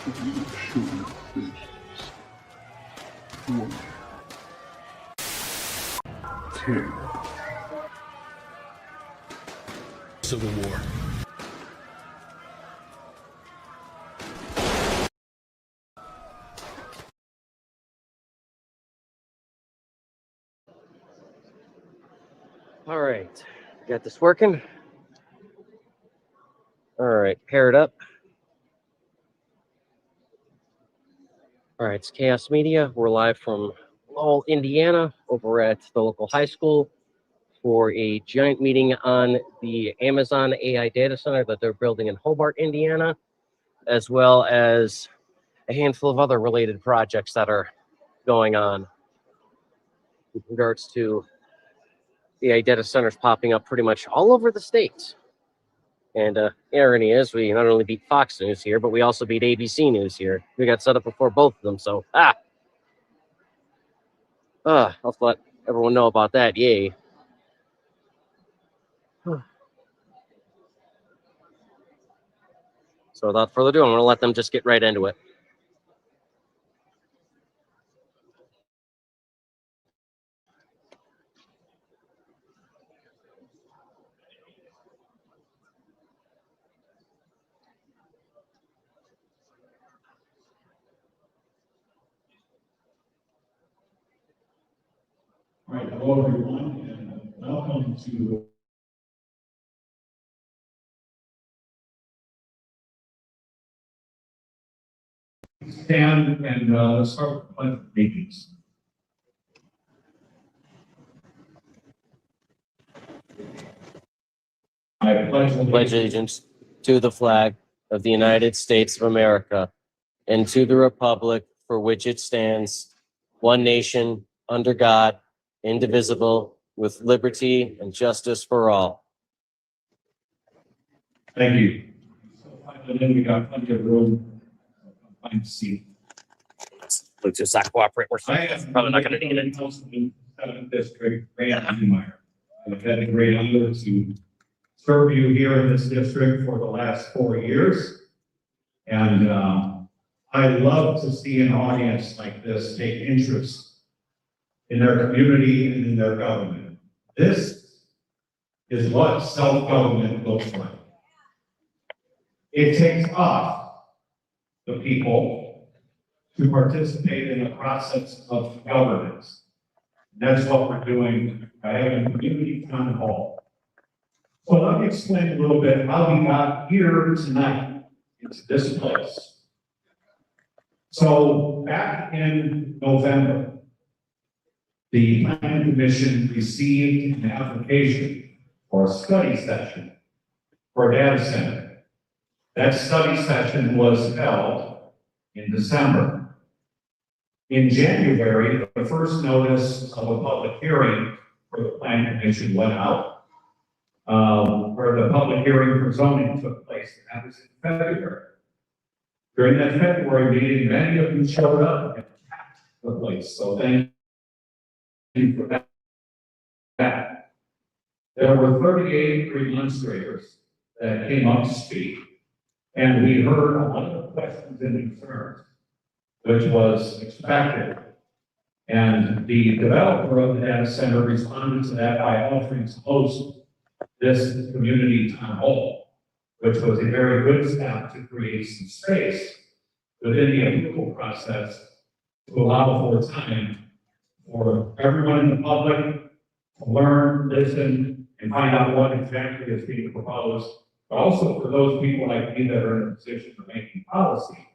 reassuring faces. One, 10. Civil War. All right, got this working. All right, pair it up. All right, it's Chaos Media. We're live from Lowell, Indiana, over at the local high school for a giant meeting on the Amazon AI data center that they're building in Hobart, Indiana, as well as a handful of other related projects that are going on in regards to AI data centers popping up pretty much all over the state. And irony is, we not only beat Fox News here, but we also beat ABC News here. We got set up before both of them, so I'll let everyone know about that. Yay! So without further ado, I'm going to let them just get right into it. All right, hello everyone, and welcome to stand and let's start with the pledge of allegiance. I pledge Allegiance to the flag of the United States of America and to the republic for which it stands, one nation, under God, indivisible, with liberty and justice for all. Thank you. So then we got plenty of room. Find a seat. Let's just not cooperate. We're I am probably not going to need it. Councilman, 7th District, Ray Meyer. I've had the great honor to serve you here in this district for the last 4 years. And I love to see an audience like this take interest in their community and in their government. This is what self-government looks like. It takes us, the people, to participate in the process of governance. That's what we're doing by having a community town hall. So let me explain a little bit how we got here tonight into this place. So back in November, the Planning Commission received an application for a study session for a data center. That study session was held in December. In January, the first notice of a public hearing for the Planning Commission went out, where the public hearing for zoning took place, and that was in February. During that February meeting, many of you showed up and packed the place, so thank you for that. There were 38 demonstrators that came up to speak, and we heard a lot of questions and concerns, which was expected. And the developer of the data center responded to that by offering to host this community town hall, which was a very good step to create some space within the approval process to allow for time for everyone in the public to learn, listen, and find out what exactly is being proposed, but also for those people like me that are in a position of making policy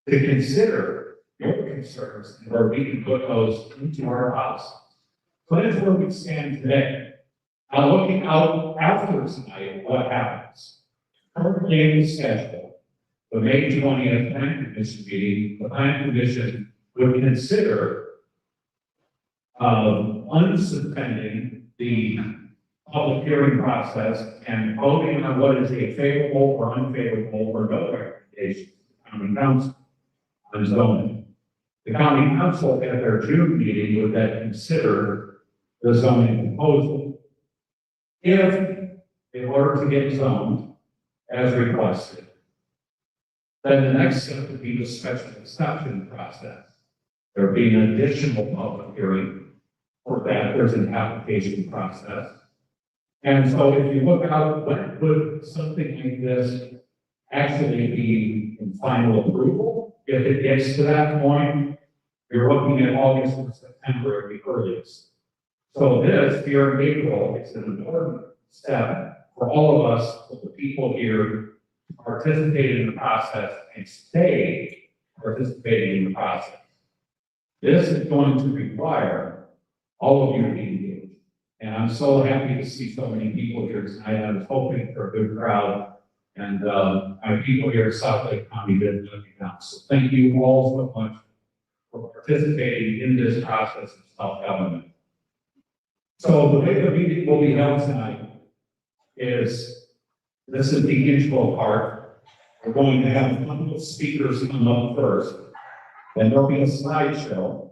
to consider your concerns and where we can put those into our policy. So that's where we stand today. Now, looking out after tonight, what happens? Currently in the schedule, the May 20th Planning Commission meeting, the Planning Commission would consider unsuspending the public hearing process and voting on what is a favorable or unfavorable or no recommendation to the County Council on zoning. The County Council at their June meeting would then consider the zoning proposal. If, in order to get zoned as requested, Then the next step would be the special exception process. There would be an additional public hearing. For that, there's an application process. And so if you look out, when would something like this actually be in final approval? If it gets to that point, you're looking at August or September at the earliest. So this here in April is an important step for all of us, for the people here, to participate in the process and stay participating in the process. This is going to require all of you to be engaged. And I'm so happy to see so many people here tonight. I was hoping for a good crowd. And our people here at South Lake County did let me down. So thank you all so much for participating in this process of self-government. So the way the meeting will be held tonight is, this is the intro part. We're going to have a couple of speakers come up first. Then there'll be a slideshow.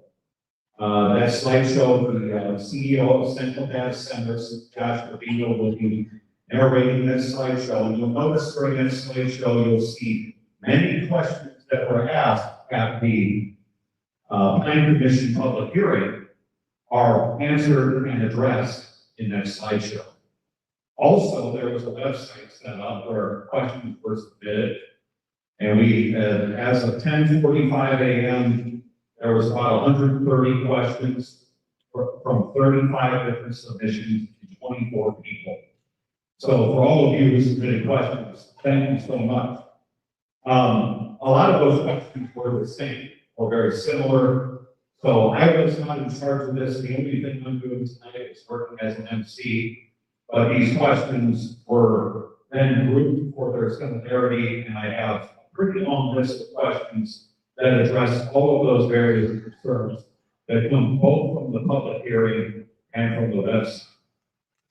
That slideshow, the CEO of Central Data Centers, Josh Rubino, will be narrating this slideshow. And you'll notice during that slideshow, you'll see many questions that were asked at the Planning Commission public hearing are answered and addressed in that slideshow. Also, there was a website set up where questions were submitted. And we, as of 10:45 a.m., there was about 130 questions from 35 different submissions to 24 people. So for all of you who submitted questions, thank you so much. A lot of those questions were the same or very similar. So I was not in charge of this. The only thing I'm doing tonight is working as an MC. But these questions were then grouped for their similarity, and I have a pretty long list of questions that address all of those various concerns that come both from the public hearing and from the website.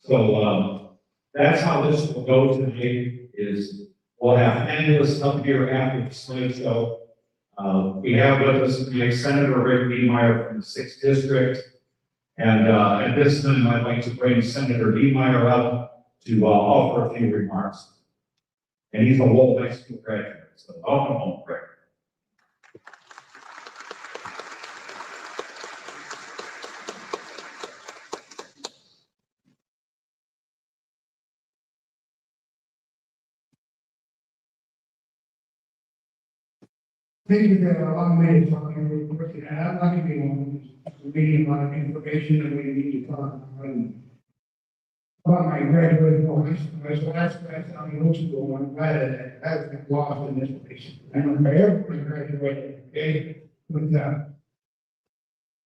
So that's how this will go today. Is we'll have panelists up here after the slideshow. We have with us today Senator Rick Niemeyer from the 6th District. And at this time, I'd like to bring Senator Niemeyer up to offer a few remarks. And he's a Lowell High School graduate, so welcome home, Rick. Thank you for allowing me to talk here real quick. And I'm not going to be long. It's reading a lot of information that we need to talk about my graduate course. So that's on the old school. I'm glad that that's been lost in this place. And I'm everyone graduated, okay? But,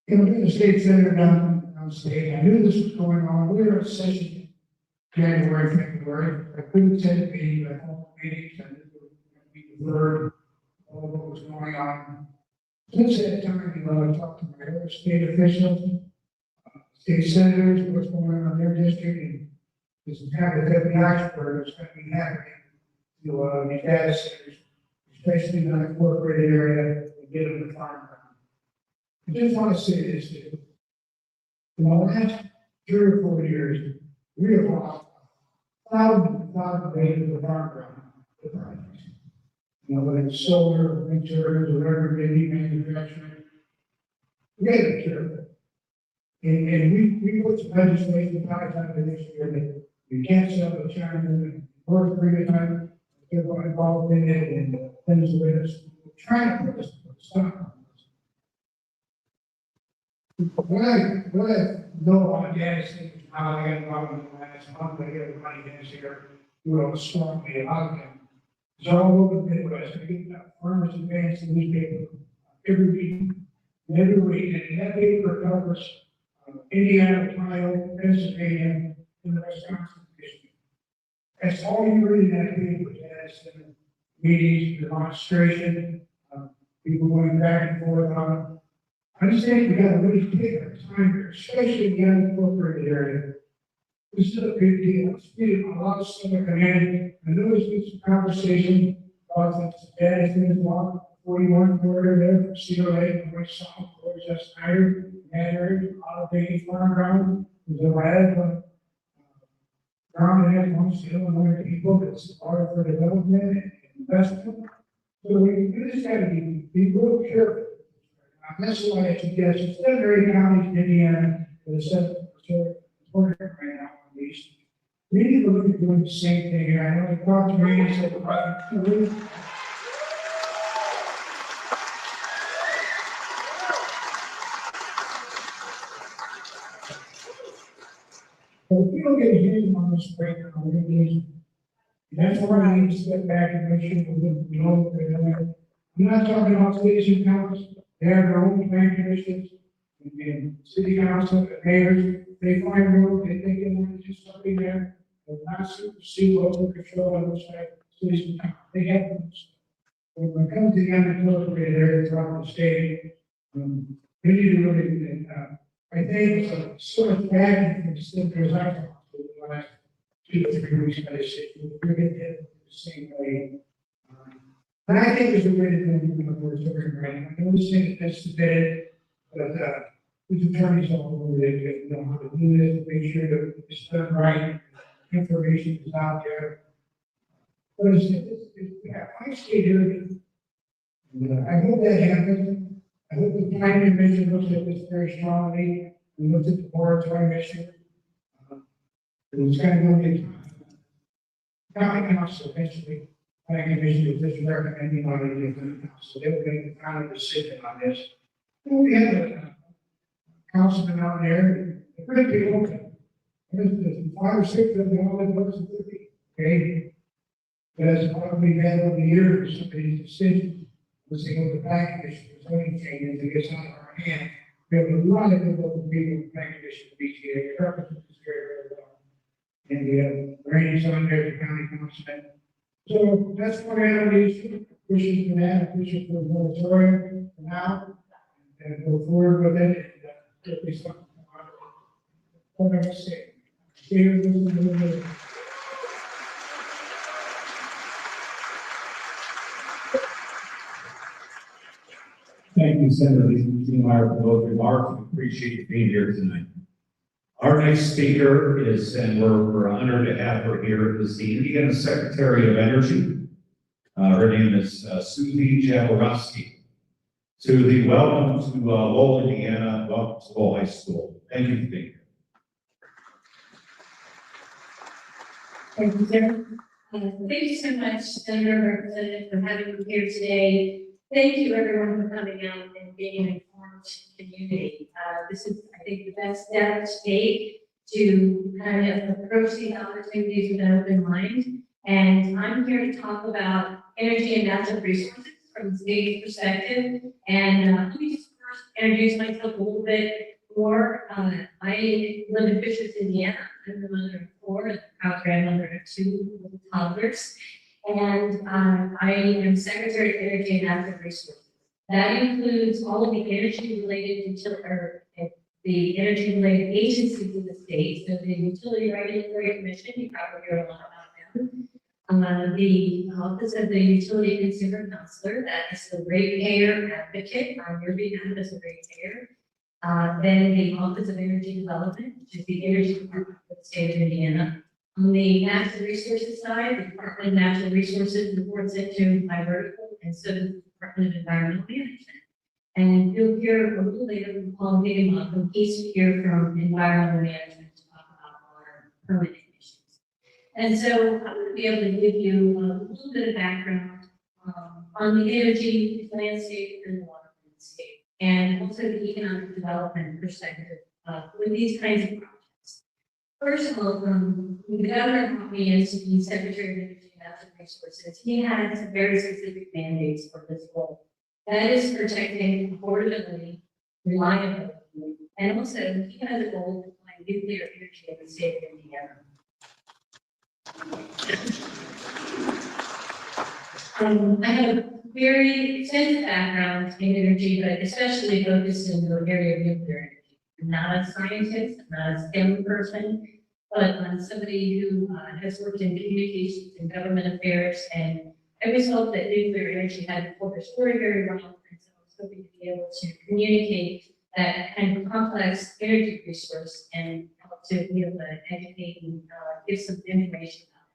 being a state senator downstate, I knew this was going on. We were at session January, February. I couldn't attend the meeting, but all the meetings, I knew we were going to be deferred. All what was going on. Since that time, I talked to my other state officials, state senators, what's going on in their district, and this is kind of the expert that's going to be happening to these data centers, especially in the incorporated area, and get them to farm. I just want to say this too. In the last 3 or 4 years, we have lost thousands and thousands of acres of farm ground to projects. Whether it's solar, wind turbines, whatever it may be, manufacturing. We got to be careful. And we put some legislation out this year that you can't sell to China and work for the time, they're involved in it and things with us. We're trying to put this stuff. What I know on data centers, how I got involved in the last month, I get everybody has here, strongly about them. It's all over the Midwest. I get that Farmers Advance newspaper every week, and that paper covers Indiana, Ohio, Pennsylvania, and the Wisconsin Michigan. That's all you read in that paper. It has meetings, demonstration, people going back and forth on. I just think we got to really take our time here, especially in the unincorporated area. This is a big deal. It's getting a lot of stuff coming in. I know there's been some conversation about the data centers along 41 corridor there from Cedar Lake and West South, towards just higher, that area, a lot of vacant farm ground. There's a lot of ground that has most Illinois people that's part for development and investment. So we just gotta be real careful. That's why I suggest instead of Mary County, Indiana, with a set right now on these. We need to look at doing the same thing here. I know the Dr. Randy said about 2 weeks. But if we don't get a handle on this right now, we're gonna lose. That's why we need to step back and make sure we know what they're doing. I'm not talking about cities and counties. They have their own plan commissions and city council, and mayors. They find room, they think they want to do something there. They're not supersede local control on the side, cities and counties. They have those. When it comes to the unincorporated area throughout the state, we need to really, I think, sort of bad from the state goes out for the last 2 to 3 weeks, I say, we're going to hit the same way. And I think there's a way to do it in the moratorium, right? I know this thing that's submitted, but, the attorneys all over it, know how to do this, make sure that it's done right, information is out there. But yeah, I stay here. I hope that happens. I hope the planning commission looks at this very strongly, and looks at the moratorium issue. It's kind of going to be county council eventually. Planning commission is just recommending on it, so they'll make the final decision on this. And we have a councilman out there, they're pretty big open. There's 5 or 6 of them all in less than 50, okay? But that's probably bad over the years, some of these decisions. Let's say go to the planning commission, there's only changes, it gets out of our hand. We have a lot of good local people in the planning commission, BTA, represents very well. And we have Randy's on there, the county councilman. So that's what I have the issue, pushing for that, pushing for the moratorium for now, and go forward with it, and get this something out of it. What I say, here, this is a little bit. Thank you, Senator Meyer, for those remarks. We appreciate you being here tonight. Our next speaker is, and we're honored to have her here, is the Indiana Secretary of Energy. Her name is Susie Jaworowski. Susie, welcome to Lowell, Indiana. Welcome to Lowell High School. Thank you for being here. Thank you, sir. Thank you so much, Senator Representative, for having me here today. Thank you, everyone, for coming out and being an informed community. This is, I think, the best step to take to kind of approach these opportunities with an open mind. And I'm here to talk about energy and natural resources from the state's perspective. And let me just first introduce myself a little bit more. I live in Fishers, Indiana. I'm the mother of 4 and the proud grandmother of 2 little toddlers. And I am Secretary of Energy and Natural Resources. That includes all of the energy-related the energy-related agencies in the state. So the Utility Regulatory Commission, you probably hear a lot about them. The Office of the Utility Consumer Counselor, that is the ratepayer advocate on your behalf as a ratepayer. Then the Office of Energy Development, which is the Energy Department of the state of Indiana. On the natural resources side, the Department of Natural Resources reports into my vertical, and so does the Department of Environmental Management. And you'll hear a little later from Paul Higginbotham, who he's here from Environmental Management to talk about our permitting issues. And so I'm going to be able to give you a little bit of background on the energy landscape and the water landscape, and also the economic development perspective with these kinds of projects. First of all, when the governor brought me in to be Secretary of Energy and Natural Resources, he had some very specific mandates for this goal. That is protecting affordability, reliability, and also he has a goal to find nuclear energy in the state of Indiana. I have a very extensive background in energy, but especially focused in the area of nuclear energy. I'm not a scientist, I'm not a STEM person, but I'm somebody who has worked in communications and government affairs, and I always felt that nuclear energy had told their story very well, and so I was hoping to be able to communicate that kind of complex energy resource and help to be able to educate and give some information about it.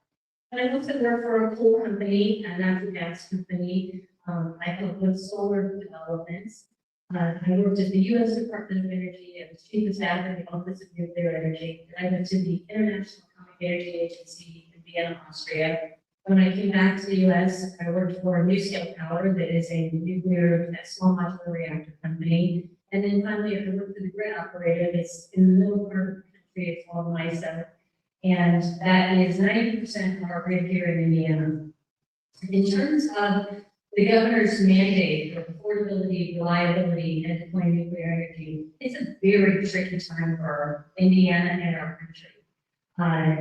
But I also work for a coal company, a natural gas company, I helped with solar developments. I worked at the U.S. Department of Energy. I was chief of staff in the Office of Nuclear Energy. And I went to the International Atomic Energy Agency in Vienna, Austria. When I came back to the U.S., I worked for NuScale Power, that is a nuclear small modular reactor company. And then finally, I worked for the grid operator that's in the middle part of the country. It's called MISO. And that is 90% of our grid here in Indiana. In terms of the governor's mandate for affordability, reliability, and deploying nuclear energy, it's a very tricky time for Indiana and our country.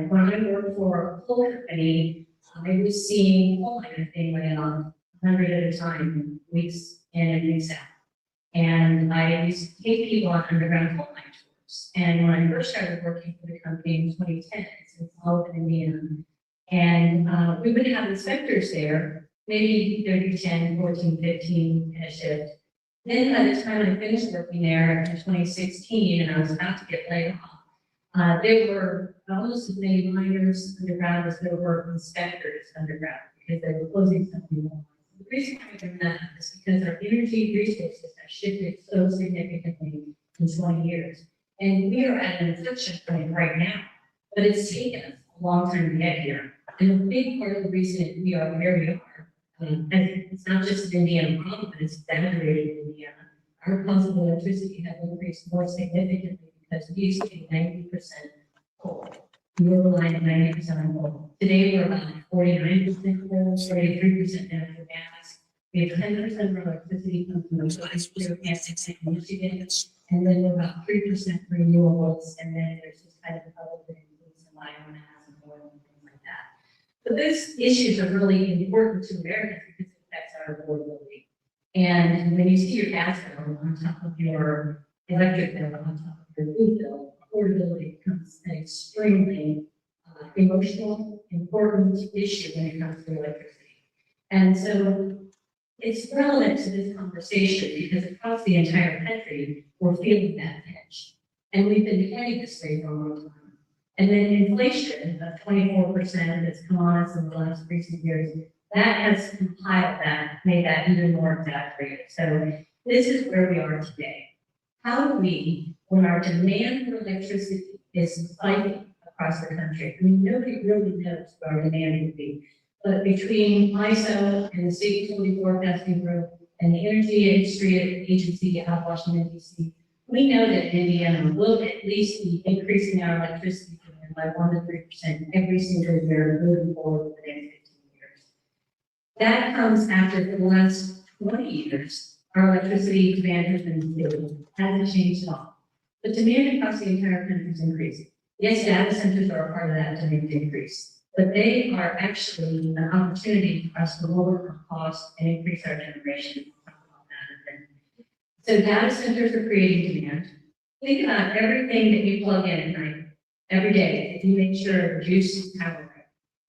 When I worked for a coal company, I was seeing coal miners being laid off 100 at a time, weeks in and weeks out. And I used to take people on underground coal mine tours. And when I first started working for the company in 2010, it's in Lowell, Indiana, and we would have inspectors there, maybe 30, 10, 14, 15 in a shift. Then by the time I finished working there in 2016 and I was about to get laid off, there were almost as many miners underground as there were inspectors underground because they were closing some new lines. The reason I bring that up is because our energy resources have shifted so significantly in 20 years. And we are at an inflection point right now, but it's taken us a long time to get here. And a big part of the reason we are where we are, and it's not just an Indiana problem, but it's exaggerated in Indiana. Our cost of electricity has increased more significantly because we used to be 90% coal. We were relying on 90% on coal. Today we're about 49% coal, 43% natural gas. We have 10% of our electricity comes from the gas in Michigan, and then we're about 3% renewables, and then there's just kind of other things, some biomass and oil and things like that. But those issues are really important to Americans because it affects our affordability. And when you see your gas bill on top of your electric bill, on top of your food bill, affordability becomes an extremely emotional, important issue when it comes to electricity. And so it's relevant to this conversation because across the entire country, we're feeling that pinch. And we've been heading this way for a long time. And then inflation of 24% that's come on us in the last recent years, that has compiled that, made that even more exaggerated. So this is where we are today. How do we, when our demand for electricity is spiking across the country, I mean, nobody really knows what our demand would be, but between MISO and the State Utility Forecasting Group and the Energy Industry Agency out of Washington, D.C., we know that Indiana will at least be increasing our electricity demand by 1 to 3% every single year moving forward for the next 15 years. That comes after the last 20 years, our electricity demand has been stable, hasn't changed at all. But demand across the entire country is increasing. Yes, data centers are a part of that demand increase, but they are actually an opportunity for us to lower our costs and increase our generation. So data centers are creating demand. Think about everything that you plug in at night, every day, if you make sure it reduces power.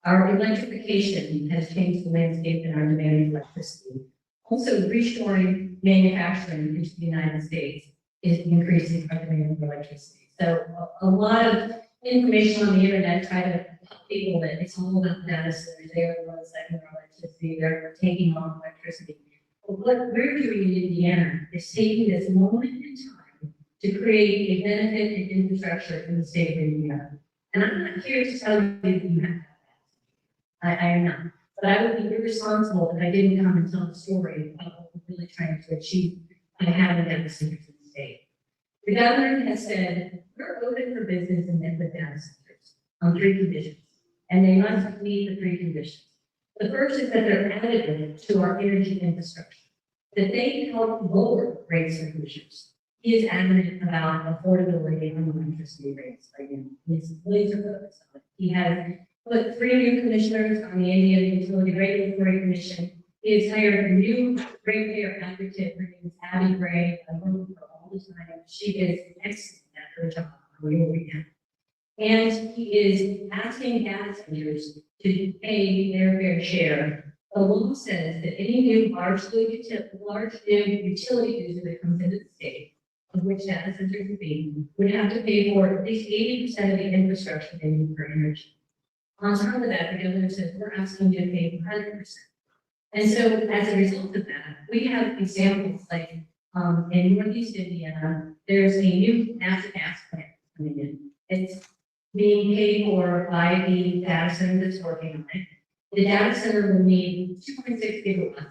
Our electrification has changed the landscape in our demand for electricity. Also, reshoring manufacturing into the United States is increasing our demand for electricity. So a lot of information on the internet try to tell people that it's all about data centers. They are the ones that are electricity. They're taking on electricity. But what we're doing in Indiana is taking this moment in time to create a benefit and infrastructure in the state of Indiana. And I'm not here to tell you that you have that. I am not. But I would be irresponsible if I didn't come and tell the story about what we're really trying to achieve by having data centers in the state. The governor has said, we're open for business and with data centers on 3 conditions, and they must meet the 3 conditions. The first is that they're additive to our energy infrastructure, that they help lower rates of emissions. He is adamant about affordability on electricity rates. Again, he's laser focused on it. He has put 3 new commissioners on the Indiana Utility Regulatory Commission. He has hired a new ratepayer advocate. Her name is Abby Gray. I work with her all the time. She is excellent at her job. And he is asking data centers to pay their fair share. The law says that any new large new utility user that comes into the state, of which data centers would be, would have to pay for at least 80% of the infrastructure they need for energy. On top of that, the governor says we're asking you to pay 100%. And so as a result of that, we have examples like in Northeast Indiana, there's a new natural gas plant coming in. It's being paid for by the data center that's working on it. The data center will need 2.6 gigawatts.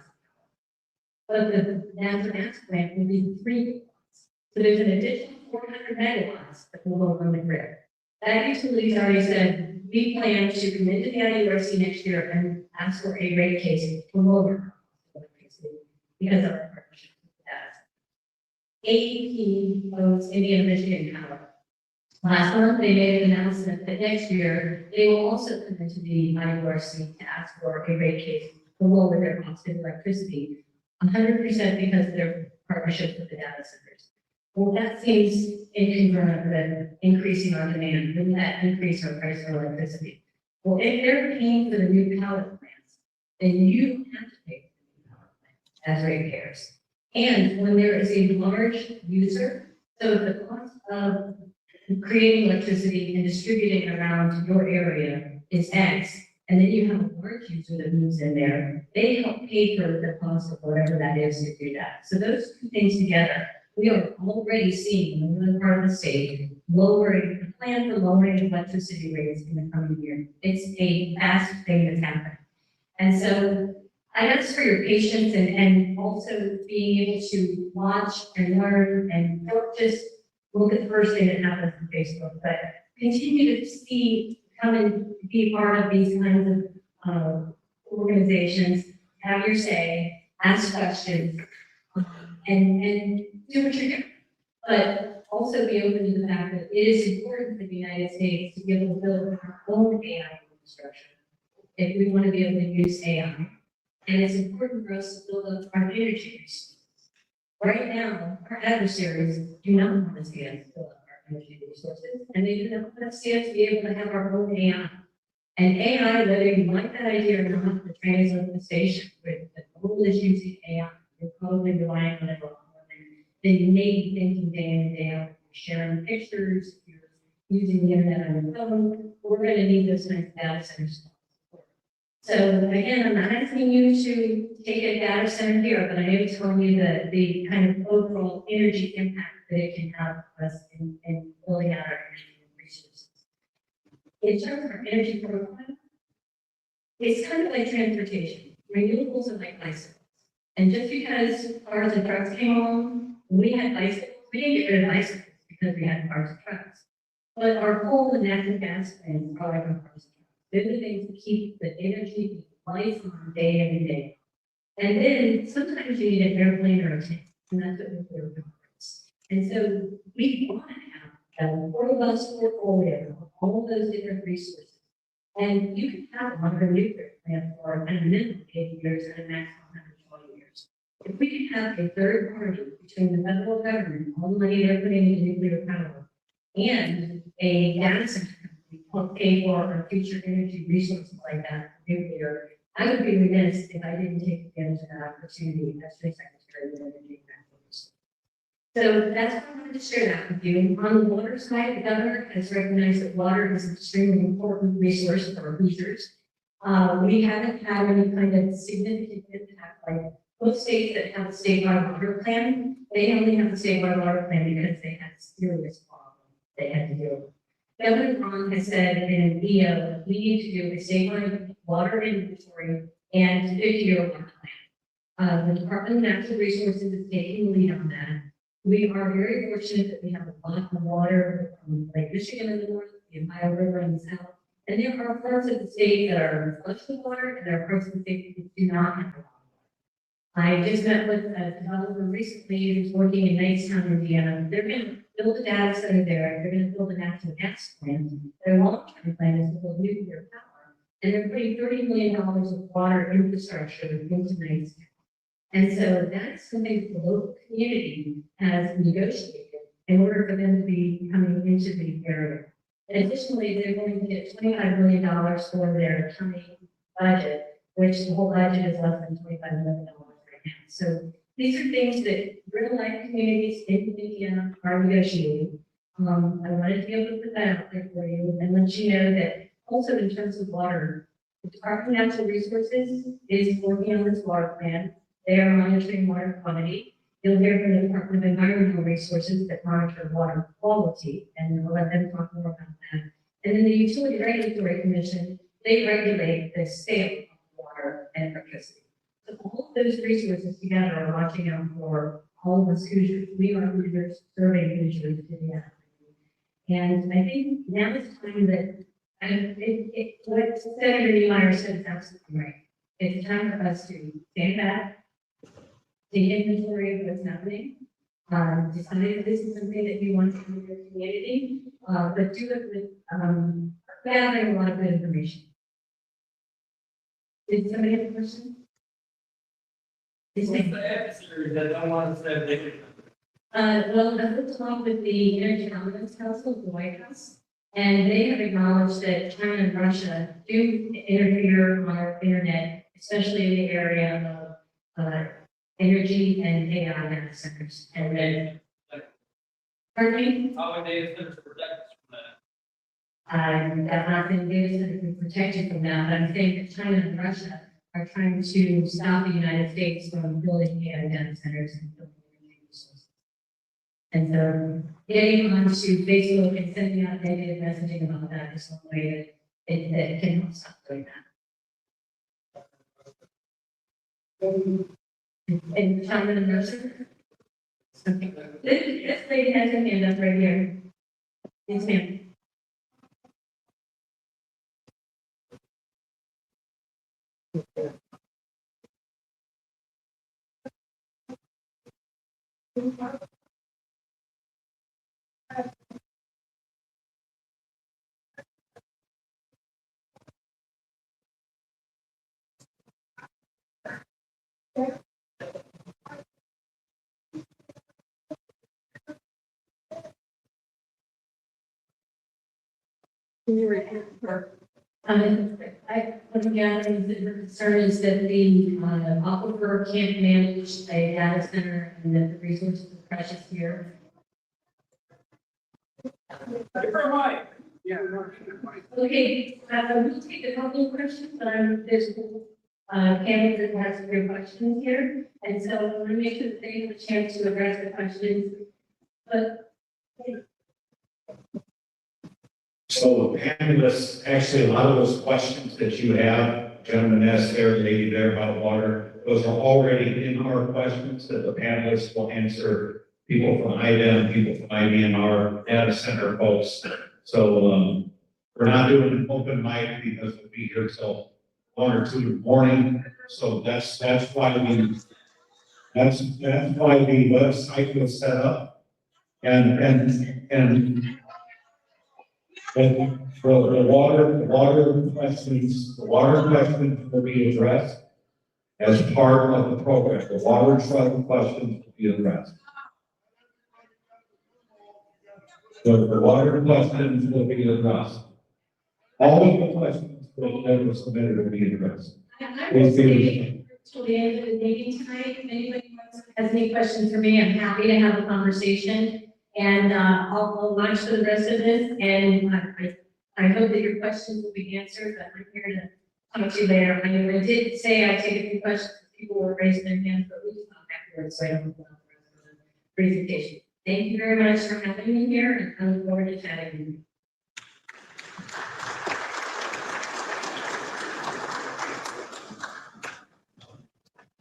But the natural gas plant will be 3 gigawatts. So there's an additional 400 megawatts that will go on the grid. That utility's already said, we plan to come into the IURC next year and ask for a rate case to lower electricity because of our partnership with that. AEP owns Indiana Michigan Power. Last month, they made an announcement that next year, they will also come into the IURC to ask for a rate case to lower their cost of electricity, 100% because of their partnership with the data centers. Well, that seems incongruent with increasing our demand. Wouldn't that increase our price for electricity? Well, if they're paying for the new power plants, then you don't have to pay for the new power plants as ratepayers. And when there is a large user, so the cost of creating electricity and distributing it around your area is X, and then you have a large user that moves in there, they help pay for the cost of whatever that is to do that. So those two things together, we are already seeing in the northern part of the state lowering the plan for lowering electricity rates in the coming year. It's a fast thing that's happening. And so I ask for your patience and also being able to watch and learn and don't just look at the first thing that happens on Facebook, but continue to see, come and be part of these kinds of organizations, have your say, ask questions, and do what you're doing. But also be open to the fact that it is important for the United States to be able to build our own AI infrastructure if we want to be able to use AI. And it's important for us to build up our energy resources. Right now, our adversaries do not want to see us build up our energy resources, and they do not want to see us be able to have our own AI. And AI, whether you like that idea or not, the train is at the station. With the goal is using AI, you're probably relying on it a lot more than you may be thinking day in and day out. You're sharing pictures, you're using the internet on your phone. We're going to need those kinds of data centers. So again, I'm not asking you to take a data center here, but I am telling you that the kind of overall energy impact that it can have for us in building out our energy resources. In terms of our energy profile, it's kind of like transportation. Renewables are like bicycles. And just because cars and trucks came along, we had bicycles. We didn't get rid of bicycles because we had cars and trucks. But our coal and natural gas plants are like our cars and trucks. They're the things that keep the energy, the lights on day every day. And then sometimes you need an airplane or a tank, and that's what nuclear power is. And so we want to have a robust portfolio of all those different resources. And you can have a nuclear plant for a minimum 80 years and a maximum 120 years. If we can have a third party between the federal government, all the money they're putting into nuclear power, and a data center help pay for our future energy resources like that, nuclear, I would be remiss if I didn't take advantage of that opportunity as State Secretary of Energy. So that's why I wanted to share that with you. On the water side, the governor has recognized that water is an extremely important resource for our users. We haven't had any kind of significant impact, like most states that have a statewide water plan, they only have a statewide water plan because they had serious problems they had to deal with. Governor Ron has said in an EO, we need to do a statewide water inventory and 50-year water plan. The Department of Natural Resources is taking the lead on that. We are very fortunate that we have a lot of water from Lake Michigan in the north, the Ohio River in the south, and there are parts of the state that are flush with water, and there are parts of the state that do not have a lot of water. I just met with a developer recently who's working in Knightstown, Indiana. They're going to build a data center there. They're going to build a natural gas plant. Their long-term plan is to build nuclear power. And they're putting $30 million of water infrastructure into Knightstown. And so that's something the local community has negotiated in order for them to be coming into the area. Additionally, they're going to get $25 million for their county budget, which the whole budget is less than $25 million. So these are things that real life communities in Indiana are negotiating. I wanted to be able to put that out there for you and let you know that also in terms of water, The Department of Natural Resources is working on this water plan. They are monitoring water quality. You'll hear from the Department of Environmental Resources that monitor water quality, and we'll let them talk more about that. And then the Utility Regulatory Commission, they regulate the sale of water and electricity. So all of those resources together are watching out for all of us Hoosiers. We are Hoosiers serving Hoosiers to the end. And I think now is the time that, and what Senator Niemeyer said is absolutely right. It's time for us to stand back, take inventory of what's happening, decide if this is something that we want to do in the community, but do it with gathering a lot of good information. Did somebody have a question? What's the answer that I want to say? Well, I looked along with the Energy Dominance Council of the White House, and they have acknowledged that China and Russia do interfere on our internet, especially in the area of energy and AI data centers. And then, pardon me? How would data centers protect us from that? I'm not going to data center can protect you from that, but I'm saying that China and Russia are trying to stop the United States from building AI data centers and building energy resources. And so getting onto Facebook and sending out negative messaging about that is one way that it can help stop doing that. And China and Russia? Okay. This lady has her hand up right here. Yes, ma'am. What I'm gathering is that her concern is that the aquifer can't manage a data center and that the resources are precious here. Okay, we'll take a couple of questions, but there's panel that has some good questions here, and so I want to make sure that they have a chance to address the questions. But So the panelists, actually, a lot of those questions that you have, gentleman asked there, lady there about water, those are already in our questions that the panelists will answer. People from IDEM, people from IBMR, data center folks. So we're not doing an open mic because we'll be here till 1 or 2 in the morning. So that's why the website was set up. And for the water questions will be addressed as part of the program. The water trust questions will be addressed. So the water questions will be addressed. All of the questions that were submitted will be addressed. I will stay till the end of the meeting tonight. If anybody has any questions for me, I'm happy to have a conversation. And I'll launch for the rest of this, and I hope that your questions will be answered, but I'm here to talk to you later. I mean, I did say I'd take a few questions, people were raising their hands, but we can talk afterwards, so I don't go on the rest of the presentation. Thank you very much for having me here, and I look forward to chatting with you.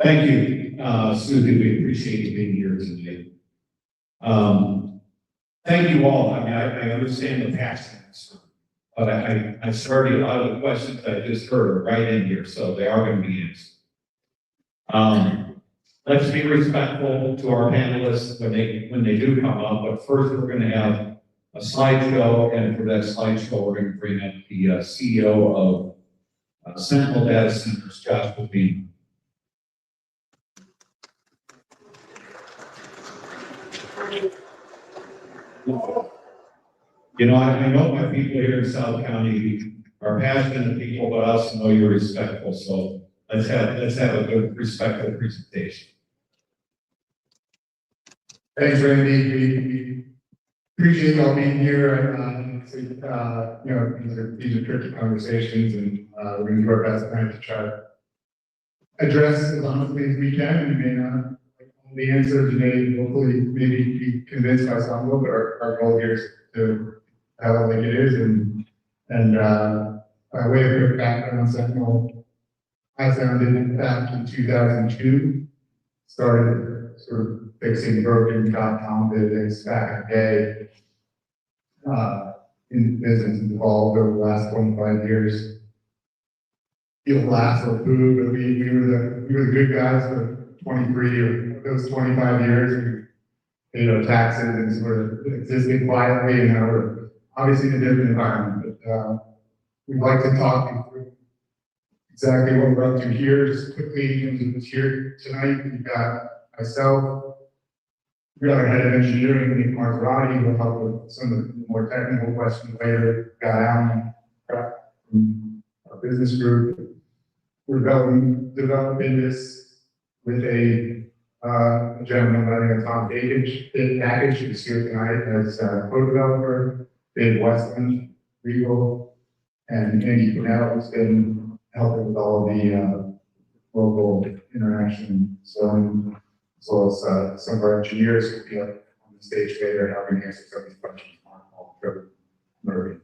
Thank you, Susie. We appreciate you being here today. Thank you all. I mean, I understand the passion, but I started a lot of the questions I just heard are right in here, so they are going to be answered. Let's be respectful to our panelists when they do come up, but first we're going to have a slideshow, and for that slideshow, we're going to bring up the CEO of Sentinel Data Centers, Josh Levine. You know, I know my people here in South County are passionate people, but I also know you're respectful. So let's have a good, respectful presentation. Thanks, Randy. We appreciate y'all being here. obviously, these are tricky conversations, and we're going to do our best tonight to try to address as honestly as we can. We may not like all the answers, you may hopefully maybe be convinced by some of them, but our goal here is to have it like it is. And by way of quick background, Sentinel, I founded it back in 2002, started sort of fixing broken compound buildings back in the day. In business involved over the last 25 years. You'll laugh or boo, but we were the good guys for 23 or those 25 years. We paid our taxes and sort of existed quietly, and now we're obviously in a different environment. But we'd like to talk you through exactly what we're up to here. Just quickly, in terms of what's here tonight, we've got myself. We got our head of engineering, Nick Marzarati, who will help with some of the more technical questions later. Got Alan from our business group. We're developing this with a gentleman by the name of Tom Package, who's here tonight as co-developer, Dave Westland, legal, and Andy Cornell, who's been helping with all of the local interaction. So, as well as some of our engineers who will be up on the stage later helping answer some of these questions. Murray.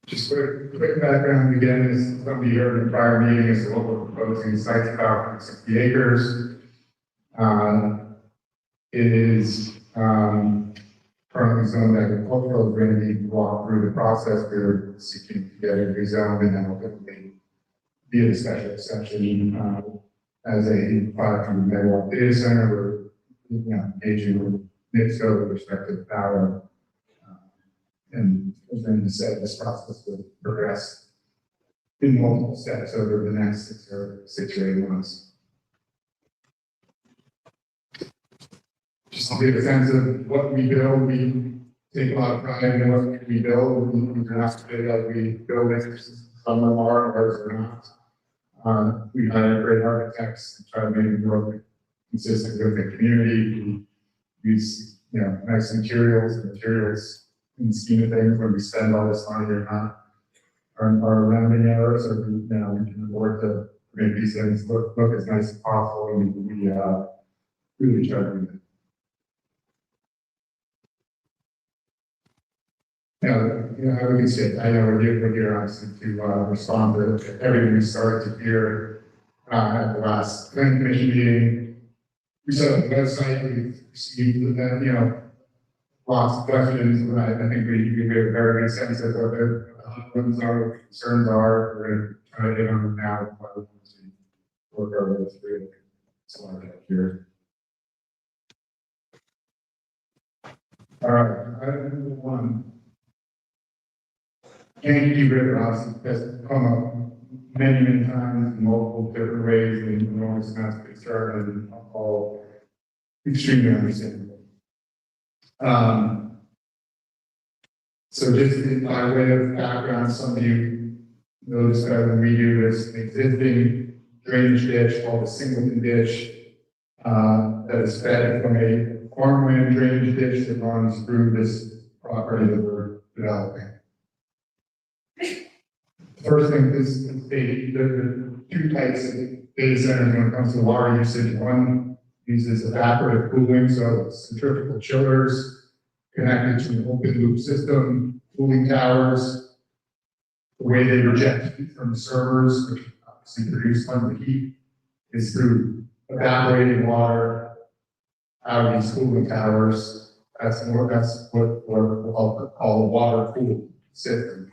Just quick background again, as some of you heard in the prior meeting, is what we're proposing. Site's about 60 acres. It is currently zoned agricultural. We're going to be walked through the process. We're seeking to get it rezoned and then ultimately via the special exception as a 500 megawatt data center. We're engaging with NIPSCO with respect to the power. And as Randy said, this process will progress in multiple steps over the next six or 8 months. Just to give a sense of what we build, we take a lot of pride in what we build. We do not feel like we build it. Some of them are, others are not. We hire great architects and try to make it more consistent with the community. We use nice materials in the scheme of things when we spend all this money or not are rounding errors, or we can afford to make these things look as nice as possible, and we really try to do that. I would say, I know we're here obviously to respond to everything we started to hear at the last planning commission meeting. We set up the website, we received lots of questions, but I think we gave a very good sense of what the problems are, what the concerns are. We're going to try to hit on them now. Work our way through it. Slide up here. All right, item number 1. Kankakee River has come up many times in multiple different ways, and enormous amounts of concern, and all extremely understandable. So just by way of background, some of you notice that when we do this, an existing drainage ditch called a Singleton ditch that is fed from a farmland drainage ditch that runs through this property that we're developing. First thing is the 2 types of data centers when it comes to water usage. One uses evaporative cooling, so centrifugal chillers connected to an open loop system, cooling towers. The way they reject heat from the servers, which obviously produce tons of heat, is through evaporating water out of these cooling towers. That's what we'll call a water cooled system.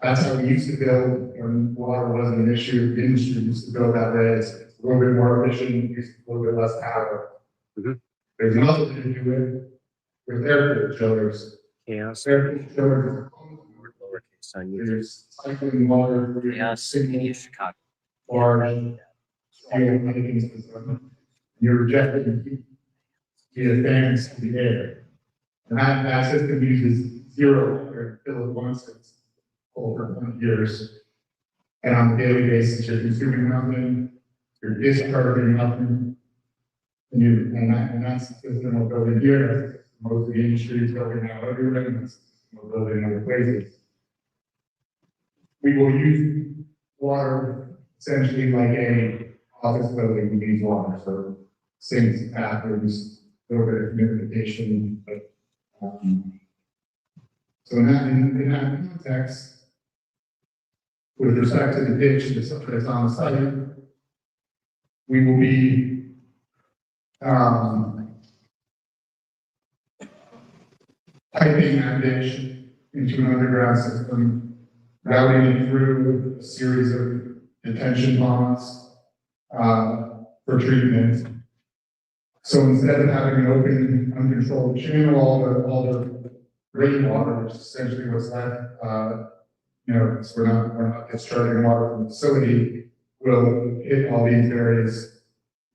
That's how we used to build when water wasn't an issue. The industry used to build that way. It's a little bit more efficient, uses a little bit less power. Mm-hmm. There's nothing to do with air-cooled chillers. Chaos. Air-cooled chillers Lowercase on YouTube. there's cycling water through Chaos single Media Chicago. large fuel making system. You're rejecting heat via fans to the air. And that system uses 0 air until it once it's over 100 years. And on a daily basis, you're consuming nothing, you're discharging nothing. and that's the system we're building here. Most of the industry is building out everywhere, and it's we're building in other places. We will use water essentially like a office building needs water, so sinks, bathrooms, a little bit of humidification, but, so in that context, with respect to the ditch that's on the site, we will be, piping that ditch into an underground system, routing it through a series of detention ponds, for treatment. So instead of having an open, uncontrolled channel, all the rainwater, which is essentially what's left, so we're not discharging water from the facility, will hit all these various,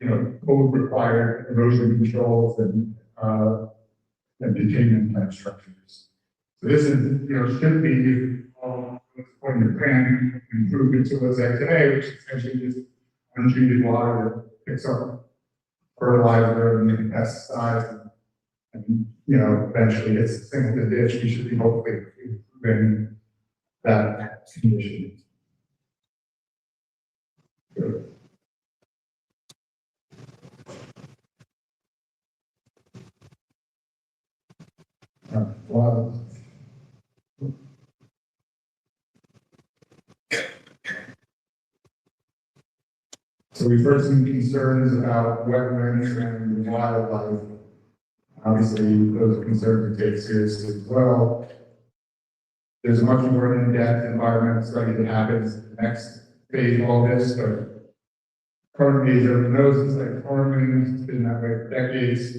code required erosion controls and containment type structures. So this is, should be, point of plan improvement to what's there today, which is essentially just untreated water that picks up fertilizer and pesticides and eventually it's sinking the ditch. We should be hopefully improving that condition. Good. Wow. So we've heard some concerns about wetlands and wildlife. Obviously, those concerns are taken seriously as well. There's a much more in-depth environmental study that happens in the next phase of all this, but currently, everyone knows it's like farming, it's been that way for decades.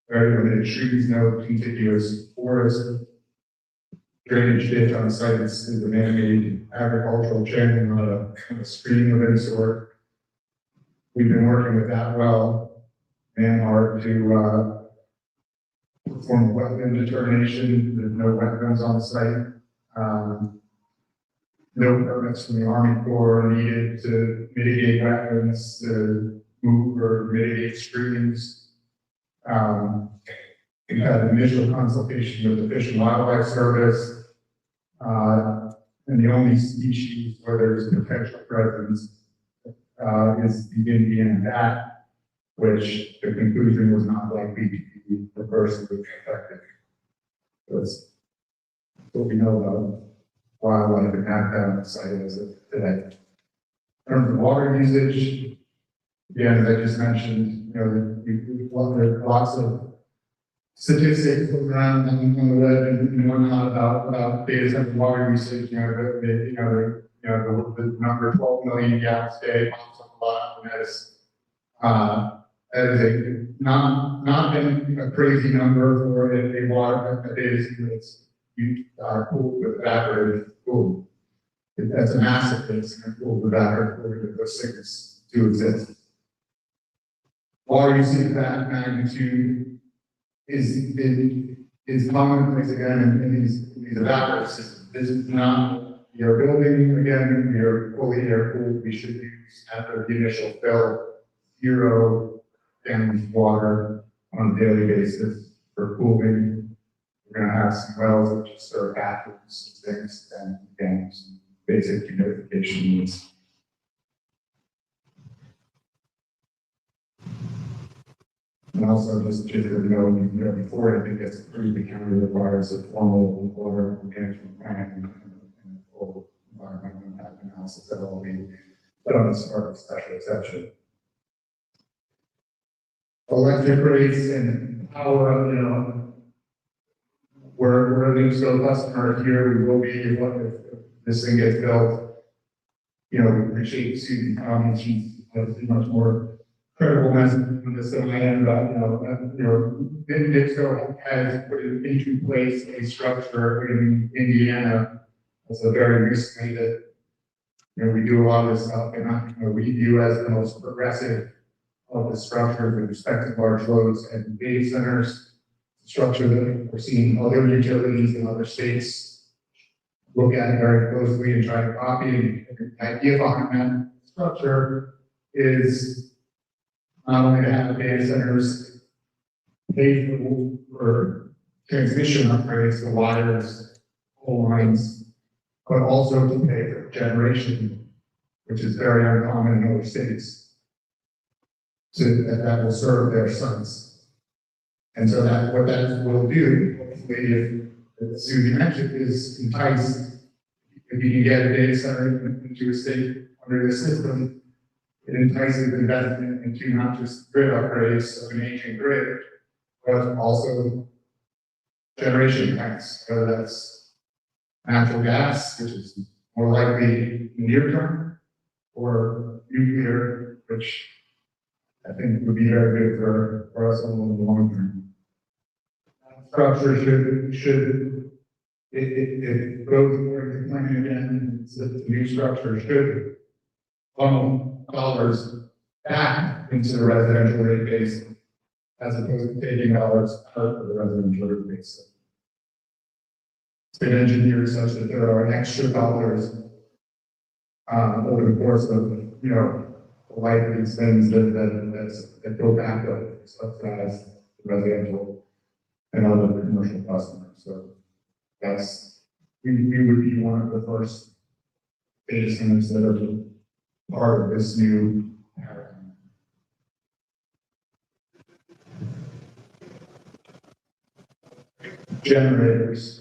Very limited trees, no contiguous forest. Drainage ditch on site is a man-made agricultural channel, not a stream of any sort. We've been working with that well and hard to perform a wetland determination. There's no wetlands on site. No permits from the Army Corps are needed to mitigate wetlands, to move or mitigate streams. We had initial consultation with the Fish and Wildlife Service, and the only species where there's potential presence is the Indian bat, which the conclusion was not likely to be adversely affected. That's what we know about wildlife and habitat on the site as of today. In terms of water usage, again, as I just mentioned, there's lots of statistics going around on the web and whatnot about data center water usage. The number 12 million gallons a day pops up a lot, and that is not been a crazy number for a water a data center that's cooled with evaporated cooling. That's a massive data center cooled with evaporated cooling. Those things do exist. Water usage of that magnitude is commonplace again in these evaporative systems. This is not your building, again, you're fully air cooled. We should use after the initial fill 0 gallons of water on a daily basis for cooling. We're going to have some wells that just serve bathrooms and things, and again, some basic humidification needs. And also, just to know, before I think it's approved, the county requires a formal water management plan and full environmental impact analysis that will be done as part of special exception. Electric rates and power, we're a new scope customer here. We will be if this thing gets built. We appreciate Susan comments. She's much more credible message on this than I am, but NIPSCO has put into place a structure in Indiana. That's a very recently that we do a lot of this stuff, and we view as the most progressive of the structure with respect to large loads and data centers. Structure that we're seeing other utilities in other states look at it very closely and try to copy. And the idea behind that structure is not only to have data centers pay for transmission upgrades, the wires, pole lines, but also to pay for generation, which is very uncommon in other cities. So that will serve their sites. And so what that will do, hopefully, if Susie mentioned, is entice, if you can get a data center into a state under the system, it entices investment into not just grid upgrades of an aging grid, but also generation plants, whether that's natural gas, which is more likely in the near term, or nuclear, which I think would be very good for us all in the long term. Structure should it goes according to plan again, the new structure should funnel dollars back into the residential rate base as opposed to taking dollars out of the residential rate base. It's been engineered such that there are extra dollars over the course of, the life of these things that go back up, subsidize the residential and other commercial customers. So we would be one of the first data centers that are part of this new paradigm. Generators.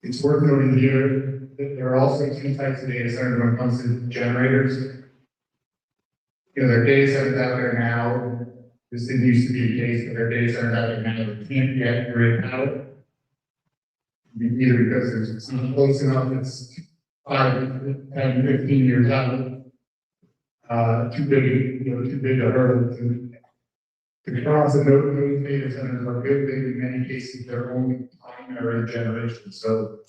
It's worth noting here that there are also two types of data centers when it comes to generators. There are data centers out there now. This didn't used to be the case, but there are data centers out there now that can't get grid power. Either because it's not close enough, it's 5, 10, 15 years out. Too big a hurdle to cross, and those data centers are good. In many cases, they're only primary generation. So,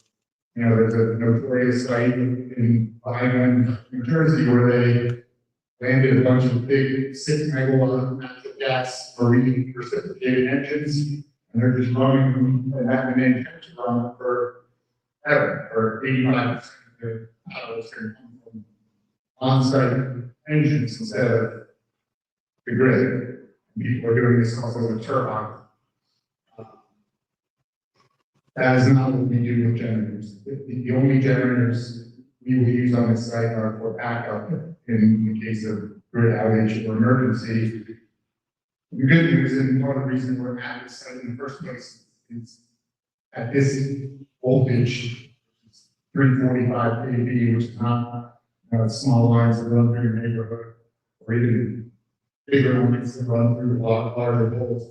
there's a notorious site in Lyman, New Jersey, where they landed a bunch of big 6 megawatt natural gas marine precipitated engines, and they're just running them and having an intent to run them forever, or 85% of their power is going to come from on-site engines instead of the grid. People are doing this also with turbine. That is not what we do with generators. The only generators we will use on this site are for backup in the case of grid outage or emergency. The good news, and part of the reason we're at this site in the first place, is at this voltage, 345 kV, which is not small lines that run through your neighborhood, or even bigger lines that run through larger poles,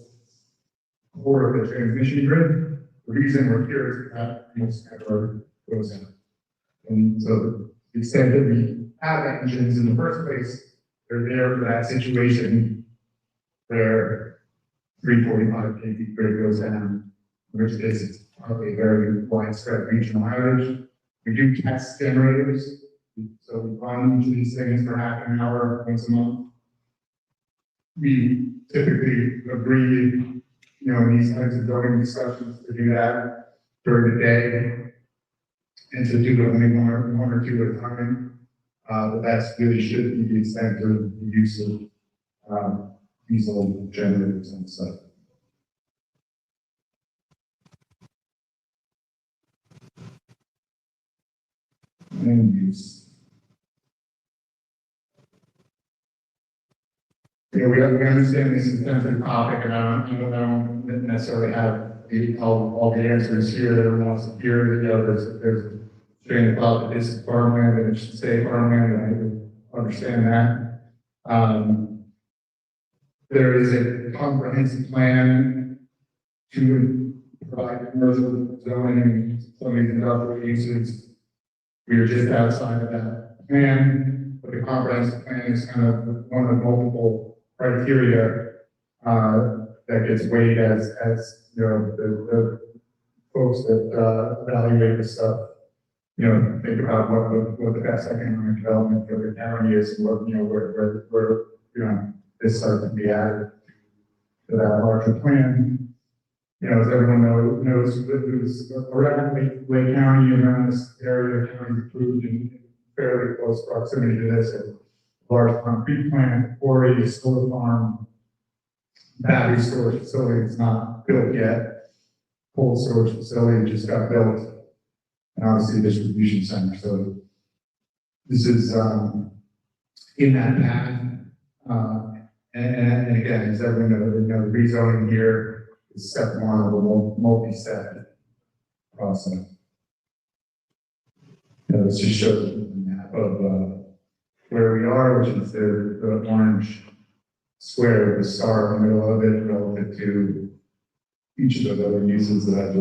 core of the transmission grid. The reason we're here is that most never goes out. And so to the extent that we have engines in the first place, they're there for that situation where 345 kV grid goes down, in which case it's probably a very widespread regional outage. We do test generators, so we run each of these things for half an hour once a month. We typically agree, in these kinds of zoning discussions to do that during the day and to do it only one or two at a time. But that's really should be the extent of the use of diesel generators on the site. And use. We understand this is a sensitive topic, and I don't necessarily have all the answers here. Everyone wants to hear, there's a train of thought that this is farmland and it should stay farmland, and I understand that. There is a comprehensive plan to provide commercial zoning and some of these industrial uses. We are just outside of that plan, but the comprehensive plan is kind of one of multiple criteria that gets weighed as the folks that evaluate this stuff, think about what the best economic development for the county is, and where this site can be added to that larger plan. As everyone knows, around Lake County, around this area, the county is approved in fairly close proximity to this. large concrete plant or a solar farm battery storage facility is not built yet. Cold storage facility just got built, and obviously a distribution center. So this is in that path. And again, as everyone knows, rezoning here is step one of a multi-step process. This just shows the map of where we are, which is the orange square with the star in the middle of it relative to each of those other uses that I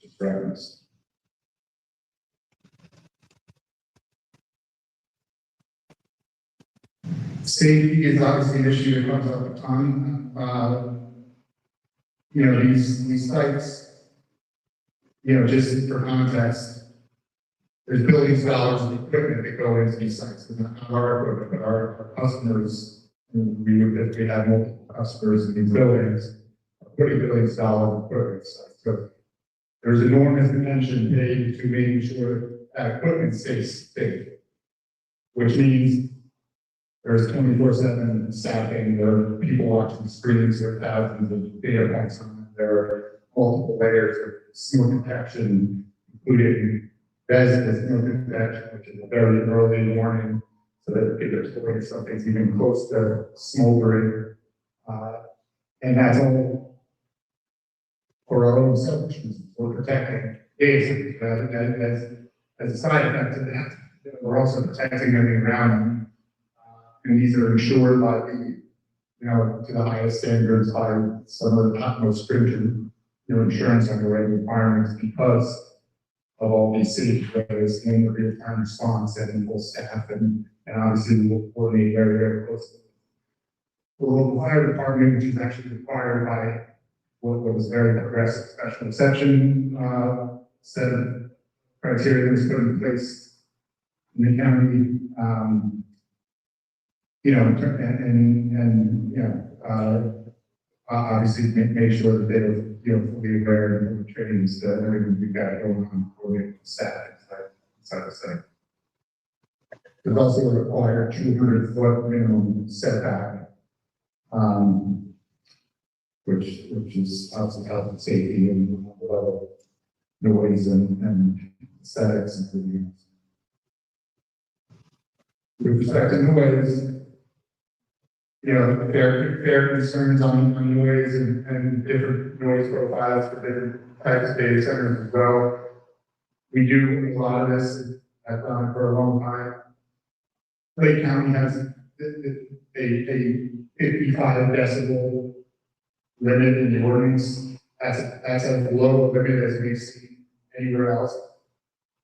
just referenced. Safety is obviously an issue that comes up a ton. These sites, just for context, there's billions of dollars of equipment that go into these sites, and not our equipment, but our customers. And if we have multiple customers in these buildings, are putting billions of dollars of equipment in sites. So there's enormous attention paid to making sure that equipment stays safe, which means there's 24/7 staffing, there are people watching screens, there are thousands of data points on it, there are multiple layers of smoke detection, including resident smoke detection, which is a very early warning, so that if something's even close to smoldering, and that's all for our own selfishness. We're protecting data centers, as a side effect of that. We're also protecting everything around them. And these are insured by the, to the highest standards, by some of the most stringent, insurance underwriting requirements because of all these safety areas and the real-time response and full staff, and obviously we will coordinate very, very closely. The local fire department, which is actually required by what was very progressive special exception set of criteria that was put in place in the county. Obviously make sure that they're, fully aware of the trainings that everything we've got going on for the staff inside the site. There's also a required 200-foot minimum setback, which is obviously health and safety and level noise and aesthetics and everything else. With respect to noise, fair concerns on noise and different noise profiles for different types of data centers as well. We do a lot of this. I've done it for a long time. Lake County has a 55 decibel limit in the ordinance. That's as low a limit as we've seen anywhere else.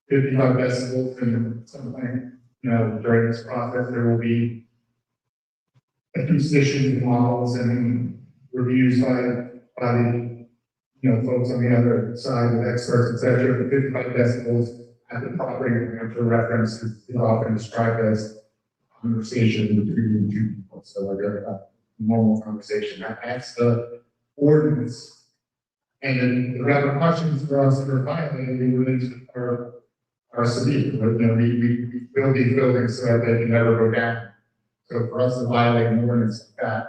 55 decibels and something. During this process, there will be acquisition models and reviews by the, folks on the other side with experts, et cetera. The 55 decibels at the property for reference is often described as a conversation between two people. So like a normal conversation. That's the ordinance. And then the repercussions for us that are violating are severe. But, we build these buildings so that they can never go down. So for us to violate an ordinance like that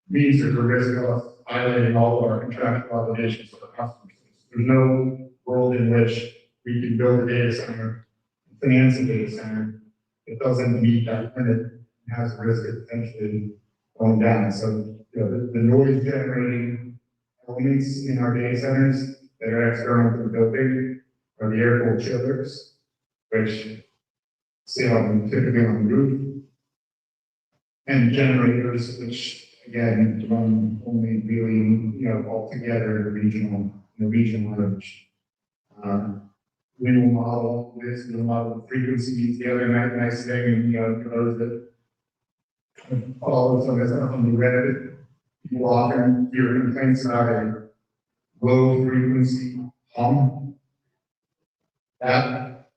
means there's a risk of us violating all of our contractual obligations to the customers. There's no world in which we can build a data center, finance a data center, it doesn't meet that limit and has a risk of potentially going down. So the noise generating elements in our data centers that are external to the building are the air-cooled chillers, which sit typically on the roof, and generators, which again run only really, all together in the regional range. We will model this, we'll model frequencies. The other nice thing, for those that follow some of this stuff on the Reddit, people often hear complaints about a low frequency hum. That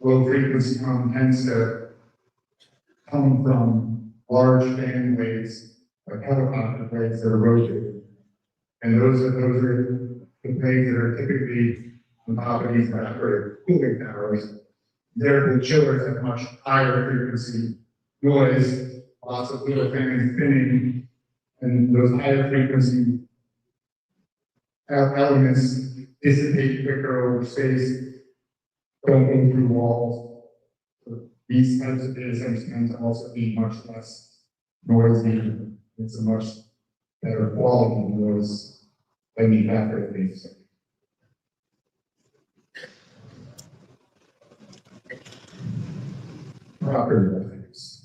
low frequency hum tends to come from large fan blades, like helicopter blades that are rotating. And those are the blades that are typically on top of these cooling towers. Therefore, chillers have much higher frequency noise, lots of little things spinning, and those higher frequency elements dissipate quicker over space, don't go through walls. So these types of data centers tend to also be much less noisy. It's a much better quality noise than the factory data center. Property values.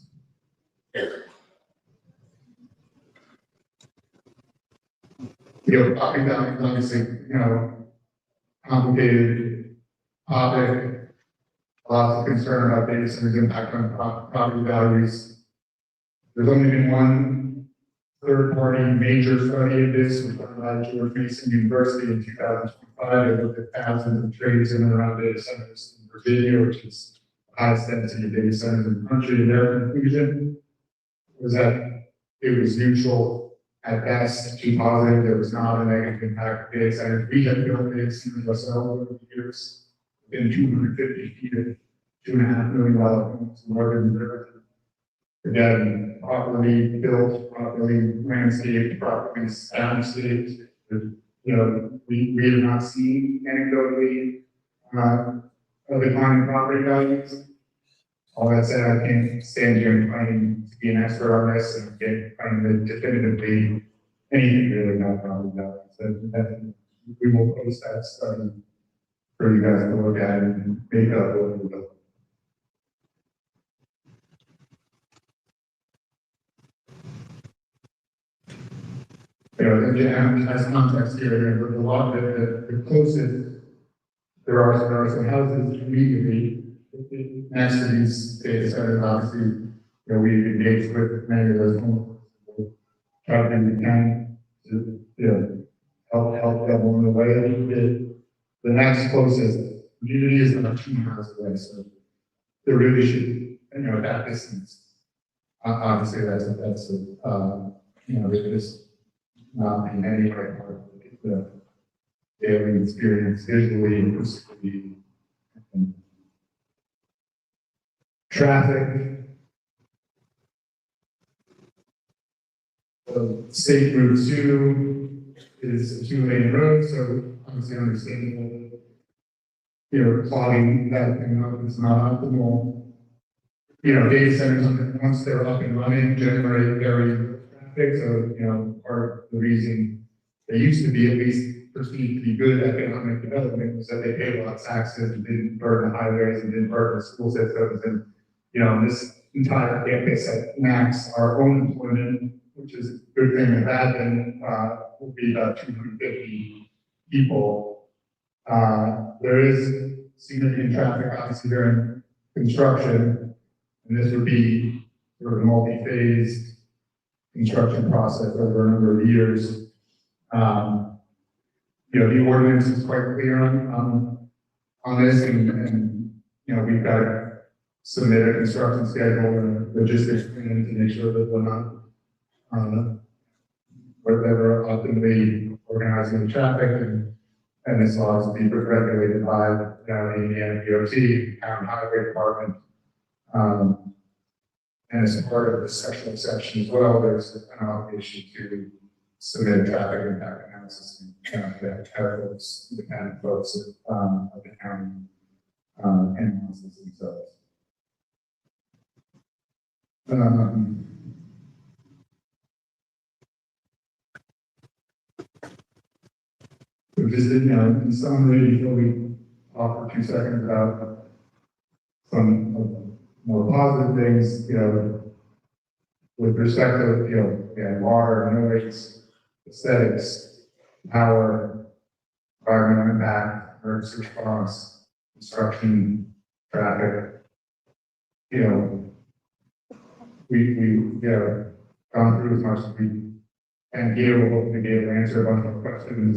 Property values, obviously, complicated topic. Lots of concern about data centers' impact on property values. There's only been one third-party major study of this, was done by George Mason University in 2025. They looked at thousands of trades in and around data centers in Virginia, which is the highest density of data centers in the country. And their conclusion was that it was neutral at best to positive. There was not a negative impact of data centers. We have built data centers ourselves over the years. In 250 feet of $2.5 million homes in northern Europe. Again, properly built, properly landscaped, properly soundscaped. We have not seen anecdotally a decline in property values. All that said, I can't stand here and claim to be an expert on this and can't claim that definitively anything really about property values. And we will post that study for you guys to look at and make up what we will. And as context here, with a lot of the closest, there are some houses immediately next to these data centers. Obviously, we engage with many of those homes. We'll try to do what we can to help them along the way a little bit. The next closest community is about 2 miles away, so there really should, that distance. Obviously, that's just not in any way part of the daily experience, visually, acoustically, and traffic. So State Route 2 is a 2-lane road, so obviously understandable. Clogging that thing up is not optimal. Data centers, once they're up and running, generate very little traffic. So, part of the reason they used to be at least perceived to be good economic development was that they paid a lot of taxes and didn't burden the highways and didn't burden the school systems. And, this entire campus at max our own employment, which is a good thing and bad thing, will be about 250 people. There is significant traffic, obviously, during construction, and this would be sort of a multi-phase construction process over a number of years. The ordinance is quite clear on this, and we've got to submit a construction schedule and a logistics plan to make sure that we're not whatever optimally organizing the traffic and this law is to be regulated by the Indiana DOT, County Highway Department. And as part of the special exception as well, there's an obligation to submit a traffic impact analysis and that folks, independent folks of the county analysis themselves. So just in summary, before we offer 2 seconds about some of the more positive things, with respect to, water, noise, aesthetics, power, environmental impact, emergency response, construction, traffic, we've gone through as much as we can here. We'll hopefully be able to answer a bunch of questions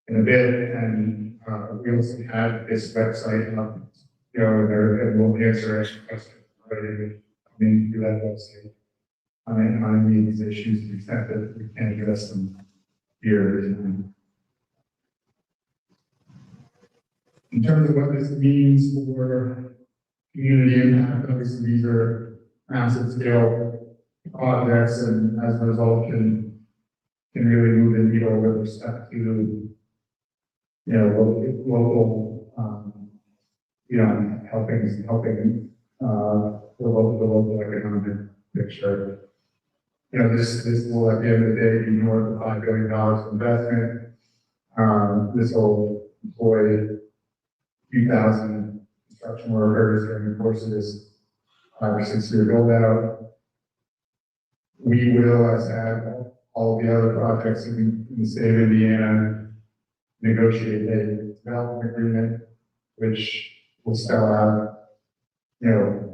in a bit, and we also have this website up, and we'll answer any questions related to that website on any of these issues to the extent that we can address them here. In terms of what this means for community impact, obviously these are massive scale projects and as a result can really move the needle with respect to, local, helping, the local economic picture. This will, at the end of the day, be north of $5 billion investment. This will employ a few thousand construction workers during the course of this 5 or 6 year build out. We will, as have all the other projects in the state of Indiana, negotiate a development agreement, which will spell out,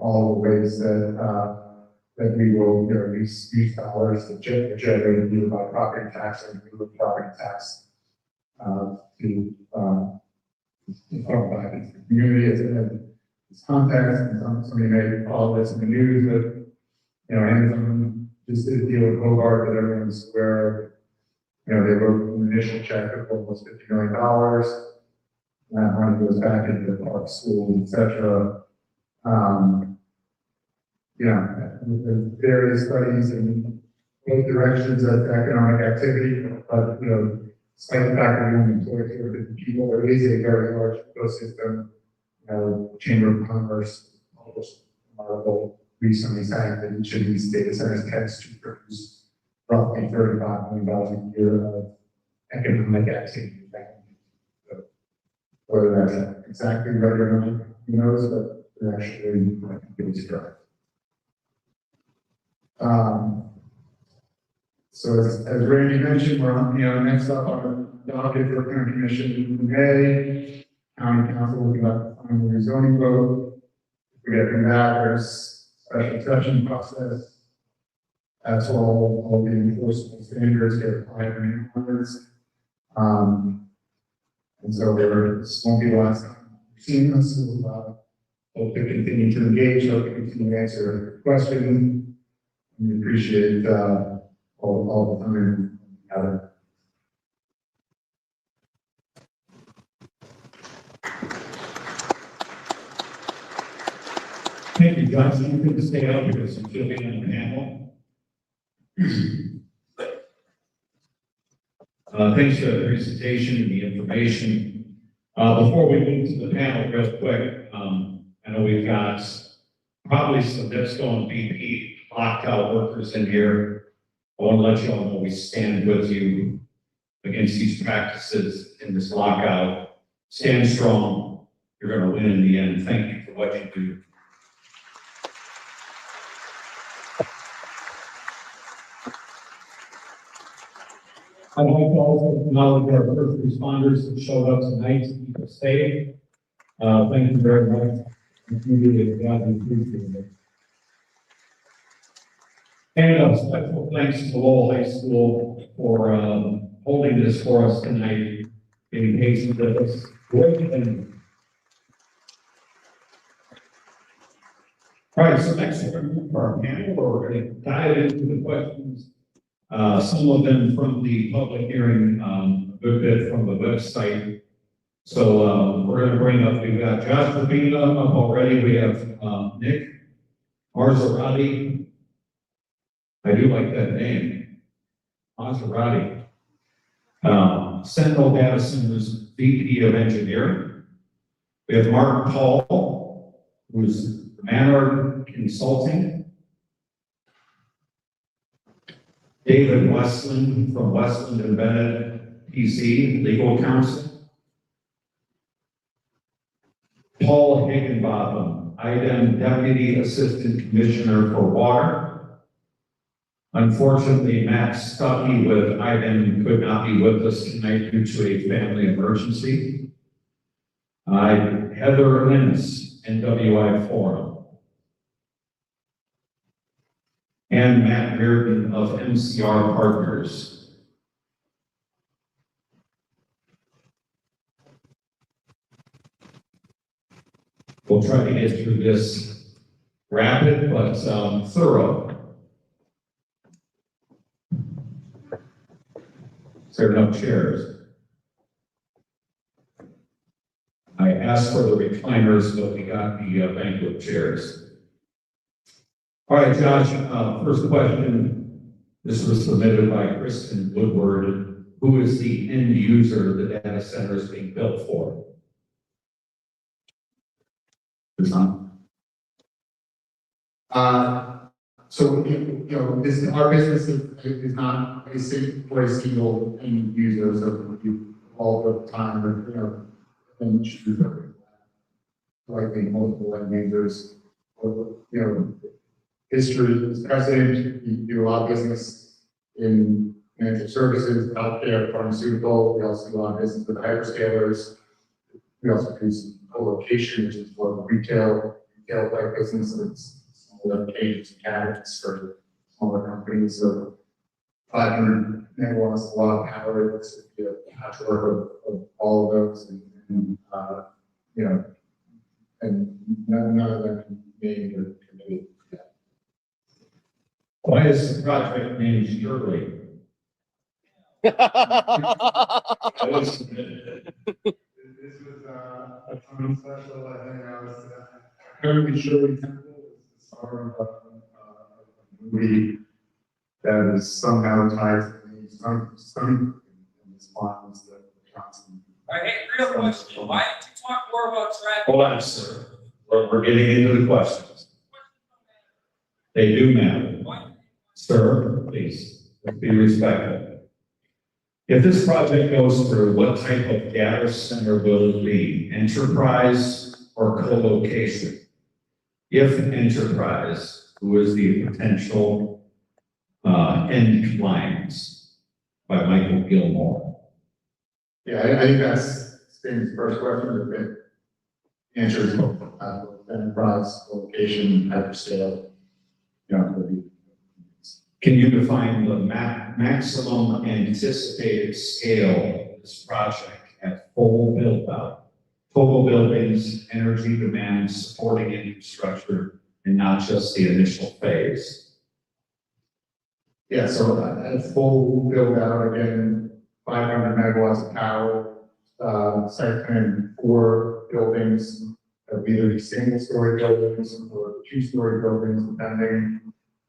all the ways that we will, use dollars to generate either by property tax or real property tax to talk about the community as context. And somebody may follow this in the news, but Amazon just did a deal with Hobart that everyone's aware of. They wrote an initial check of almost $50 million. That money goes back into the park, schools, et cetera. There's various studies in both directions of economic activity, but despite the fact that we only employ 250 people, there is a very large ecosystem. Chamber of Commerce published an article recently saying that each of these data centers tends to produce roughly $35 million a year of economic activity. So whether that's exactly right or not, who knows, but they're actually, I think, really strong. So as Randy mentioned, we're on, next up on the docket for county commission in May. County council will conduct the final rezoning vote. If we get through that, there's special session process. That's all the enforceable standards get applied to new owners. And so this won't be the last time we've seen this. We'll hope to continue to engage, hope to continue to answer questions. We appreciate all the time together. Thank you, Johnson. You can stay up because you'll be on the panel. Thanks for the presentation and the information. Before we move to the panel real quick, I know we've got probably some NIPSCO and BP locked-out workers in here. I want to let you all know we stand with you against these practices in this lockout. Stand strong. You're going to win in the end. Thank you for what you do. I'd like to also acknowledge our first responders who showed up tonight to keep us safe. Thank you very much. We appreciate it. And a special thanks to Lowell High School for holding this for us tonight, being patient with us. All right, so next we're going to move to our panel where we're going to dive into the questions. Some of them from the public hearing, a good bit from the website. So we're going to bring up, we've got Josh Rabina up already. We have Nick Marzorati. I do like that name, Maserati. Sentinel Data Centers VP of Engineering. We have Mark Paul, who's Manor Consulting. David Westland from Westland and Bennett, PC, Legal Counsel. Paul Higginbotham, IDEM Deputy Assistant Commissioner for Water. Unfortunately, Matt Stuckey with IDEM could not be with us tonight due to a family emergency. Heather Innes, NWI Forum. And Matt Reardon of MCR Partners. We'll try to get through this rapid but thorough. Is there enough chairs? I asked for the recliners, but we got the banquet chairs. All right, Josh, first question. This was submitted by Kristen Woodward. Who is the end user the data center is being built for? Design. So, our business is not a single end user, so all the time, end user, likely multiple end users, or, history is precedent. We do a lot of business in financial services, healthcare, pharmaceutical. We also do a lot of business with hyperscalers. We also do some co-location, which is more retail type business. It's smaller cages and cabinets for smaller companies. So 500 megawatts is a lot of power. It's a patchwork of all of those, and none of them can be committed. Why is the project named Shirley? This was a time special. I think I was currently Shirley Temple is the star of a movie that is somehow tied to the sun and responds to the constant. All right, hey, real question, why didn't you talk more about traffic? Hold on, sir. We're getting into the questions. They do matter. Sir, please, let's be respectful. If this project goes through, what type of data center will it be? Enterprise or co-location? If enterprise, who is the potential end clients? By Michael Gilmore. Yeah, I think that's Sting's first question. The answer is enterprise, location, hyperscale. Can you define the maximum anticipated scale of this project at full build out? Total buildings, energy demand, supporting infrastructure, and not just the initial phase. Yeah, so at full build out, again, 500 megawatts of power, site plan 4 buildings, either be single story buildings or 2-story buildings, depending.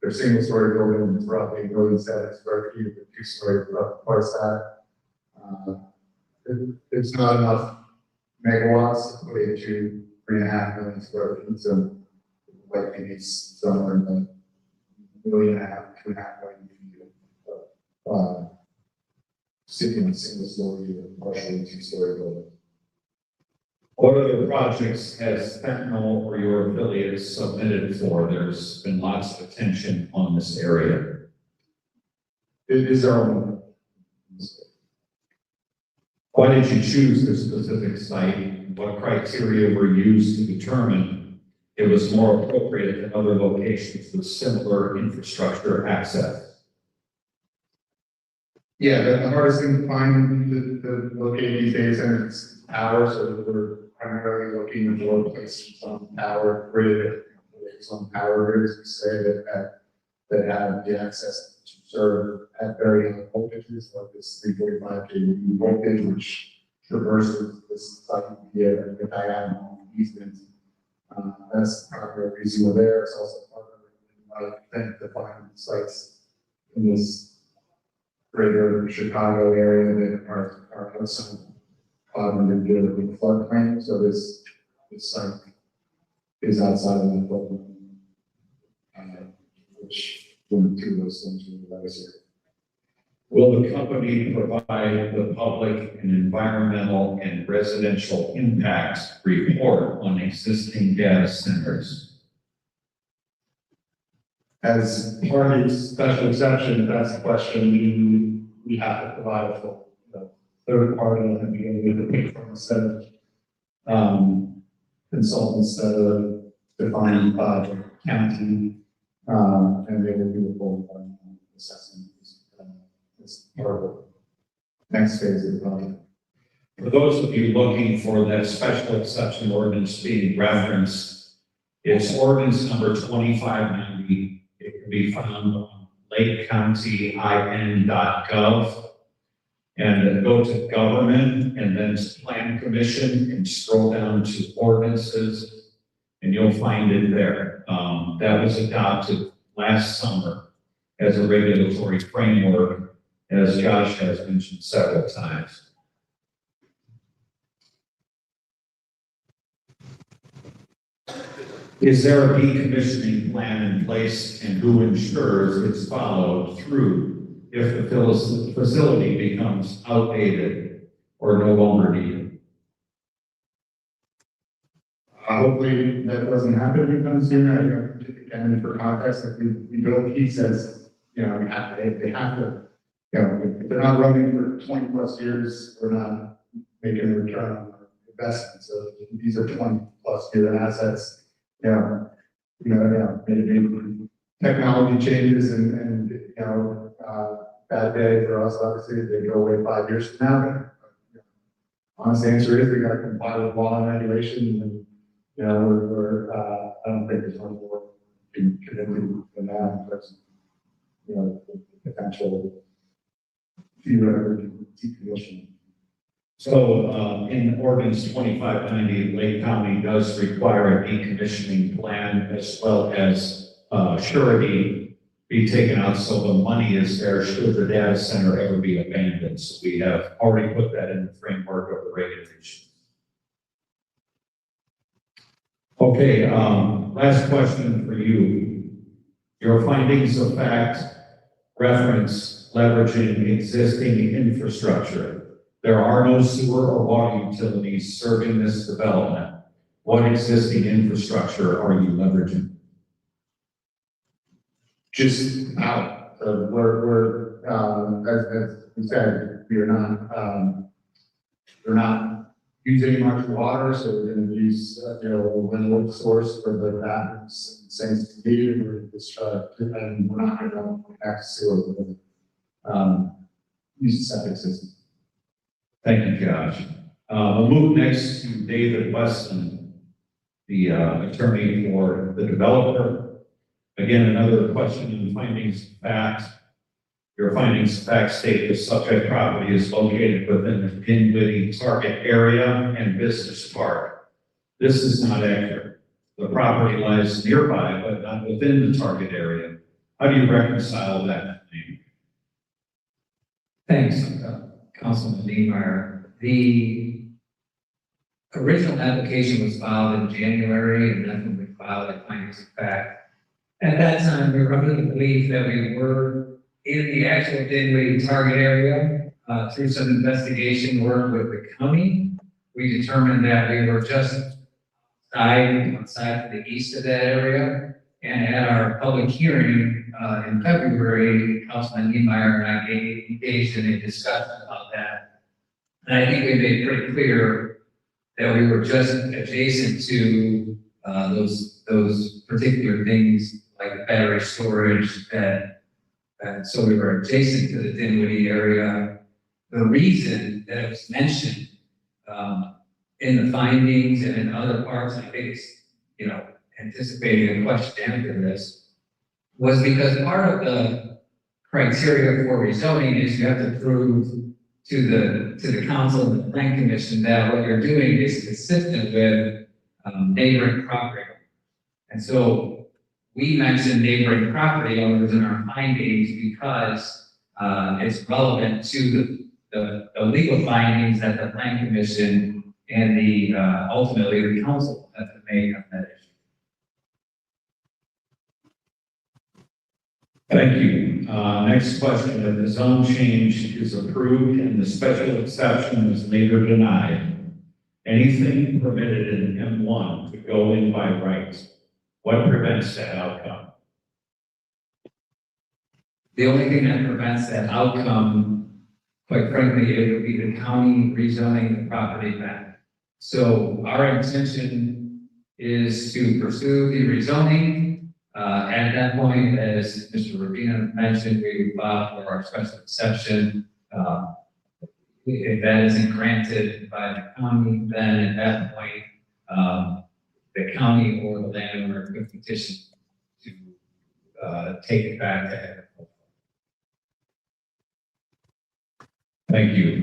They're single story buildings, roughly 1.7 million square feet, the 2-story twice that. It's not enough megawatts to put into 3.5 million square feet, so likely needs somewhere in the 1.5 million, 2.5 million feet sitting in a single story or partially 2-story building. What other projects has Sentinel or your affiliates submitted for? There's been lots of attention on this area. It is our own. Why did you choose this specific site? What criteria were used to determine it was more appropriate than other locations with similar infrastructure access? Yeah, the hardest thing to find to locate these data centers is power, so we're primarily looking for places on power grid, some power grids, we say that have the access to serve at very high voltages, like this 345 kV voltage, which traverses this site via the diagonal easement. That's the primary reason we're there. It's also part of the intent to find sites in this greater Chicago area that are some and do it with floodplain, so this site is outside of that floodplain, which one or two of those things really nice here. Will the company provide the public an environmental and residential impact report on existing data centers? As part of the special exception, if that's the question, we have to provide a full third party and begin from a set of consultants that are defined by the county, and they will do a full assessment as part of the next phase of the project. For those of you looking for that special exception ordinance being referenced, it's ordinance number 2590. It can be found on lakecounty.in.gov. And then go to government and then to plan commission and scroll down to ordinances. And and you'll find it there. That was adopted last summer as a regulatory framework, as Josh has mentioned several times. Is there a decommissioning plan in place, and who ensures it's followed through if the facility becomes outdated or no longer needed? Hopefully that doesn't happen anytime soon. Again, for context, like we build he says, you know, they have to, you know, if they're not running for 20 plus years, we're not making a return on our investment. So these are 20 plus year assets. Maybe technology changes and bad day for us, obviously, they go away 5 years from now. But, honest answer is we got to comply with law and regulation, and I don't think there's one more committed than that, but the potential future decommission. So in ordinance 2590, Lake County does require a decommissioning plan as well as surety be taken out so the money is there should the data center ever be abandoned. So we have already put that in the framework of the regulations. Okay, last question for you. Your findings of fact reference leveraging existing infrastructure. There are no sewer or water utilities serving this development. What existing infrastructure are you leveraging? Just out. As we said, we're not using much water, so we're going to use a windward source for the bathrooms and things needed. And we're not going to connect sewer with use the septic system. Thank you, Josh. We'll move next to David Weston, the attorney for the developer. Again, another question in findings of fact. Your findings of fact state the subject property is located within the Dinwiddie target area and business park. This is not accurate. The property lies nearby, but not within the target area. How do you reconcile that? Thanks, Councilman Niemeyer. The original application was filed in January, and then we filed a findings of fact. At that time, we were under the belief that we were in the actual Dinwiddie target area. Through some investigation work with the county, we determined that we were just outside to the east of that area. And at our public hearing in February, Councilman Niemeyer and I engaged in a discussion about that. And I think we made pretty clear that we were just adjacent to those particular things like battery storage, and so we were adjacent to the Dinwiddie area. The reason that it was mentioned in the findings and in other parts, I think it's, anticipating a question after this, was because part of the criteria for rezoning is you have to prove to the council and the plan commission that what you're doing is consistent with neighboring property. And so we mentioned neighboring property owners in our findings because it's relevant to the legal findings that the plan commission and the ultimately the council have to make on that issue. Thank you. Next question. If the zone change is approved and the special exception is later denied, anything permitted in M1 could go in by right. What prevents that outcome? The only thing that prevents that outcome, quite frankly, it would be the county rezoning the property back. So our intention is to pursue the rezoning. At that point, as Mr. Rabina mentioned, we would file for our special exception. If that isn't granted by the county, then at that point, the county or the landowner could petition to take it back to agriculture. Thank you.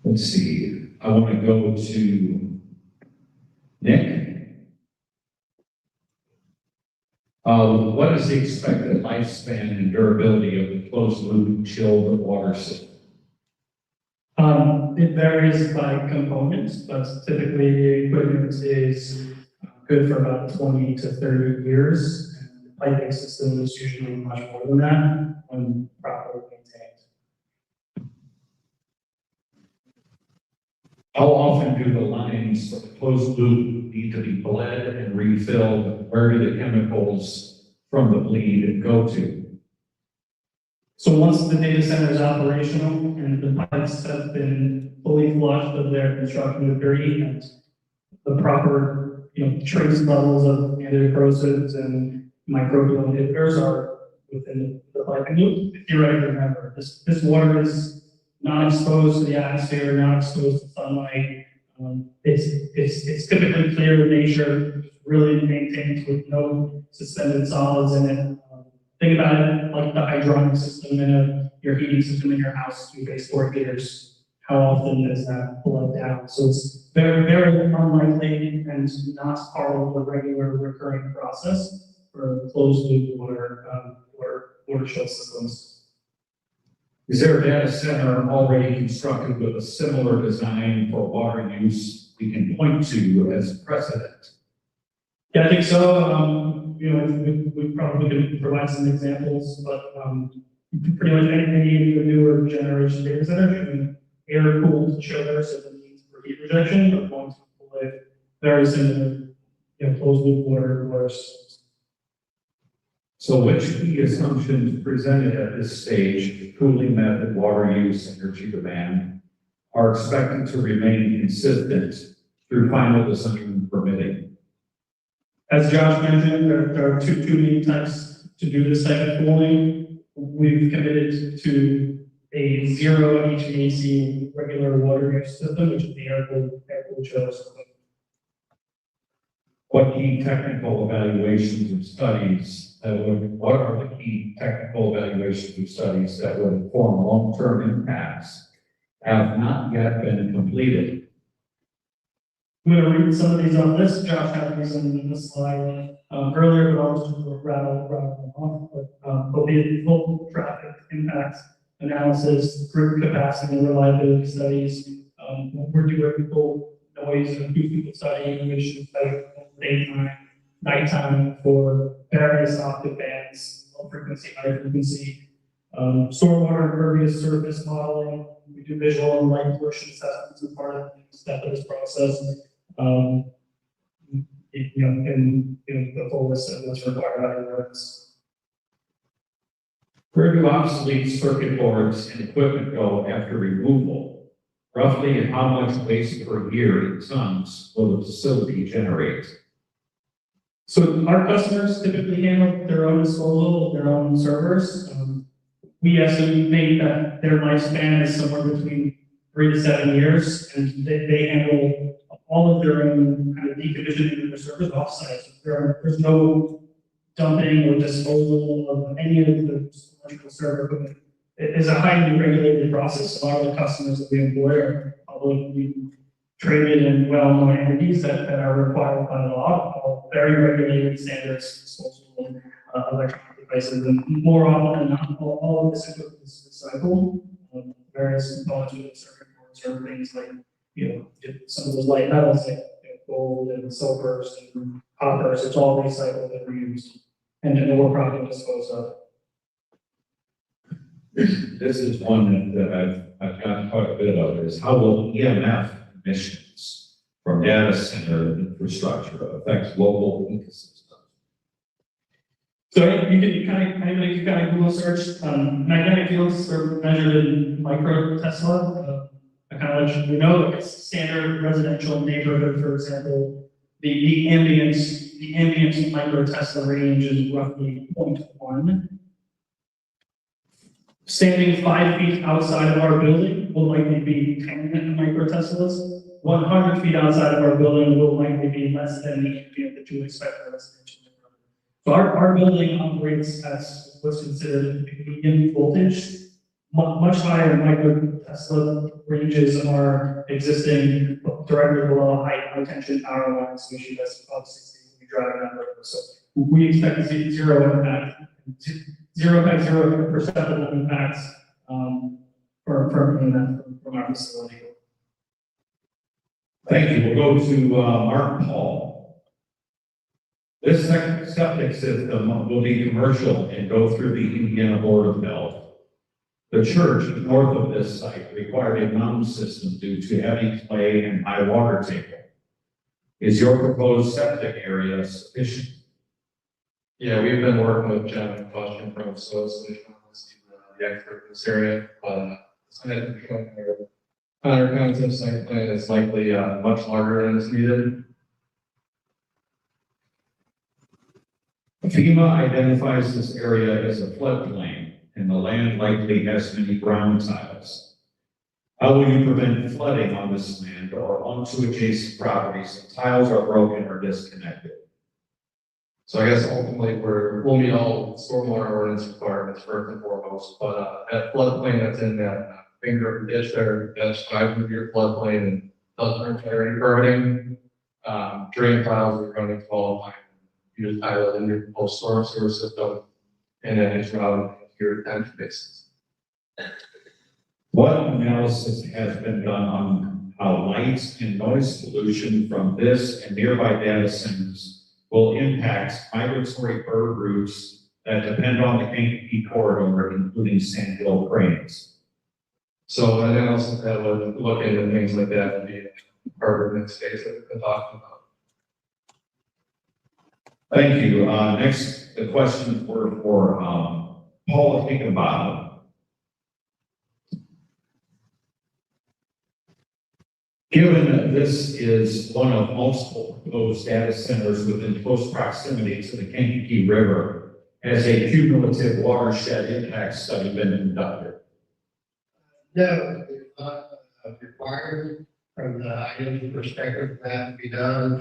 Let's see. I want to go to Nick? What is the expected lifespan and durability of the closed loop chilled water system? It varies by components, but typically the equipment is good for about 20 to 30 years. And the piping system is usually much more than that when properly maintained. How often do the lines for the closed loop need to be bled and refilled? Where do the chemicals from the bleed go to? So once the data center is operational and the pipes have been fully flushed of their construction debris and the proper, trace levels of anticorrosives and microbial inhibitors are within the piping loop. If you remember, this water is not exposed to the atmosphere, not exposed to sunlight. It's typically clear in nature, really maintained with no suspended solids in it. Think about it like the hydronic system in your heating system in your house, you base 4 heaters. How often does that blow down? So it's very, very unlikely and not part of the regular recurring process for closed loop water chill systems. Is there a data center already constructed with a similar design for water use we can point to as precedent? Yeah, I think so. We probably could provide some examples, but pretty much any of the newer generation data centers, air cooled chillers as a means for heat rejection, but going to employ very similar, closed loop water systems. So which key assumptions presented at this stage, cooling method, water use, energy demand, are expected to remain consistent through final design and permitting? As Josh mentioned, there are two main types to do this type of cooling. We've committed to a zero HVAC regular water use system, which is the air-cooled chiller system. What key technical evaluations and studies what are the key technical evaluations and studies that would inform long-term impacts have not yet been completed? I'm going to read some of these on this. Josh had these in the slide earlier, but I'll just rattle them off. But the full traffic impact analysis, grid capacity and reliability studies. We're doing full noise and acoustical study, emission study, daytime, nighttime for various octave bands, low frequency, high frequency, stormwater impervious surface modeling. We do visual and light pollution assessments as part of the step of this process. The full list of what's required out of the ordinance. Where do obsolete circuit boards and equipment go after removal? Roughly how much waste per year in tons will the facility generate? So our customers typically handle their own disposal of their own servers. We estimate that their lifespan is somewhere between 3 to 7 years, and they handle all of their own kind of decommissioning of their servers offsite. There's no dumping or disposal of any of the commercial server equipment. It is a highly regulated process. A lot of the customers that we employ are publicly traded and well-known entities that are required by law, all very regulated standards, disposable electronic devices, and more often than not, all of this equipment is recycled. Various components with circuit boards or things like, some of those light metals like gold and silvers and coppers, it's all recycled and reused, and then we're properly disposed of. This is one that I've got quite a bit of, is how will EMF emissions from data center infrastructure affect local ecosystems? So you can Google search. Magnetic fields are measured in micro Tesla. I kind of let you know, like a standard residential neighborhood, for example, the ambient micro Tesla range is roughly 0.1. Standing 5 feet outside of our building will likely be 10 microteslas. 100 feet outside of our building will likely be less than the ambient that you would expect for a residential neighborhood. So our building operates at what's considered medium voltage. much higher micro Tesla ranges are existing directly below high tension power lines, which you guys above 60 when you drive around the road. So we expect to see zero impact, zero perceptible impacts from our facility. Thank you. We'll go to Mark Paul. This septic system will be commercial and go through the Indiana Board of Health. The church north of this site required a mound system due to heavy clay and high water table. Is your proposed septic area sufficient? Yeah, we've been working with John and Question from Soil Solutions, the expert in this area, but our concept site plan is likely much larger than is needed. FEMA identifies this area as a floodplain, and the land likely has many ground tiles. How will you prevent flooding on this land or onto adjacent properties if tiles are broken or disconnected? So I guess ultimately we'll meet all stormwater ordinance requirements first and foremost, but that floodplain that's in that finger of the ditch there, that's 500-year floodplain and doesn't require any permitting. Drain tiles are running 12 line. You just tile it in your post-storm sewer system, and then it's routed your detention basins. What analysis has been done on how light and noise pollution from this and nearby data centers will impact migratory bird routes that depend on the Kankakee corridor, including sandhill cranes? So an analysis that would look into things like that would be part of the next phase that we've been talking about. Thank you. Next, the question for Paul Higginbottom. Given that this is one of multiple proposed data centers within close proximity to the Kankakee River, has a cumulative watershed impact study been conducted? No, it's not required from the IDM perspective for that to be done.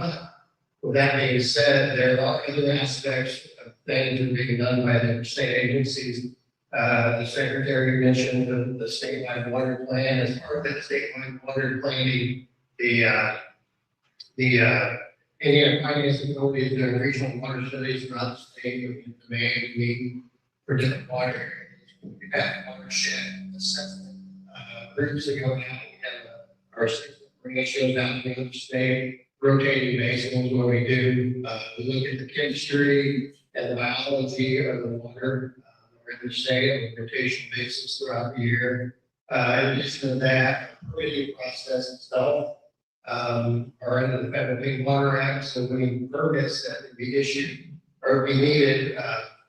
With that being said, there are other aspects of things that are being done by the state agencies. The secretary mentioned the statewide water plan. As part of that statewide water planning, the Indiana Finance Authority is doing regional water studies throughout the state with the demand need for different water areas. We've had watershed assessment groups that go out and have our ratios out in the state, rotating basins where we do. We look at the chemistry and the biology of the water in the state on a rotation basis throughout the year. In addition to that, the permitting process itself are under the Federal Clean Water Act. So any permits that would be issued or be needed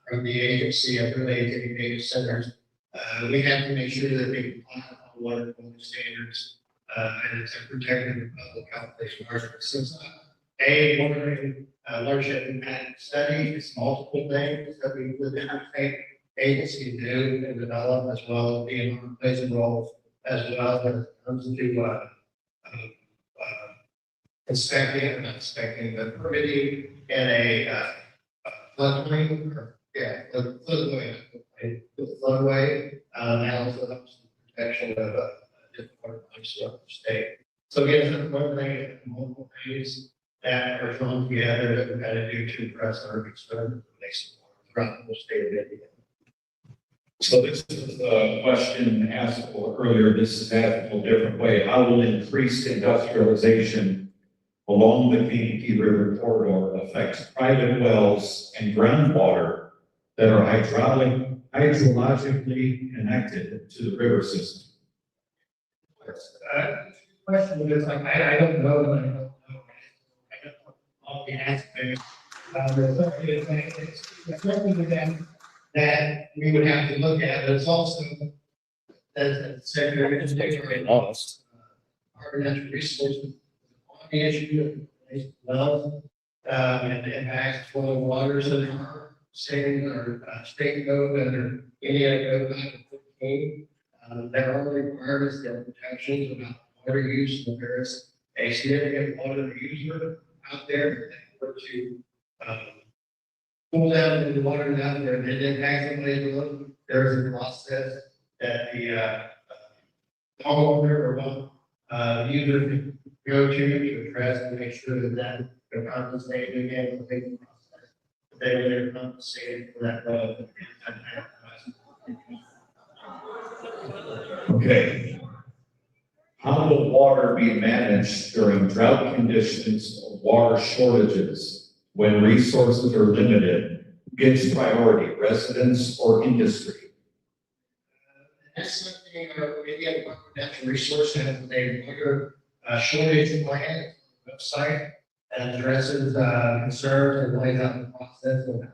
from the agency of related data centers, we have to make sure that they comply with all water quality standards and it's protecting the public health. So it's not a watershed impact study. It's multiple things that we within our state agency do and develop, as well as DNR plays a role, as well as comes to inspecting the permitting in a floodplain, or floodway, analysis of protection of different water bodies throughout the state. So again, it's one thing, multiple things that are thrown together that we've got to do to address our concern throughout the state of Indiana. So this is the question asked earlier. This is asked in a different way. How will increased industrialization along the Kankakee River corridor affect private wells and groundwater that are hydrologically connected to the river system? Question is like, I don't know, but I don't know. I don't know all the aspects. It's something to them that we would have to look at, but it's also, as Secretary mentioned, our natural resources on the issue of wells, and the impacts of flowing waters that are state or state code under Indiana Code 914. There are requirements, there are protections about water use, and there's a significant water user out there that were to pull down the water down there, and it impacts the neighborhood. There's a process that the homeowner or user can go to address and make sure that they're compensated again with the legal process. They were compensated for that. Okay. How will water be managed during drought conditions or water shortages when resources are limited? Who gets priority, residents or industry? That's something, maybe a natural resource and a water shortage plan website that addresses concerns and lays out the process of that.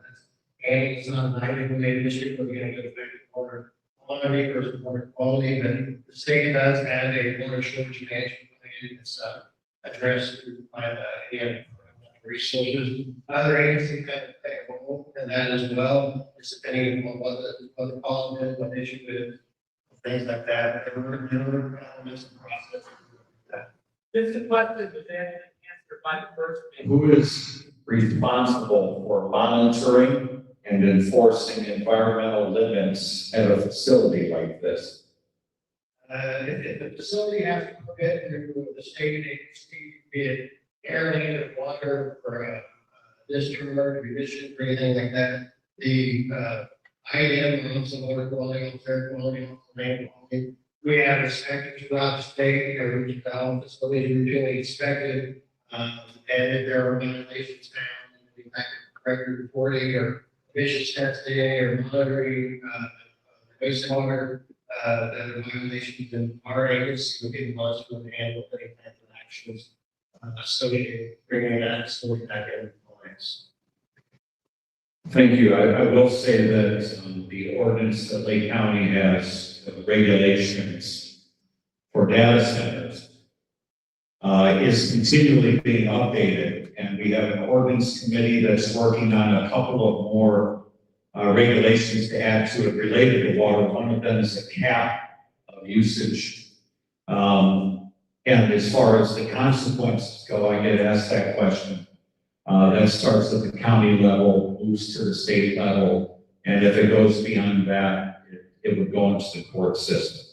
And it's not an item we made this year, we're going to go back to water quantity versus water quality, but the state does have a water shortage management plan that's addressed by the resources. Other agencies kind of play a role in that as well, just depending on what the problem is, what the issue is, things like that. There were elements of the process. This is what the answered by the person. Who is responsible for monitoring and enforcing environmental limits at a facility like this? If the facility has to permit through the state agency, be it airline or water or discharge, emissions or anything like that, the IDM, also water quality, air quality, land quality, we have inspectors throughout the state, every facility routinely inspected, and if there are violations found, we back record reporting or emissions testing or monitoring wastewater that are violations in our agency, we get months to handle any kinds of actions associated bringing that facility back in compliance. Thank you. I will say that the ordinance that Lake County has regulations for data centers is continually being updated. And we have an ordinance committee that's working on a couple of more regulations to add to it related to water. One of them is a cap of usage. And as far as the consequences go, I get asked that question. That starts at the county level, moves to the state level, and if it goes beyond that, it would go into the court system.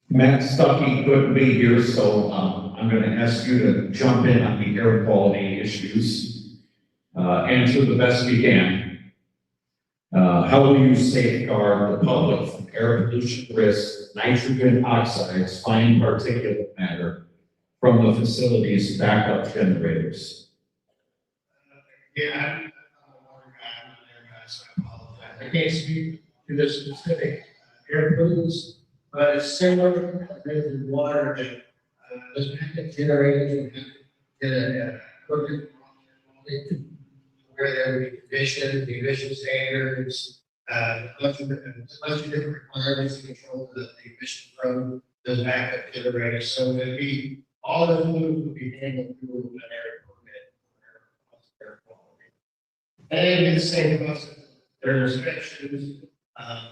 Matt Stuckey couldn't be here, so I'm going to ask you to jump in on the air quality issues. Answer the best you can. How will you safeguard the public from air pollution risks, nitrogen oxides, fine particulate matter from the facility's backup generators? Yeah, I'm a water guy, I'm not an air guy, so I apologize. I can't speak to the specific air pollutants, but it's similar to water that those backup generators get a where there will be conditions, the emission standards, a bunch of different requirements to control the emission from those backup generators. So it would be all of them would be handled through an air permit. Air quality. And it would be the same process. There's inspections,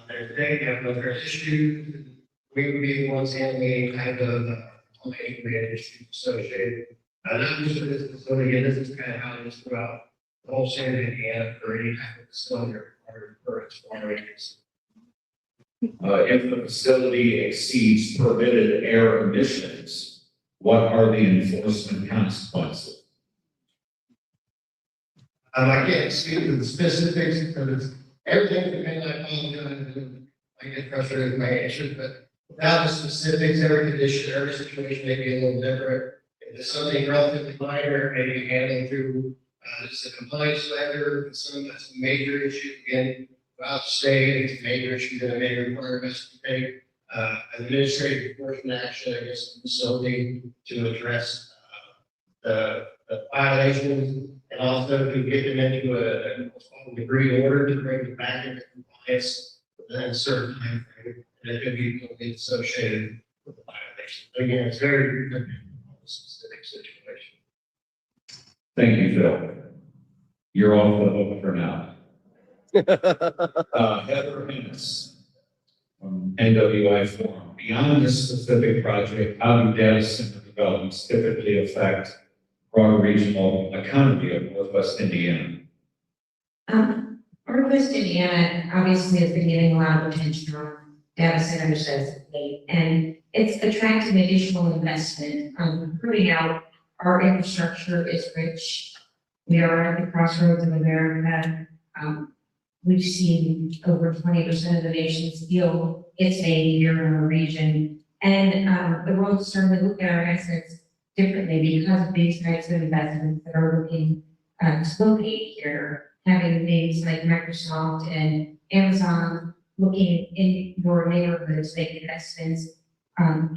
there's data, but there's issues. We would be the ones handling any kind of related issues associated. Not just for this facility, and this is kind of how it is throughout the whole state of Indiana for any type of facility or for its water agency. If the facility exceeds permitted air emissions, what are the enforcement consequences? I can't speak to the specifics because everything depends on I get frustrated with my answers, but without the specifics, every condition, every situation may be a little different. If it's something relatively minor, maybe handling through just a compliance letter, some that's a major issue, again, throughout the state, it's a major issue that may require us to take administrative enforcement action against the facility to address the violations and also to get them into a agreed order to bring them back into compliance within a certain time frame. And it could be associated with the violation. Again, it's very dependent on the specific situation. Thank you, Phil. You're off the hook for now. Heather Hinnis from NWI Forum. Beyond this specific project, how do data center developments typically affect broader regional economy of Northwest Indiana? Northwest Indiana obviously has been getting a lot of attention on data centers as of late, and it's attracting additional investment. Proving out our infrastructure is rich. We are at the crossroads of America. We've seen over 20% of the nation's steel gets made here in our region. And the world's starting to look at our assets differently because of these types of investments that are looking to locate here. Having names like Microsoft and Amazon looking in your neighborhoods, making investments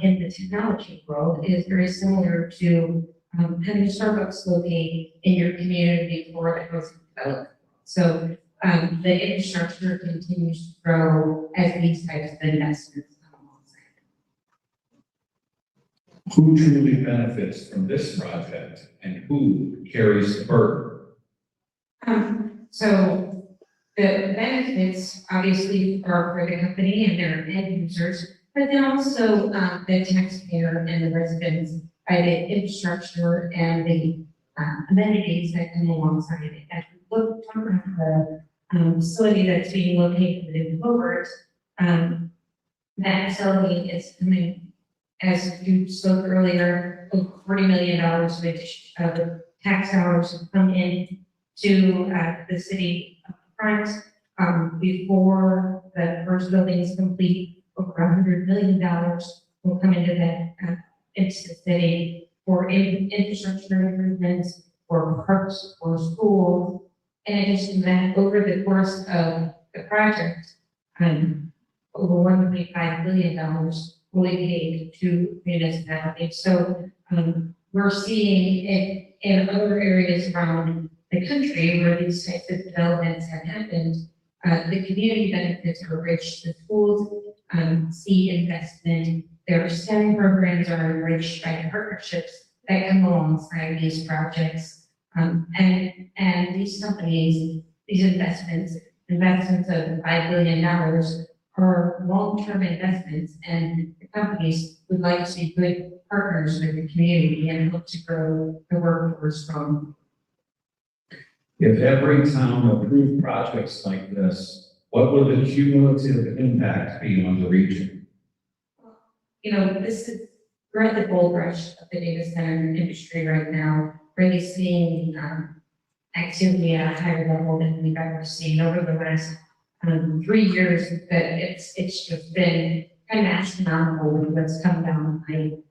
in the technology world is very similar to having Starbucks locate in your community for the housing development. So the infrastructure continues to grow as these types of investments come alongside. Who truly benefits from this project and who carries the burden? So the benefits obviously are for the company and their end users, but then also the taxpayer and the residents by the infrastructure and the amenities that come alongside it. As we look talk about the facility that's being located in Hobart, that facility is coming, as you spoke earlier, over $40 million of tax dollars have come in to the city up front. Before the first building is complete, over $100 million will come into that into the city for infrastructure improvements, for parks, for schools. In addition to that, over the course of the project, over $1.5 billion will be paid to municipalities. So we're seeing it in other areas around the country where these types of developments have happened. The community benefits are rich. The schools see investment. Their STEM programs are enriched by the partnerships that come alongside these projects. And these companies, these investments of $5 billion are long-term investments, and the companies would like to be good partners with the community and look to grow the workforce from. If every town approved projects like this, what would the cumulative impact be on the region? You know, we're at the gold rush of the data center industry right now, really seeing activity at a higher level than we've ever seen over the last 3 years. That it's just been kind of astronomical with what's come down the pipe.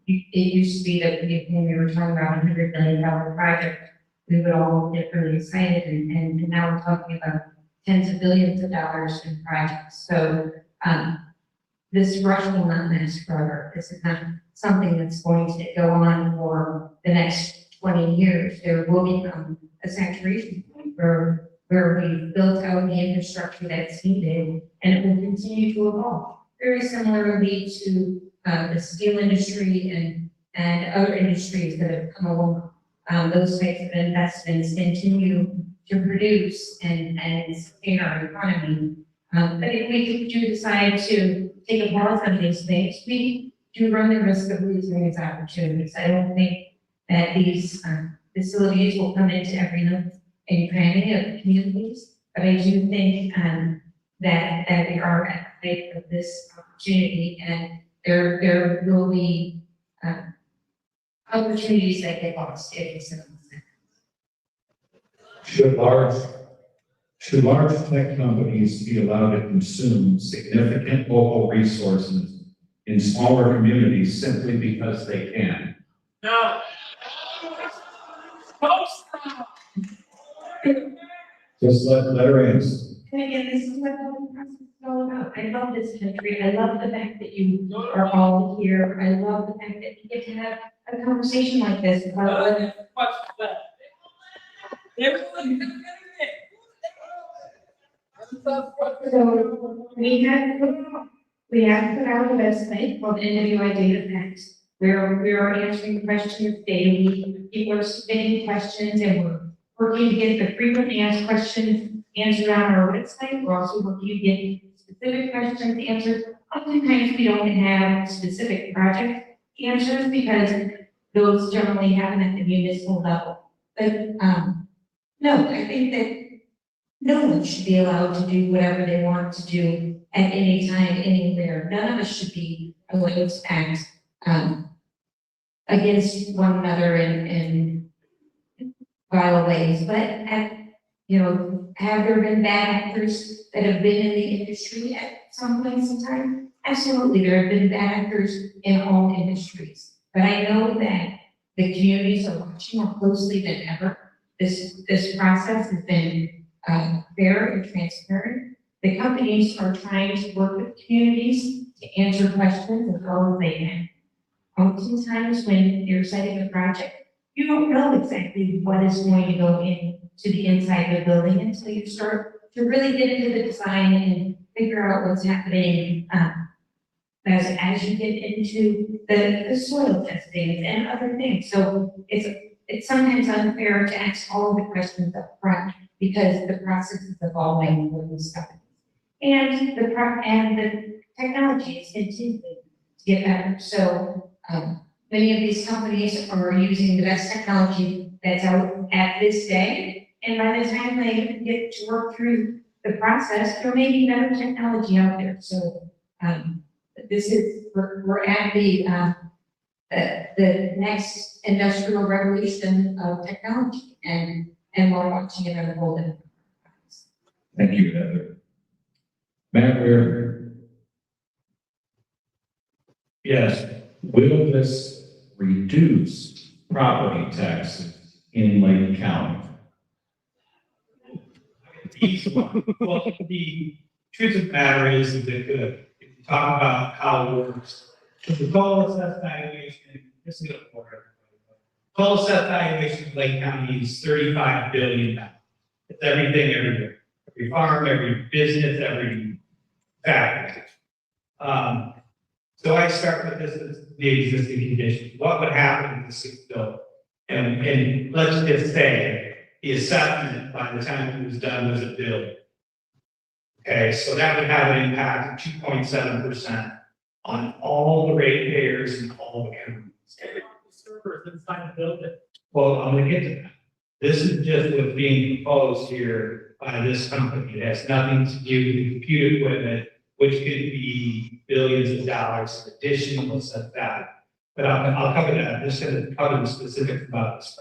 It used to be that when we were talking about a $100 million project, we would all get really excited, and now we're talking about tens of billions of dollars in projects. So this rush will not last forever. This is not something that's going to go on for the next 20 years. There will become a saturation point where we've built out the infrastructure that's needed, and it will continue to evolve. Very similarly to the steel industry and other industries that have come along. Those types of investments continue to produce and sustain our economy. But if we do decide to take a pause on these things, we do run the risk of losing these opportunities. I don't think that these facilities will come into every nook and cranny of communities, but I do think that we are at the height of this opportunity, and there will be opportunities that get lost if it's not. Should large tech companies be allowed to consume significant local resources in smaller communities simply because they can? No. Just let her answer. And again, this is what the process is all about. I love this country. I love the fact that you are all here. I love the fact that you get to have a conversation like this about whether. So we have put out a website called NWI Data Facts, where we are answering questions daily. People are submitting questions, and we're working to get the frequently asked questions answered on our website. We're also working to get specific questions answered. Oftentimes we don't have specific project answers because those generally happen at the municipal level. But no, I think that no one should be allowed to do whatever they want to do at any time, anywhere. None of us should be allowed to act, against one another in vile ways, but have there been bad actors that have been in the industry at some points in time? Absolutely, there have been bad actors in all industries. But I know that the communities are watching more closely than ever. This process has been fair and transparent. The companies are trying to work with communities to answer questions as well as they can. Oftentimes, when you're setting a project, you don't know exactly what is going to go into the inside of the building until you start to really get into the design and figure out what's happening as you get into the soil testing and other things. So it's sometimes unfair to ask all of the questions up front because the process is evolving for these companies. And the technology is continuing to get better. So many of these companies are using the best technology that's out at this day. And by the time they get to work through the process, there may be better technology out there. So we're at the next industrial revolution of technology, and we're watching it unfold. Thank you, Heather. Matt, yes, will this reduce property taxes in Lake County? Easy one. Well, the truth of the matter is that if you talk about how it works, the total assessed valuation, this is going to work. Total assessed valuation of Lake County is $35 billion. It's everything, everywhere. Every farm, every business, every factory. So I start with this as the existing conditions. What would happen if this is built? And let's just say the assessment by the time it was done was $1 billion. Okay, so that would have an impact of 2.7% on all the ratepayers in all the counties. Servers inside the building. Well, I'm gonna get to that. This is just what's being proposed here by this company. It has nothing to do with the computer equipment, which could be billions of dollars additional assessed value. But I'll cover that. I'm just gonna cover the specifics about this.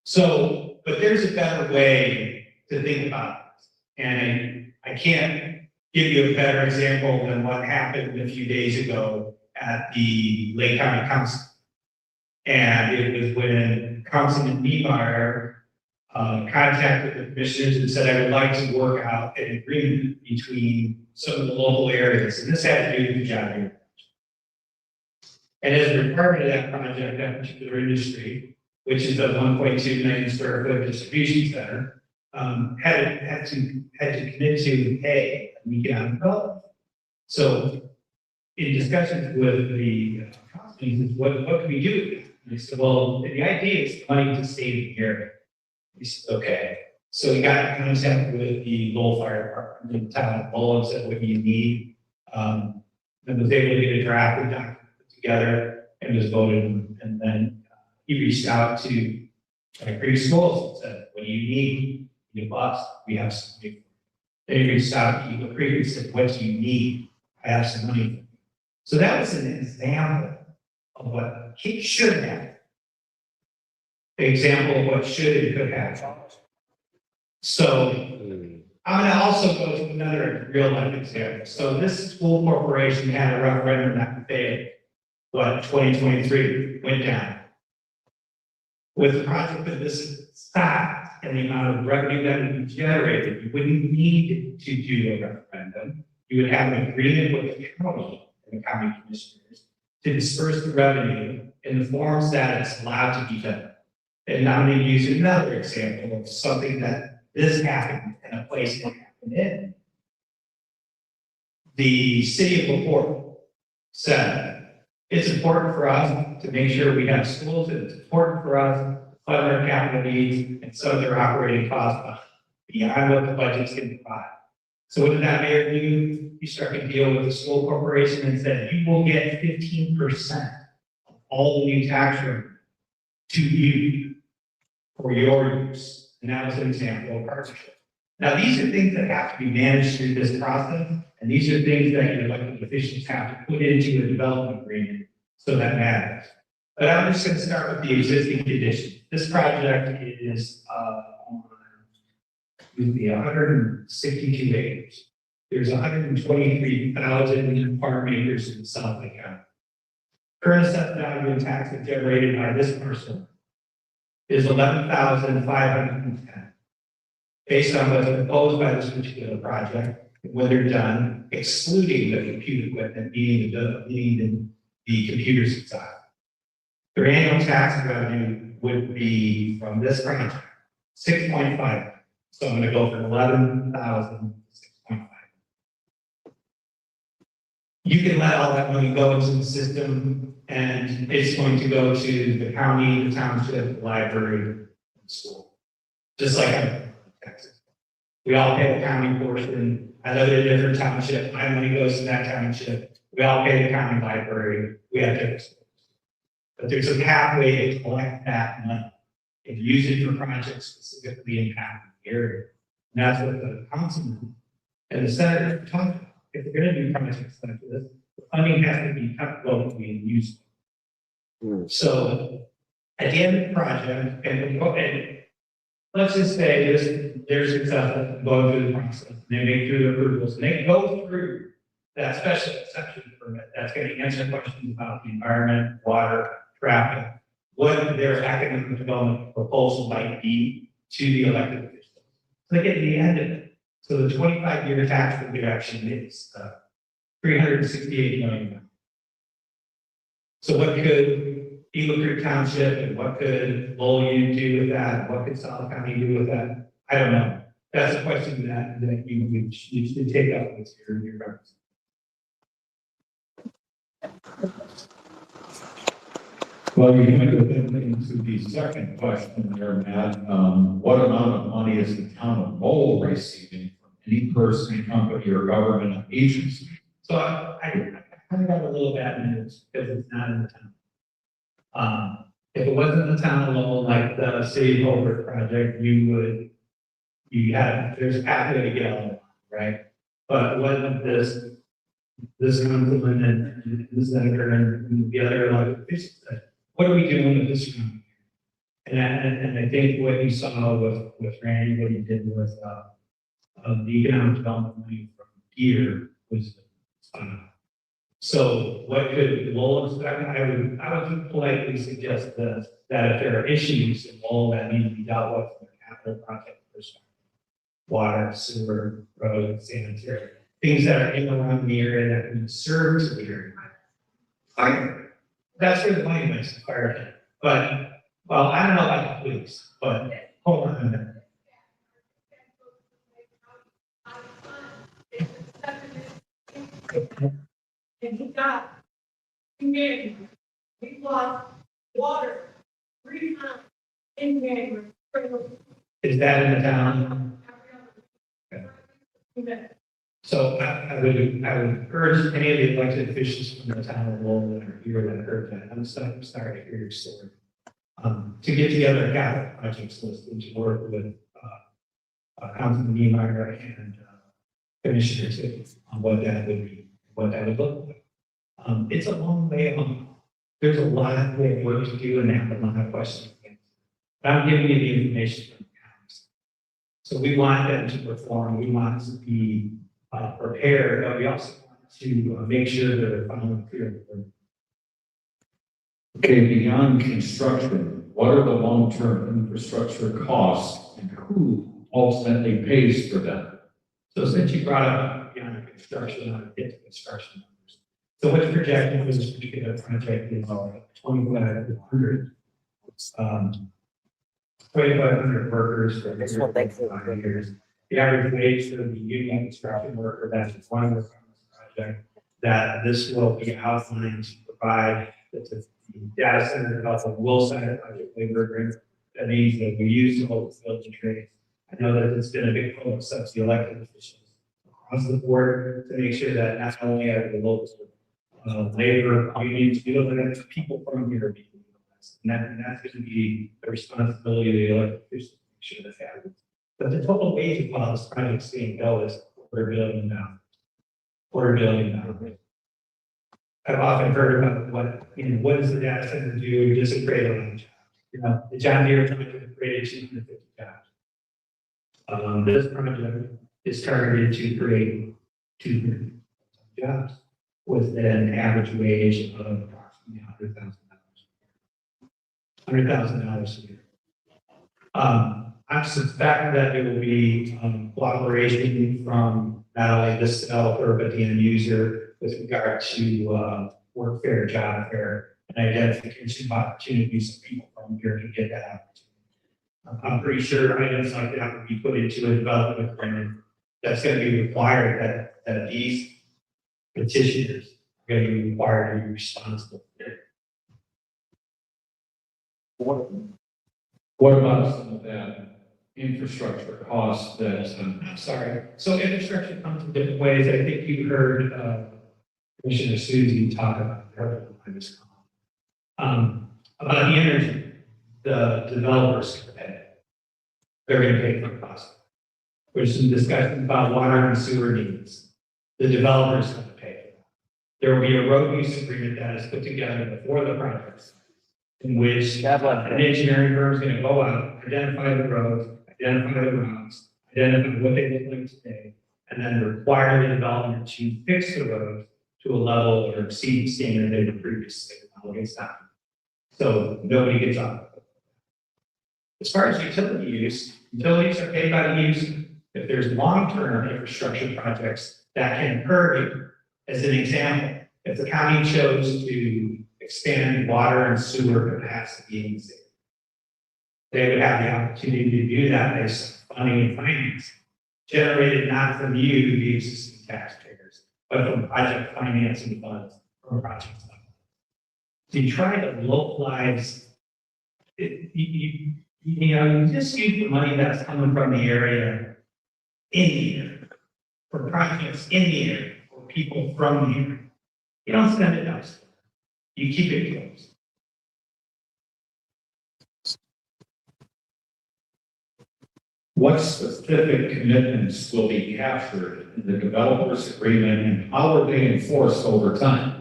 So, but there's a better way to think about this. And I can't give you a better example than what happened a few days ago at the Lake County Council. And it was when Councilman Niemeyer contacted the commissioners and said, I would like to work out an agreement between some of the local areas. And this had to do with the job area. And as a requirement of that project, that particular industry, which is a 1.2 million square foot distribution center, had to commit to pay an economic development. So in discussions with the companies, what can we do? And they said, well, the idea is money to stay in the area. We said, okay. So we got in contact with the Lowell Fire Department in the town of Lowell and said, what do you need? And was able to get a draft document together and was voted. And then he reached out to previous schools and said, what do you need? You need a bus? We have some money. Then he reached out to Eagle Creek and said, what do you need? I have some money for you. So that was an example of what should happen. The example of what should and could happen. So I'm going to also go to another real life example. So this school corporation had a referendum that failed. 2023 went down. With a project of this size and the amount of revenue that would be generated, you wouldn't need to do a referendum. You would have an agreement with the county and the county commissioners to disperse the revenue in the forms that it's allowed to be done. And now I'm going to use another example of something that this happened in a place that happened in. The city of LaPorte said, it's important for us to make sure we have schools, and it's important for us to fund their capital needs and some of their operating costs beyond what the budgets can provide. So what did that mayor do? He started to deal with the school corporation and said, you will get 15% of all the new tax revenue to you for your use. And that was an example of partnership. Now, these are things that have to be managed through this process, and these are things that your elected officials have to put into a development agreement, so that matters. But I'm just gonna start with the existing conditions. This project is, on, would be 162 acres. There's 123,000 farm acres in South Lake County. Current assessed value and taxes generated by this parcel is 11,510. Based on what's proposed by this particular project, when they're done, excluding the compute equipment, meaning the computers inside. Their annual tax revenue would be from this project, 6.5. So I'm gonna go from 11,000 to 6.5. You can let all that money go into the system, and it's going to go to the county, the township, the library, and the school. Just like I'm in Texas. We all pay the county portion. I live in a different township. My money goes to that township. We all pay the county library. We have different schools. But there's a pathway to collect that money and use it for projects specifically impacting the area. And that's what the councilman and the senator talked about. If they're going to do projects like this, the funding has to be locally used. So at the end of the project, and let's just say they're successful going through the process, and they make through the approvals, and they go through that special exception permit that's going to answer questions about the environment, water, traffic, what their economic development proposal might be to the elected officials. So they get to the end of it. So the 25-year tax reduction is $368 million. So what could Eagle Creek Township and what could Lowell do with that? What could South County do with that? I don't know. That's a question that you should take up with your representatives. Well, you might go into the second question there, Matt. What amount of money is the town of Lowell receiving from any person, company, or government agency? So I kind of got a little bad news because it's not in the town. If it wasn't in the town of Lowell, like the City of Holbrook project, there's a pathway to get on, right? But what this councilman and the senator and the other elected officials said, what are we doing with this room? And I think what you saw with Randy, what he did with the economic development money from here was so what could Lowell expect? I would politely suggest that if there are issues in Lowell that need to be dealt with from a capital project perspective, water, sewer, road, sanitary, things that are in and around the area that can serve the area. That's where the money makes the fire hit. But, well, I don't know about the police, but hold on a minute. And he got community. We lost water 3 times in January. Is that in the town? Okay. So I would urge any of the elected officials from the town of Lowell that are here that heard that. I'm sorry to hear your story. To get together a capital projects list and to work with Councilman Niemeyer and Commissioner Tippett on what that would be, what that would look like. It's a long way along. There's a lot of work to do and they have a lot of questions. But I'm giving you the information from the council. So we want them to perform. We want to be prepared, but we also want to make sure that they're following clear. Okay, beyond construction, what are the long-term infrastructure costs and who ultimately pays for them? So since you brought up beyond construction, I'll get to construction numbers. So what's projected for this particular project is 2,500 workers for the next 5 years. The average wage for the union construction worker, that's one of the project that this will be outlined to provide that the data center development will sign a project labor agreement. That means that we use the whole field and trades. I know that it's been a big focus of the elected officials across the board to make sure that not only are the local labor unions utilized, people from here be utilized. And that's going to be the responsibility of the elected officials to make sure that happens. But the total wage of all this project's being built is $250 million. $250 million. I've often heard about what does the data center do? Does it create a lot of jobs? The John Deere project created 250 jobs. This project is targeted to create 200 jobs with an average wage of approximately $100,000 a year. I suspect that there will be cooperation from not only this developer, but the end user with regard to work fair, job fair, and identification of opportunities for people from here to get that opportunity. I'm pretty sure items like that will be put into a development agreement that's going to be required that these petitioners are going to be required to be responsible for it. What about some of that infrastructure costs that, I'm sorry. So infrastructure comes in different ways. I think you heard Commissioner Susie talk about that on this call. About the energy, the developers can pay. They're going to pay for the cost. There's some discussion about water and sewer needs. The developer's going to pay. There will be a road use agreement that is put together before the project, in which an engineering firm is going to go out, identify the roads, identify the routes, identify what they look like today, and then require the development to fix the roads to a level or exceed the standard they were previously. So nobody gets off. As far as utility use, utilities are paid by the user. If there's long-term infrastructure projects that can occur, as an example, if the county chose to expand water and sewer capacity in the city, they would have the opportunity to do that based on funding and financing, generated not from you, the existing taxpayers, but from project financing funds from projects like that. To try to localize it, you just use the money that's coming from the area in the area, for projects in the area, for people from the area. You don't spend it elsewhere. You keep it close. what specific commitments will be captured in the developer's agreement and how are they enforced over time?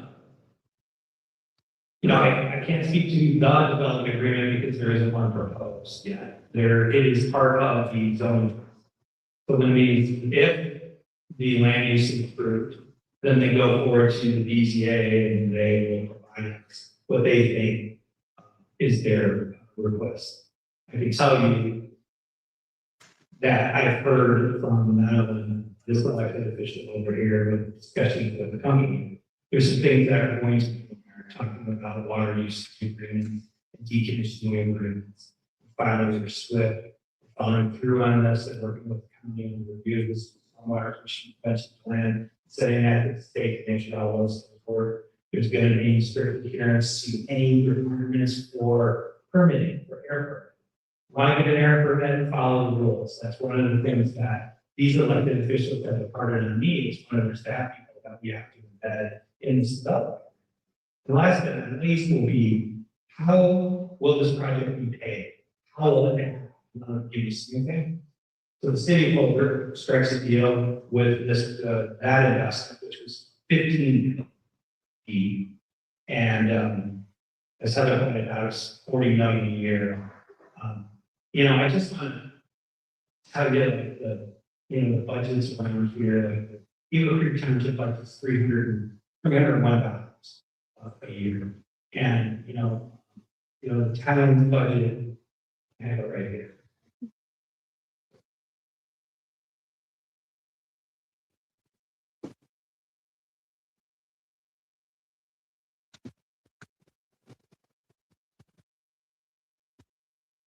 I can't speak to the development agreement because there isn't one proposed yet. It is part of the zoning. So if the land use is approved, then they go forward to the BZA and they will provide us what they think is their request. I can tell you that I've heard from not only this elected official over here with discussions with the company, there's some things that are going to be talking about water use agreements, decommissioning agreements, filings are swift, following through on this and working with the county and review this water commission prevention plan, setting that at the state, national levels support. There's going to be certain adherence to any requirements for permitting for air permit. Want to get an air permit, follow the rules. That's one of the things that these elected officials that are part of the meetings, one of their staff people that we have to embed in this development. The last but not least will be, how will this project be paid? How will it pay? Give you something. So the city of Lowell strikes a deal with this that investment, which was 15 million, and as Heather pointed out, it's 40 million a year. I just want to tell you like the budgets around here, like the Eagle Creek Township budget is $301 a year, and the town's budget, I have it right here.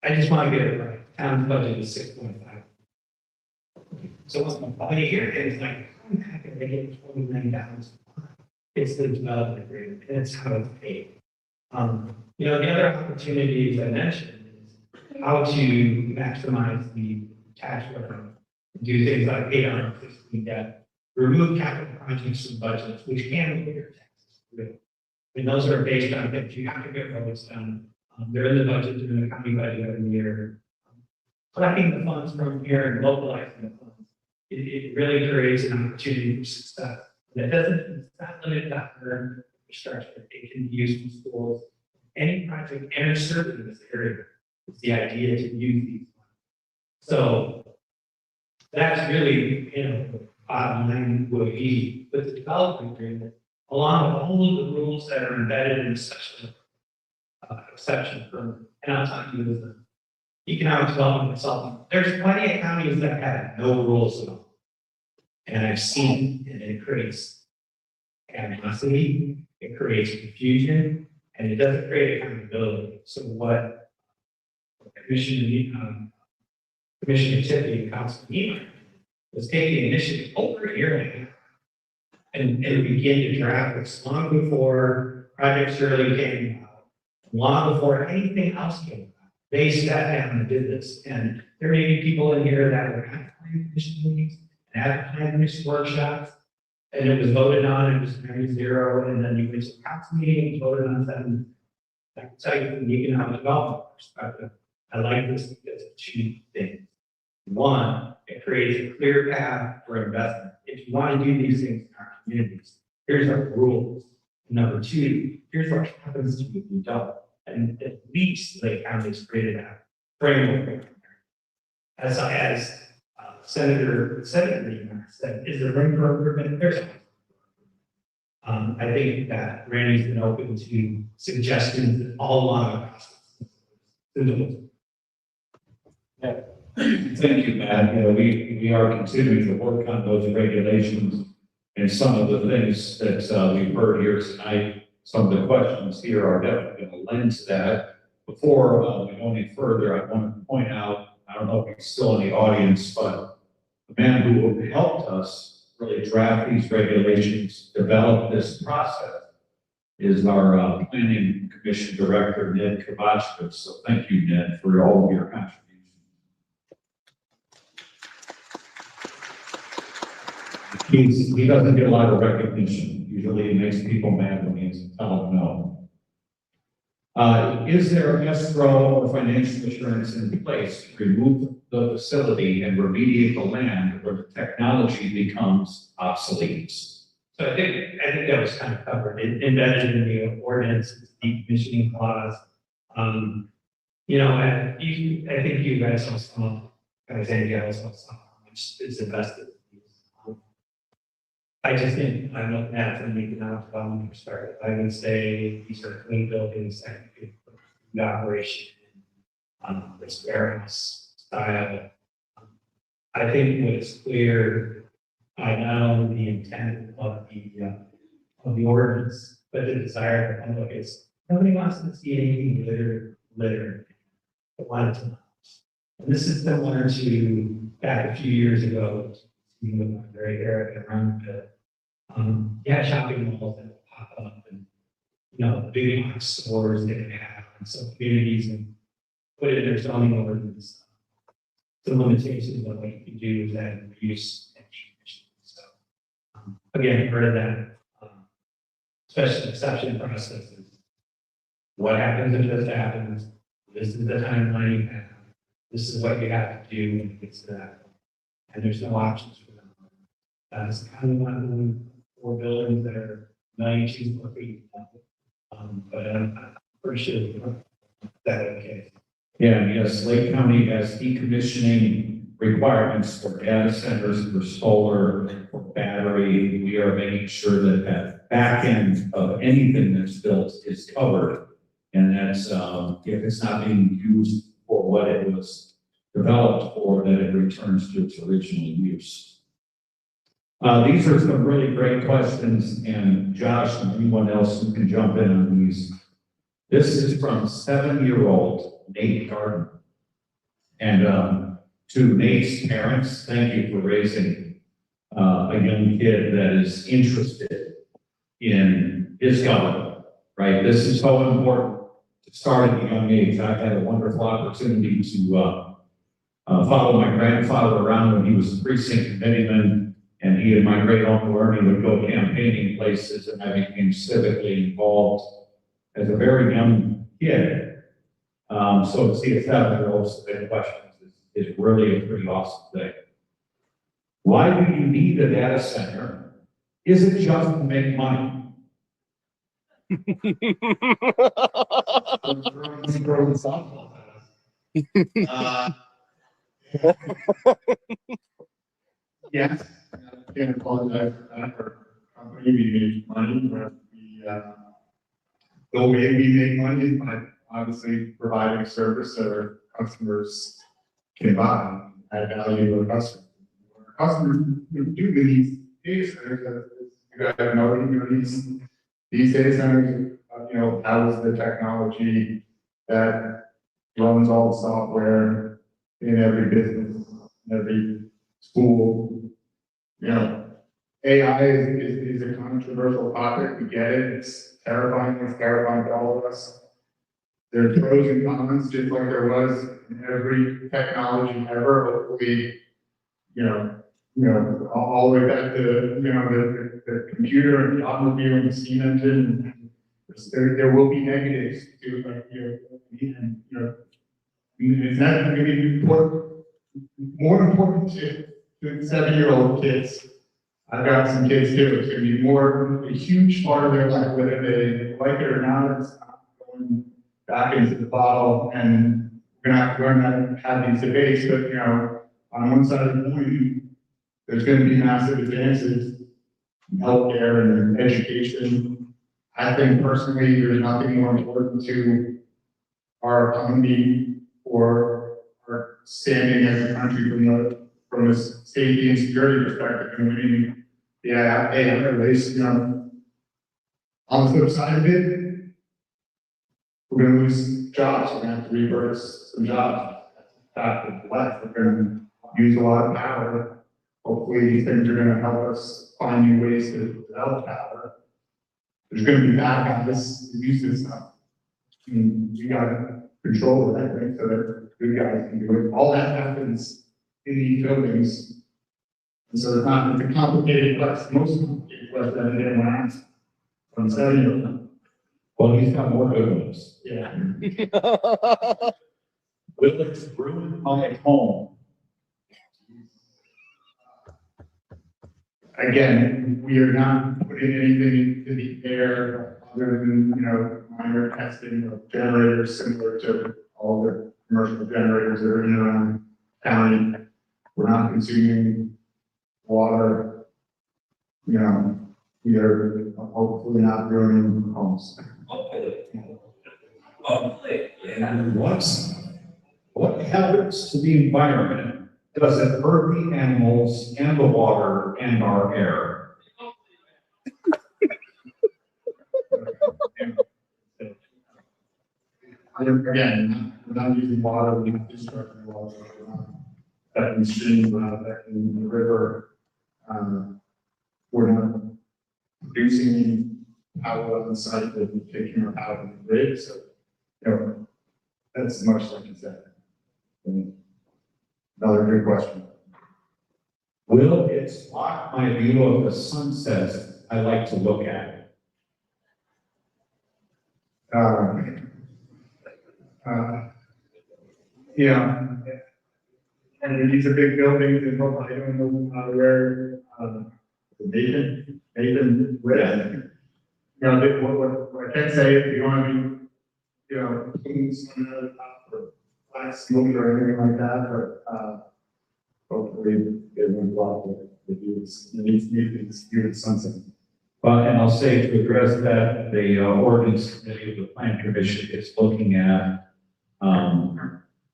I just want to get it right. Town's budget is 6.5. So what's my budget here is like, how can they get $29? It's the development agreement, and it's how it's paid. The other opportunities I mentioned is how to maximize the tax revenue, do things like pay down existing debt, remove capital projects from budgets, which can lower your taxes. Really. And those are based on things you have to get roads done. They're in the budget, they're in the county budget every year. collecting the funds from here and localizing the funds, it really creates an opportunity for success. And it doesn't, it's not limited to urban infrastructure. It can be used in schools. Any project served in this area is the idea to use these funds. So that's really, the bottom line would be with the development agreement, along with all of the rules that are embedded in such an exception from, and I'll talk to you as an economic development consultant. There's plenty of counties that have no rules at all. And I've seen it, and it creates animosity, it creates confusion, and it doesn't create accountability. So what Commissioner Tippy and Council Niemeyer was take the initiative over a year and a half and begin to draft this long before Project Shirley came out, long before anything else came out. They sat down and did this. And there may be people in here that were at planning commission meetings and at planning commission workshops, and it was voted on, it was 9-0, and then you went to the council meeting and voted on something. I can tell you from the economic development perspective, I like this because of two things. One, it creates a clear path for investment. If you want to do these things in our communities, here's our rules. Number two, here's what happens to you if you don't. And at least Lake County's created a framework. As Senator Niemeyer said, is there room for improvement? There's I think that Randy's been open to suggestions all along the process. Yeah. Thank you, Matt. We are continuing to work on those regulations and some of the things that we've heard here tonight. Some of the questions here are definitely going to lend to that. Before we go any further, I want to point out, I don't know if he's still in the audience, but the man who helped us really draft these regulations, develop this process, is our Planning Commission Director, Ned Kovachevich. So thank you, Ned, for all of your contributions. He doesn't get a lot of recognition. Usually it makes people mad when he tell them no. Is there escrow or financial assurance in place to remove the facility and remediate the land where the technology becomes obsolete? So I think that was kind of covered, embedded in the ordinance, decommissioning clause. And I think you guys all saw, how much is invested. I just think I'm looking at it from an economic development perspective. I would say these are clean buildings that could put in operation, this warehouse style. I think what is clear, I know the intent of the ordinance, but the desire of the public is nobody wants to see anything litter. They want it to not. And this is similar to back a few years ago. Very Eric around shopping malls that will pop up and the big box stores that they have and some communities and put in their zoning ordinance the limitations of what you can do with that use and decommission. So again, part of that special exception process is what happens if this happens. This is the timeline you have. This is what you have to do when it gets to that. And there's no options for them. It's kind of not doing 4 buildings that are 92 square feet. But I'm pretty sure that's okay. Yeah, yes, Lake County has decommissioning requirements for data centers, for solar, for battery. We are making sure that that back end of anything that's built is covered. And that's, if it's not being used for what it was developed for, that it returns to its original use. These are some really great questions, and Josh and anyone else who can jump in on these. This is from 7-year-old Nate Gardner. And to Nate's parents, thank you for raising a young kid that is interested in his government, right? This is so important to start at a young age. I had a wonderful opportunity to follow my grandfather around when he was a precinct committeeman. And he and my great uncle Ernie would go campaigning places, and I became civically involved as a very young kid. So to see a 7-year-old submit questions is really a pretty awesome thing. Why do you need a data center? Is it just to make money? Uh, Yes, I can't apologize for that. Our company, we make money, but the way we make money is by obviously providing service that our customers can buy, add value to our customers. Our customers do these data centers, as you guys know, these data centers, house the technology that runs all the software in every business, in every school. AI is a controversial topic. We get it. It's terrifying. It's terrifying to all of us. There are pros and cons, just like there was in every technology ever. Hopefully, all the way back to the computer and the automobile and the steam engine. There will be negatives to and it's not going to be more important to 7-year-old kids. I've got some kids too. It's going to be a huge part of their life, whether they like it or not. It's not going back into the bottle, and we're going to learn to have these debates. But on one side of the coin, there's going to be massive advances in healthcare and in education. I think personally, there's nothing more important to our economy or our standing as a country from a safety and security perspective. And winning the AI race, on the flip side of it, we're going to lose jobs. We're going to have to reverse some jobs. That's a fact of life. We're going to use a lot of power. Hopefully, these things are going to help us find new ways to develop power. There's going to be bad guys who use this stuff. We got to control it, I think, so that good guys can do it. All that happens in these buildings. And so it's a complicated question, most complicated question that anyone asks from 7-year-old. Well, he's got more good ones. Yeah. Will it ruin my home? Again, we are not putting anything into the air other than, minor testing of generators similar to all the commercial generators that are in and around county. We're not consuming water. We are hopefully not ruining homes. And what happens to the environment? Does it hurt the animals and the water and our air? Again, we're not using water, we're not destructing water, we're not affecting streams, we're not affecting the river. We're not producing any power on the site that we're taking our power from the grid. So, that's much like you said. Another good question. Will it block my view of the sunsets I like to look at? And these are big buildings, and I don't know where Nathan read. What I can say is you want to be, putting something out of the top for black smoke or anything like that, but hopefully it won't block the views. It needs to view at sunset. And I'll say to address that, the ordinance committee of the Plan Commission is looking at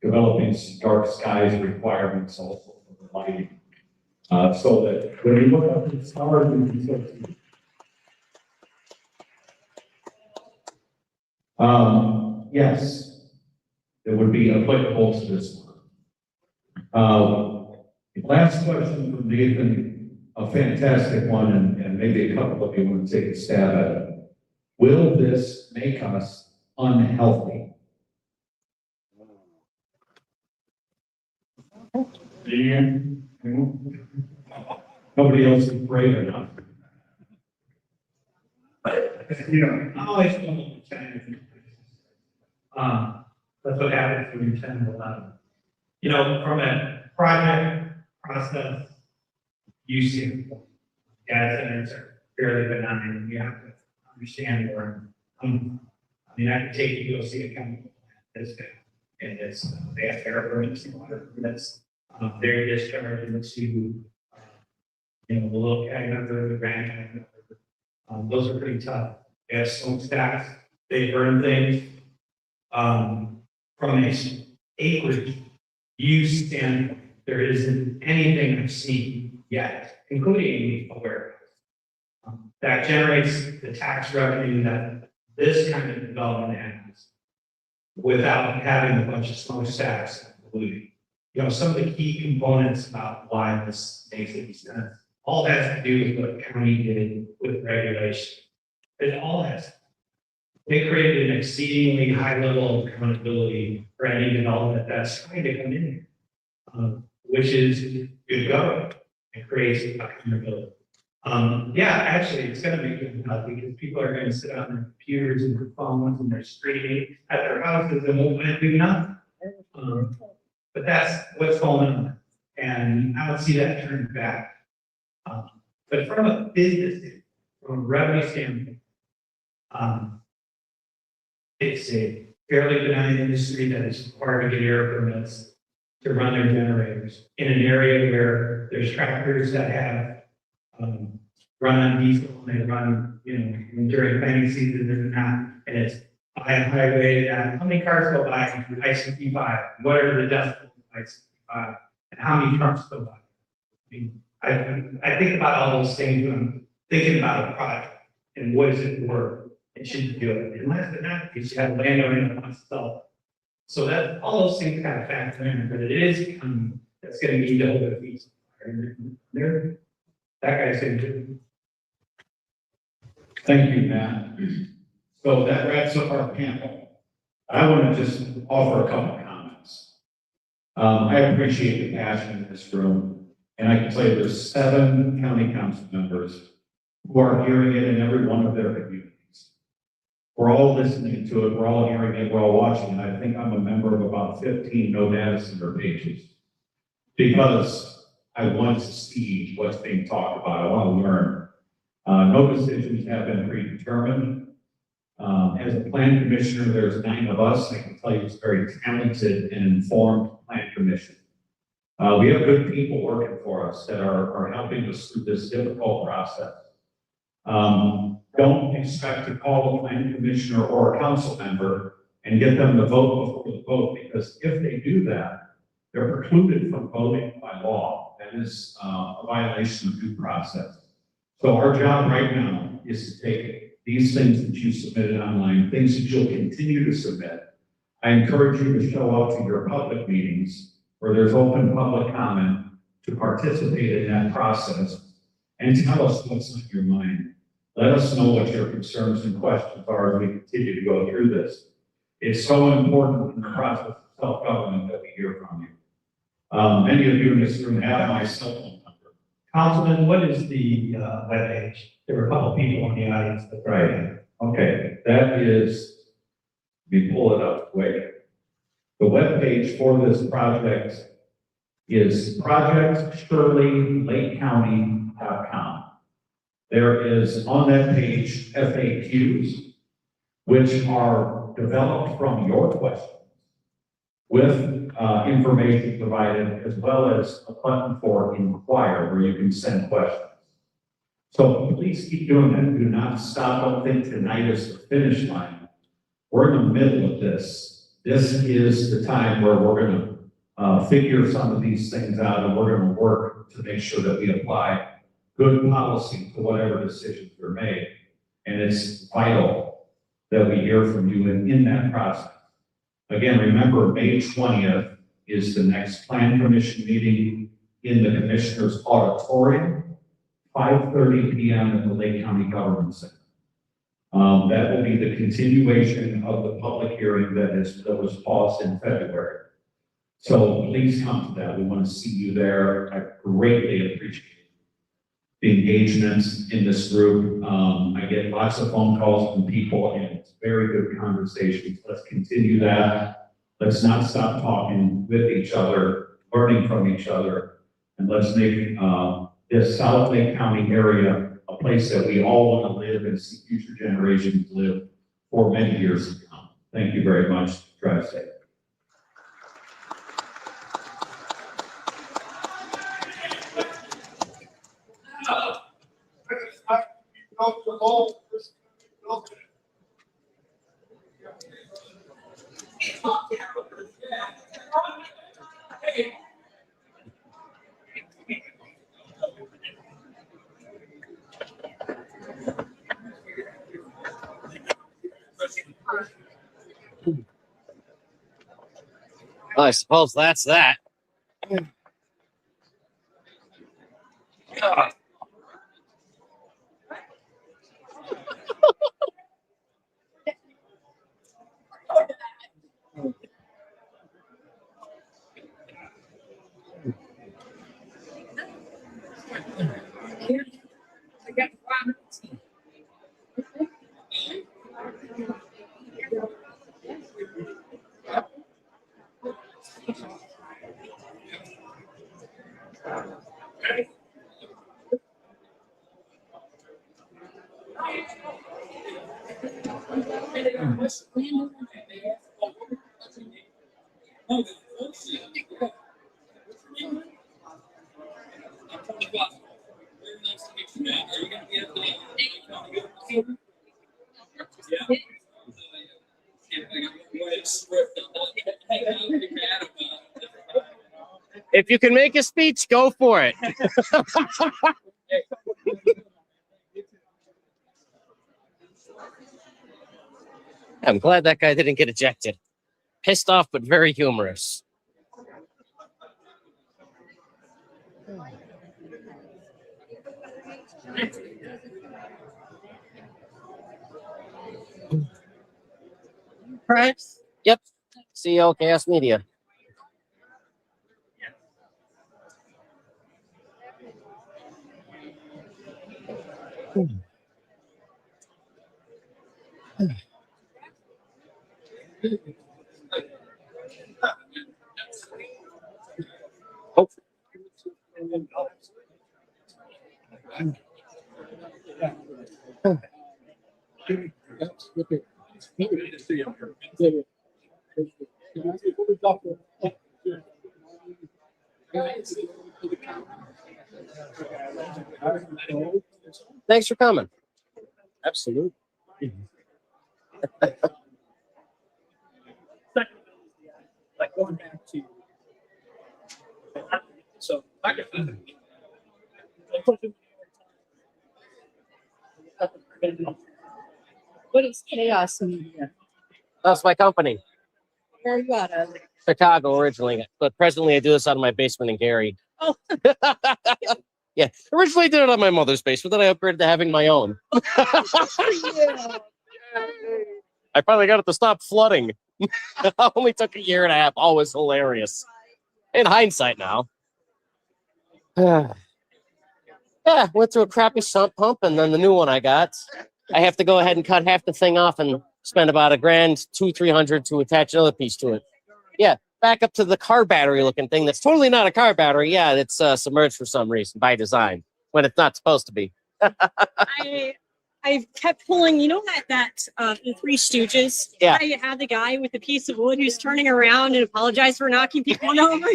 developing some dark skies requirements also for the lighting. So that when you look up at the stars, you can still see. Yes, it would be applicable to this one. Last question from Nathan, a fantastic one, and maybe a couple of you want to take a stab at it. Will this make us unhealthy? Nobody else is brave enough. I always struggle with 10 different places. That's what happens when you're 10 and 11. you know, from a project process use standpoint, data centers are fairly benign, and you have to understand where, I mean, I could take you to go see a chemical plant that's good, and it's, they have air permits and water permits, they're discharging to, you know, the little ag number, the grand ag number, those are pretty tough. They have smokestacks, they burn things, from a acreage use standpoint, there isn't anything I've seen yet, including a warehouse, that generates the tax revenue that this kind of development has without having a bunch of smokestacks and polluting. You know, some of the key components about why this makes any sense, all has to do with what the county did with regulation. It all has. They created an exceedingly high level of accountability for any development that's trying to come in here, which is good government. It creates accountability. Yeah, actually, it's going to make you happy because people are going to sit on their computers and their phones and they're streaming at their houses and won't do nothing. But that's what's going on, and I don't see that turning back. But from a business, from a revenue standpoint, it's a fairly benign industry that is required to get air permits to run their generators in an area where there's tractors that have run on diesel and they run, you know, during planting season and not, and it's by a highway. How many cars go by I-65? What are the decibels of I-65? And how many trucks go by? I mean, I think about all those things when I'm thinking about a project and what is it worth and should you do it. And last but not least, you have a landowner that wants to sell it. So that all those things kind of factor in, but it is that's going to need to hold their feet. There, that guy's going to do. Thank you, Matt. So that wraps up our panel. I want to just offer a couple of comments. I appreciate the passion in this room, and I can tell you there's 7 county council members who are hearing it in every one of their communities. We're all listening to it, we're all hearing it, we're all watching it. I think I'm a member of about 15 no data center pages because I want to see what's being talked about. I want to learn. No decisions have been predetermined. As a plan commissioner, there's 9 of us. I can tell you it's a very talented and informed plan commission. We have good people working for us that are helping us through this difficult process. Don't expect to call a plan commissioner or a council member and get them to vote before the vote, because if they do that, they're precluded from voting by law. That is a violation of due process. So our job right now is to take these things that you submitted online, things that you'll continue to submit. I encourage you to show up to your public meetings where there's open public comment to participate in that process and tell us what's on your mind. Let us know what your concerns and questions are as we continue to go through this. It's so important in the process of self-government that we hear from you. Many of you in this room have my cell phone number. Councilman, what is the webpage? There were a couple people in the audience that Right. Okay, that is, let me pull it up quick. The webpage for this project is projectshirleylakecounty.com. There is on that page FAQs, which are developed from your questions with information provided, as well as a button for inquire where you can send questions. So please keep doing that. Do not stop. Don't think tonight is the finish line. We're in the middle of this. This is the time where we're going to figure some of these things out, and we're going to work to make sure that we apply good policy to whatever decisions are made. And it's vital that we hear from you in that process. Again, remember, May 20th is the next Plan Commission meeting in the Commissioner's Auditorium, 5:30 p.m. at the Lake County Government Center. That will be the continuation of the public hearing that was paused in February. So please come to that. We want to see you there. I greatly appreciate the engagement in this group. I get lots of phone calls from people, and it's very good conversations. Let's continue that. Let's not stop talking with each other, learning from each other, and let's make this South Lake County area a place that we all want to live and see future generations live for many years to come. Thank you very much. Drive safe. I suppose that's that. If you can make a speech, go for it. I'm glad that guy didn't get ejected. Pissed off, but very humorous. Press. Yep. CEO Chaos Media. Oh. Thanks for coming. Absolutely. Like going back to. So I can. What is Chaos Media? That's my company. Where are you out of? Chicago originally, but presently I do this out of my basement in Gary. Oh. Yeah, originally I did it on my mother's basement, then I upgraded to having my own. Yeah. I finally got it to stop flooding. Only took a year and a half. Always hilarious. In hindsight now. Yeah, went through a crappy sump pump, and then the new one I got, I have to go ahead and cut half the thing off and spend about $1,000, $200-300 to attach another piece to it. Yeah, back up to the car battery looking thing. That's totally not a car battery. Yeah, it's submerged for some reason by design when it's not supposed to be. I kept pulling, you know the Three Stooges? Yeah. I had the guy with the piece of wood who's turning around and apologized for knocking people over.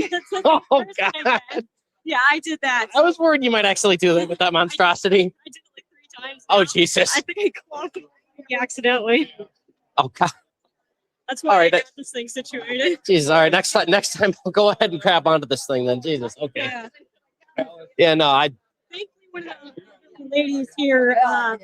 Oh, God. Yeah, I did that. I was worried you might actually do that with that monstrosity. I did it like 3 times. Oh, now. Jesus. I think I clocked it accidentally. Oh, God. That's why All I right, got this thing situated. Jesus. All right. Next time I'll go ahead and grab onto this thing then. Jesus. Okay. Yeah. Yeah, no, Thankfully, when the ladies here,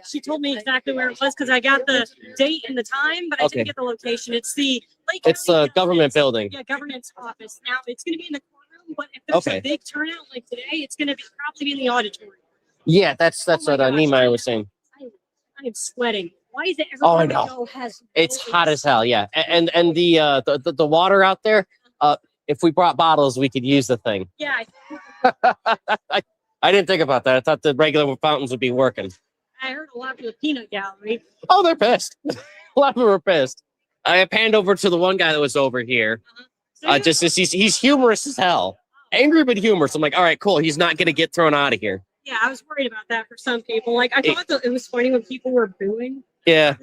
she told me exactly where it was because I got the date and the time, but I Okay. didn't get the location. It's the Lake it's County the government building. Yeah, government's office. Now it's going to be in the courtroom, but if there's Okay. a big turnout like today, it's going to probably be in the auditorium. Yeah, that's Oh what my gosh. Niemeyer was saying. I am sweating. Why is it Oh, I everywhere we know. go has It's hot as hell, yeah. And the water out there, if we brought bottles, we could use the thing. Yeah, I didn't think about that. I thought the regular fountains would be working. I heard a lot from the peanut gallery. Oh, they're pissed. A lot of them are pissed. I panned over to the one guy that was over here. Just as he's humorous as hell. Angry but humorous. I'm like, all right, cool. He's not gonna get thrown out of here. Yeah, I was worried about that for some people. Like, I thought that it was funny when people were booing. Yeah.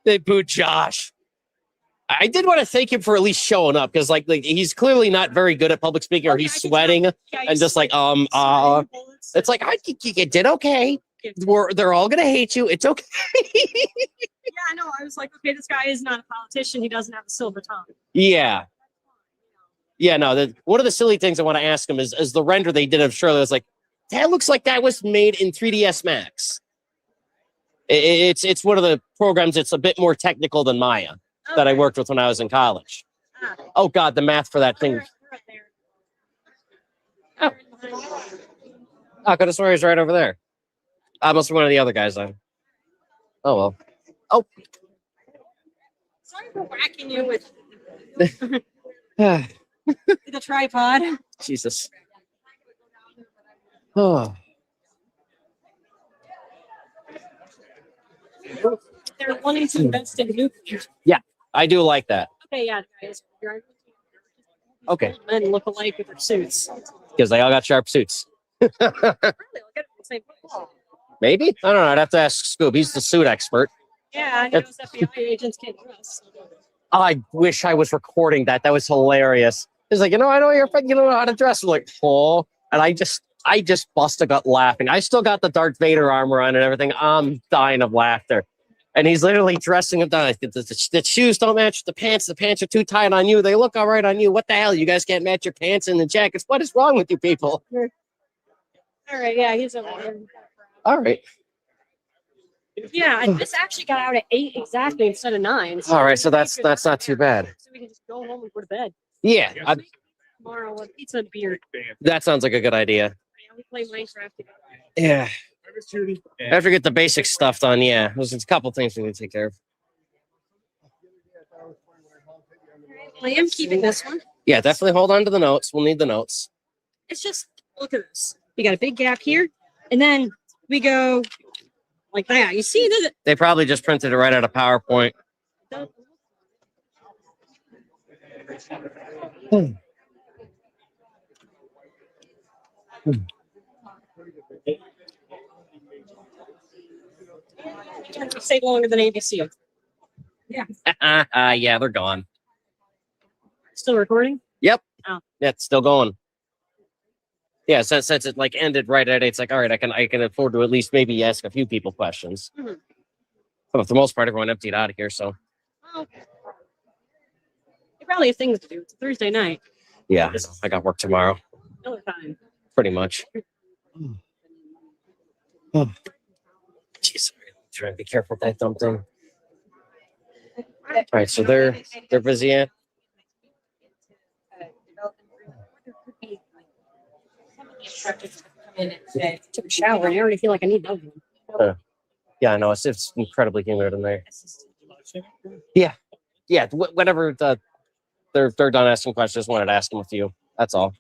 They booed Josh. I did want to thank him for at least showing up because, like he's clearly not very good at public speaking, or he's sweating and just like, it's like, you did okay. They're all gonna hate you. It's okay. Yeah, I know. I was like, okay, this guy is not a politician. He doesn't have a silver tongue. Yeah. Yeah, no. One of the silly things I want to ask him is the render they did of Shirley. I was like, that looks like that was made in 3ds Max. It's one of the programs that's a bit more technical than Maya that I worked with when I was in college. Oh God, the math for that thing. Oh, I could have sworn he's right over there. I must be one of the other guys then. Oh well. Oh. Sorry for whacking you with the tripod. Jesus. Oh. They're wanting to invest in nuclear. Yeah, I do like that. Okay, yeah, guys. Okay. Men look alike with their suits. Because they all got sharp suits. Really? Look at the same. Maybe? I don't know. I'd have to ask Scoob. He's the suit expert. Yeah, he knows FBI agents can't dress. I wish I was recording that. That was hilarious. He's like, I know you don't know how to dress. I'm like, oh. And I just bust a gut laughing. I still got the Darth Vader armor on and everything. I'm dying of laughter. And he's literally dressing him down. The shoes don't match the pants. The pants are too tight on you. They look all right on you. What the hell? You guys can't match your pants and the jackets. What is wrong with you people? All right, yeah, he's over there. All right. Yeah, and this actually got out at 8 exactly instead of 9. So all right, so that's not too bad. So we can just go home and go to bed. Yeah. Tomorrow with pizza and beer. That sounds like a good idea. Yeah, we play Minecraft together. Yeah. After we get the basic stuff done, yeah. There's a couple things we need to take care of. I am keeping this one. Yeah, definitely hold on to the notes. We'll need the notes. It's just, look at this. We got a big gap here, and then we go like that. You see that? They probably just printed it right out of PowerPoint. Stay longer than ABC. Yeah. Yeah, they're gone. Still recording? Yep. Oh. Yeah, it's still going. Yeah, since it like ended right at 8, it's like, all right, I can afford to at least maybe ask a few people questions. Mm-hmm. But for the most part, everyone emptied out of here, so. Well, you probably have things to do. It's a Thursday night. Yeah, I got work tomorrow. Another time. Pretty much. Oh. Jeez, trying to be careful with that dumb thing. All right, so they're busy at. Took a shower and I already feel like I need another one. Yeah, I know it's incredibly humid in there. Yeah, whenever they're done asking questions, wanted to ask them a few. That's all.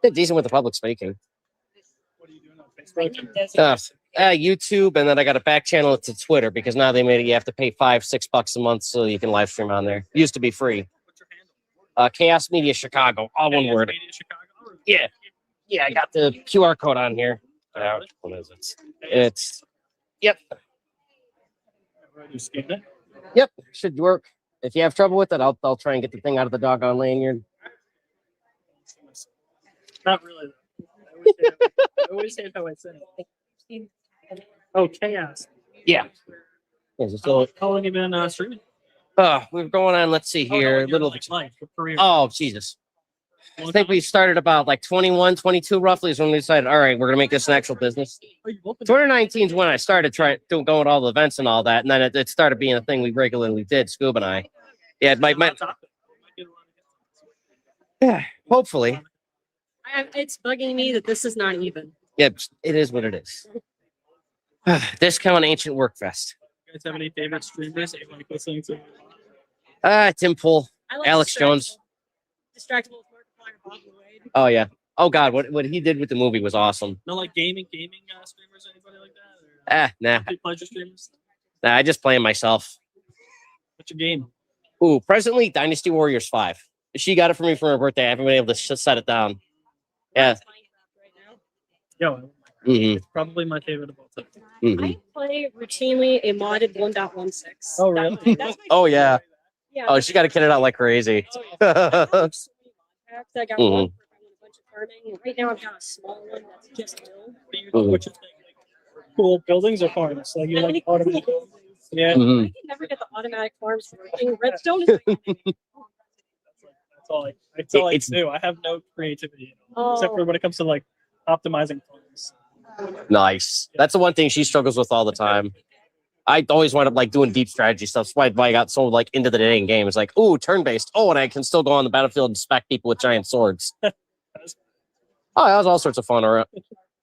Did decent with the public speaking. YouTube, and then I got to back channel it to Twitter because now they made it you have to pay $5-6 a month so you can live stream on there. It used to be free. Chaos Media Chicago, all one word. Yeah, I got the QR code on here. What is it? It's yep. Yep, should work. If you have trouble with it, I'll try and get the thing out of the doggone lanyard. Not really. I always say how I said it. Oh, chaos. Yeah. How long you been streaming? We're going on, let's see here. Life, career. Oh, Jesus. I think we started about like 21, 22 roughly is when we decided, all right, we're going to make this an actual business. 2019 is when I started going to all the events and all that. And then it started being a thing we regularly did, Scoob and I. Yeah, yeah, hopefully. It's bugging me that this is not even. Yep, it is what it is. Discount Ancient Workfest. You guys have any favorite streamers that you like listening to? Tim Pool, I like Alex Jones. Distractable Markiplier, Bob Wade. Oh yeah. Oh God, what he did with the movie was awesome. No, like gaming streamers, anybody like that? Or, Nah. pleasure streamers. Nah, I just play myself. What's your game? Ooh, presently Dynasty Warriors 5. She got it for me for her birthday. I haven't been able to set it down. Yeah. Yeah, Mm-hmm. it's probably my favorite of all time. Mm-hmm. I play routinely a modded 1.16. Oh, really? That's my Oh yeah. Yeah. Oh, she got to kit it out like crazy. Oh, yeah. I got so many mod packs. I got Mhm. one for if I want a bunch of farming. Right now I've got a small one that's just build. What you think? Like, cool buildings or farms? Like you I like think automatic? cool buildings. Yeah. Mhm. I can never get the automatic farms working. Redstone is my thing. That's all I It's- can do. I have no creativity except for when it comes to like optimizing farms. Nice. That's the one thing she struggles with all the time. I always wind up like doing deep strategy stuff. That's why I got so like into the dating game. It's like, ooh, turn-based. Oh, and I can still go on the battlefield and smack people with giant swords. Oh, that was all sorts of fun. Around.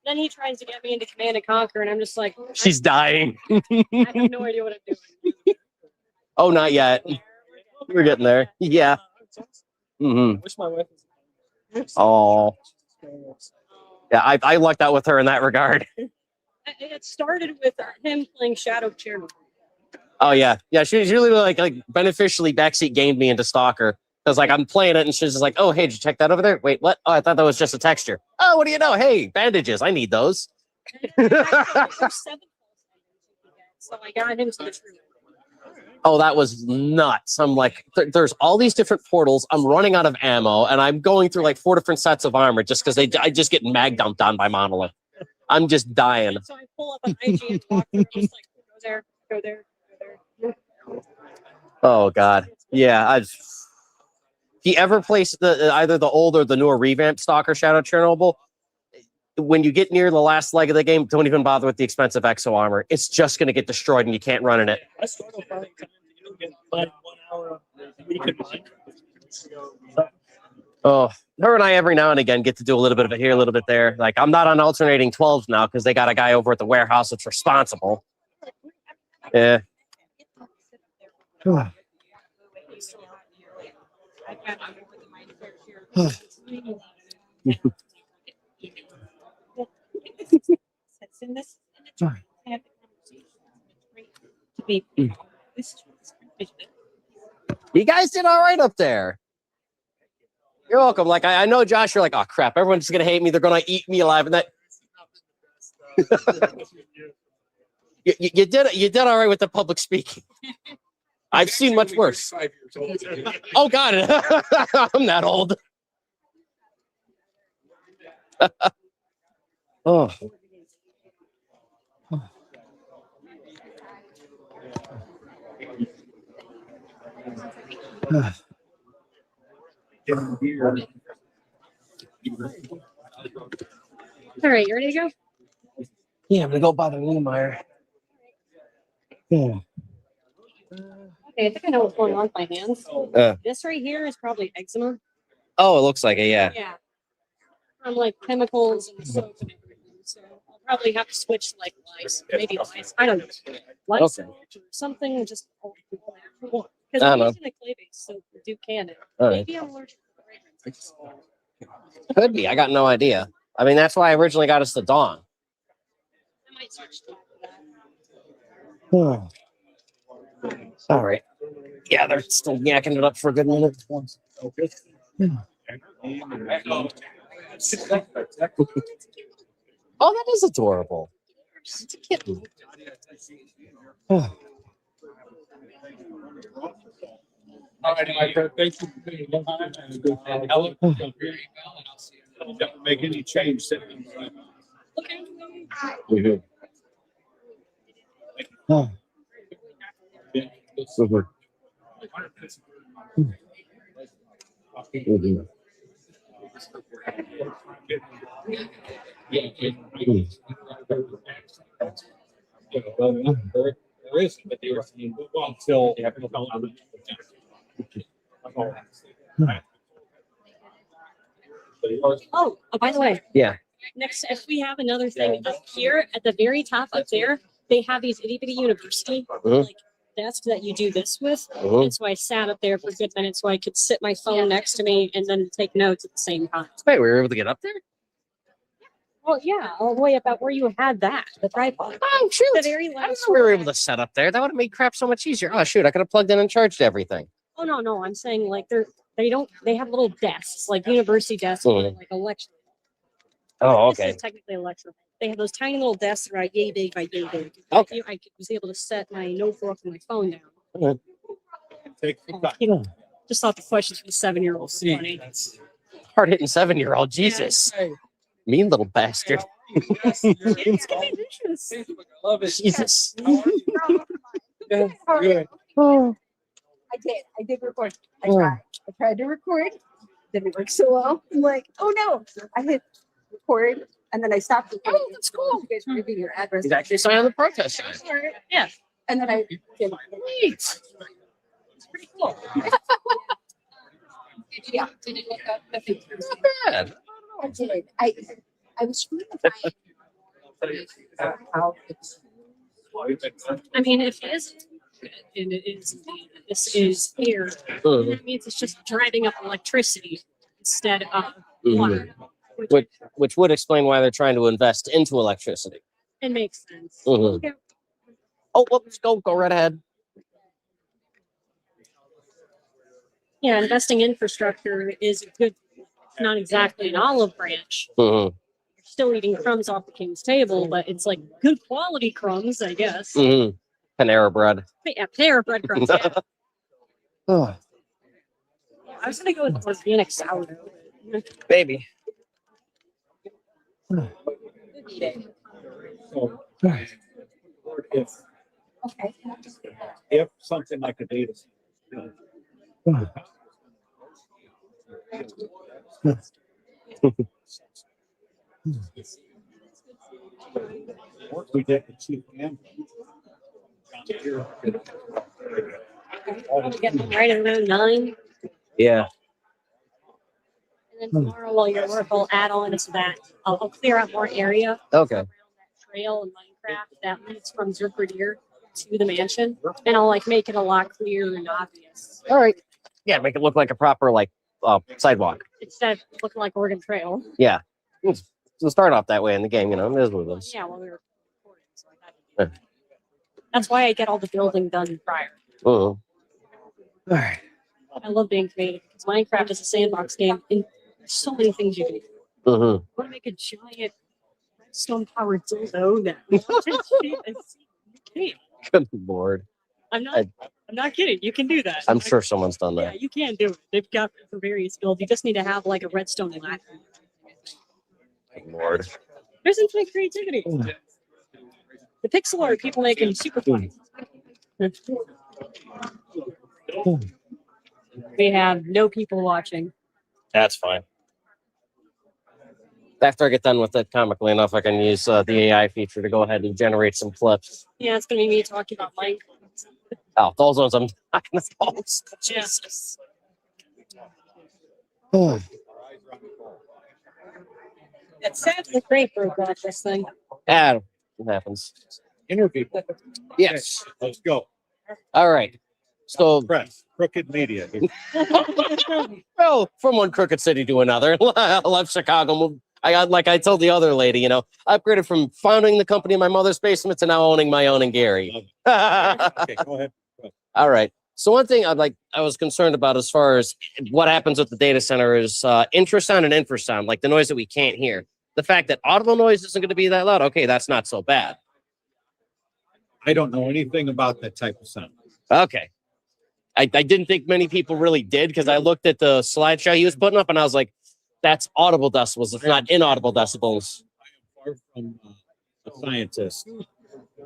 Then he tries to get me into Command and Conquer, and I'm just like, She's dying. I have no idea what I'm doing. Oh, not yet. We're getting there. Yeah. Mm-hmm. I wish my wife was. Oh. Yeah, I lucked out with her in that regard. It started with him playing Shadow Chernobyl. Oh yeah, yeah. She really like beneficially backseat gamed me into Stalker because like I'm playing it and she's just like, oh hey, did you check that over there? Wait, what? Oh, I thought that was just a texture. Oh, what do you know? Hey, bandages. I need those. There's 7 pulse items you can get, so I got him to the true. Oh, that was nuts. I'm like, there's all these different portals. I'm running out of ammo, and I'm going through like 4 different sets of armor just because I just get mag dumped on by Monolith. I'm just dying. So I pull up an IG and walk through, just like go there, go there, go there. Oh God, yeah. If you ever place the either the old or the newer revamped Stalker Shadow Chernobyl, when you get near the last leg of the game, don't even bother with the expensive exo armor. It's just going to get destroyed, and you can't run in it. I struggle finding time to get like 1 hour a week in Minecraft. Oh, her and I every now and again get to do a little bit of it here, a little bit there. Like I'm not on alternating 12s now because they got a guy over at the warehouse that's responsible. Yeah. You guys did all right up there. You're welcome. Like I know, Josh. You're like, oh crap! Everyone's gonna hate me. They're gonna eat me alive. And that you did. You did all right with the public speaking. I've seen much worse. Oh God, I'm that old. Oh. All right, you ready to go? Yeah, I'm gonna go bother Niemeyer. Yeah. Okay, I think I know what's going on with my hands. This right here is probably eczema. Oh, it looks like it. Yeah. Yeah. From like chemicals and soap and everything. So I'll probably have to switch to like lice. Maybe lice. I don't know. Lice Okay. or something just because I don't I'm know. using a clay-based soap for Duke Cannon. All right. Maybe I'm allergic to fragrance. Could be. I got no idea. I mean, that's why I originally got us the Dawn. I might switch to that. All right. Yeah, they're still yakking it up for a good minute. Oh, that is adorable. It's a kitten. All right, Mike, thank you for being on time and good. And Ellen, don't make any change. Oh. There is, but they were saying, well, until. Oh, by the way. Yeah. Next, if we have another thing up here at the very top up there, they have these itty bitty university like desks that you do this with. And so I sat up there for a good minute so I could sit my phone next to me and then take notes at the same time. Wait, we were able to get up there? Well, yeah, all the way about where you had that, the tripod. Oh, shoot. The very I didn't last know we were one. able to set up there. That would have made crap so much easier. Oh, shoot. I could have plugged in and charged everything. Oh no, I'm saying like they have little desks, like university desks, like a lecture. Oh, This okay. is technically a lecture. They have those tiny little desks that are yay big by yay big. Okay. I was able to set my notebook and my phone down. Mhm. Just thought the questions for the 7-year-old was funny. Hard hitting 7-year-old. Jesus. Mean little bastard. Jesus. Good. Oh. I did record. I tried to record. Didn't work so well. I'm like, oh no. I hit record and then I stopped recording. Oh, that's cool. You guys were giving your address. He's actually signed on the protest. Yeah. And then I did. It's pretty cool. Yeah. Did it look up the pictures? not bad. I did. I was trying to find how it's. I mean, if it is good, and it is, this is air, that means it's just driving up electricity instead of water. Which would explain why they're trying to invest into electricity. It makes sense. Okay. Oh, whoops, go right ahead. Yeah, investing in infrastructure is good. It's not exactly an olive branch. You're still eating crumbs off the king's table, but it's like good quality crumbs, I guess. Panera bread. Yeah, Panera bread crumbs. Yeah. Oh, I was gonna go with organic sourdough. baby. If something like a data. We did the chief and. Probably get them right around 9. Yeah. And then tomorrow while you're at work, I'll add on to that. I'll clear out more area. Okay. Trail in Minecraft that leads from Zerkradier to the mansion, and I'll like make it a lot clearer and obvious. All right. Yeah, make it look like a proper sidewalk. Instead of looking like Oregon Trail. Yeah. We'll start off that way in the game, it is what it is. Yeah, well, we were recording, so I thought that's why I get all the building done prior. All right. I love being creative because Minecraft is a sandbox game, and there's so many things you can do. I want to make a giant redstone powered dildo that Good Lord. I'm not kidding. You can do that. I'm sure someone's done Yeah, that. you can do it. They've got for various builds. You just need to have like a redstone ladder. Good Lord. There's infinite creativity. The pixel art people make them super funny. We have no people watching. That's fine. After I get done with it comically enough, I can use the AI feature to go ahead and generate some clips. Yeah, it's gonna be me talking about Minecraft. Oh, those ones I'm not gonna post. Jesus. Oh. It's sadly great for this thing. Yeah, it happens. Interview. Yes. Let's go. All right. So Press. Crooked Media. well, from one crooked city to another. I left Chicago. I got, like I told the other lady, I upgraded from founding the company in my mother's basement to now owning my own in Gary. Okay, go ahead. All right. So one thing I was concerned about as far as what happens with the data center is infrasound and infrasound, like the noise that we can't hear. The fact that audible noise isn't going to be that loud, okay, that's not so bad. I don't know anything about that type of sound. Okay. I didn't think many people really did because I looked at the slideshow he was putting up and I was like, that's audible decibels. It's not inaudible decibels. I am far from a scientist.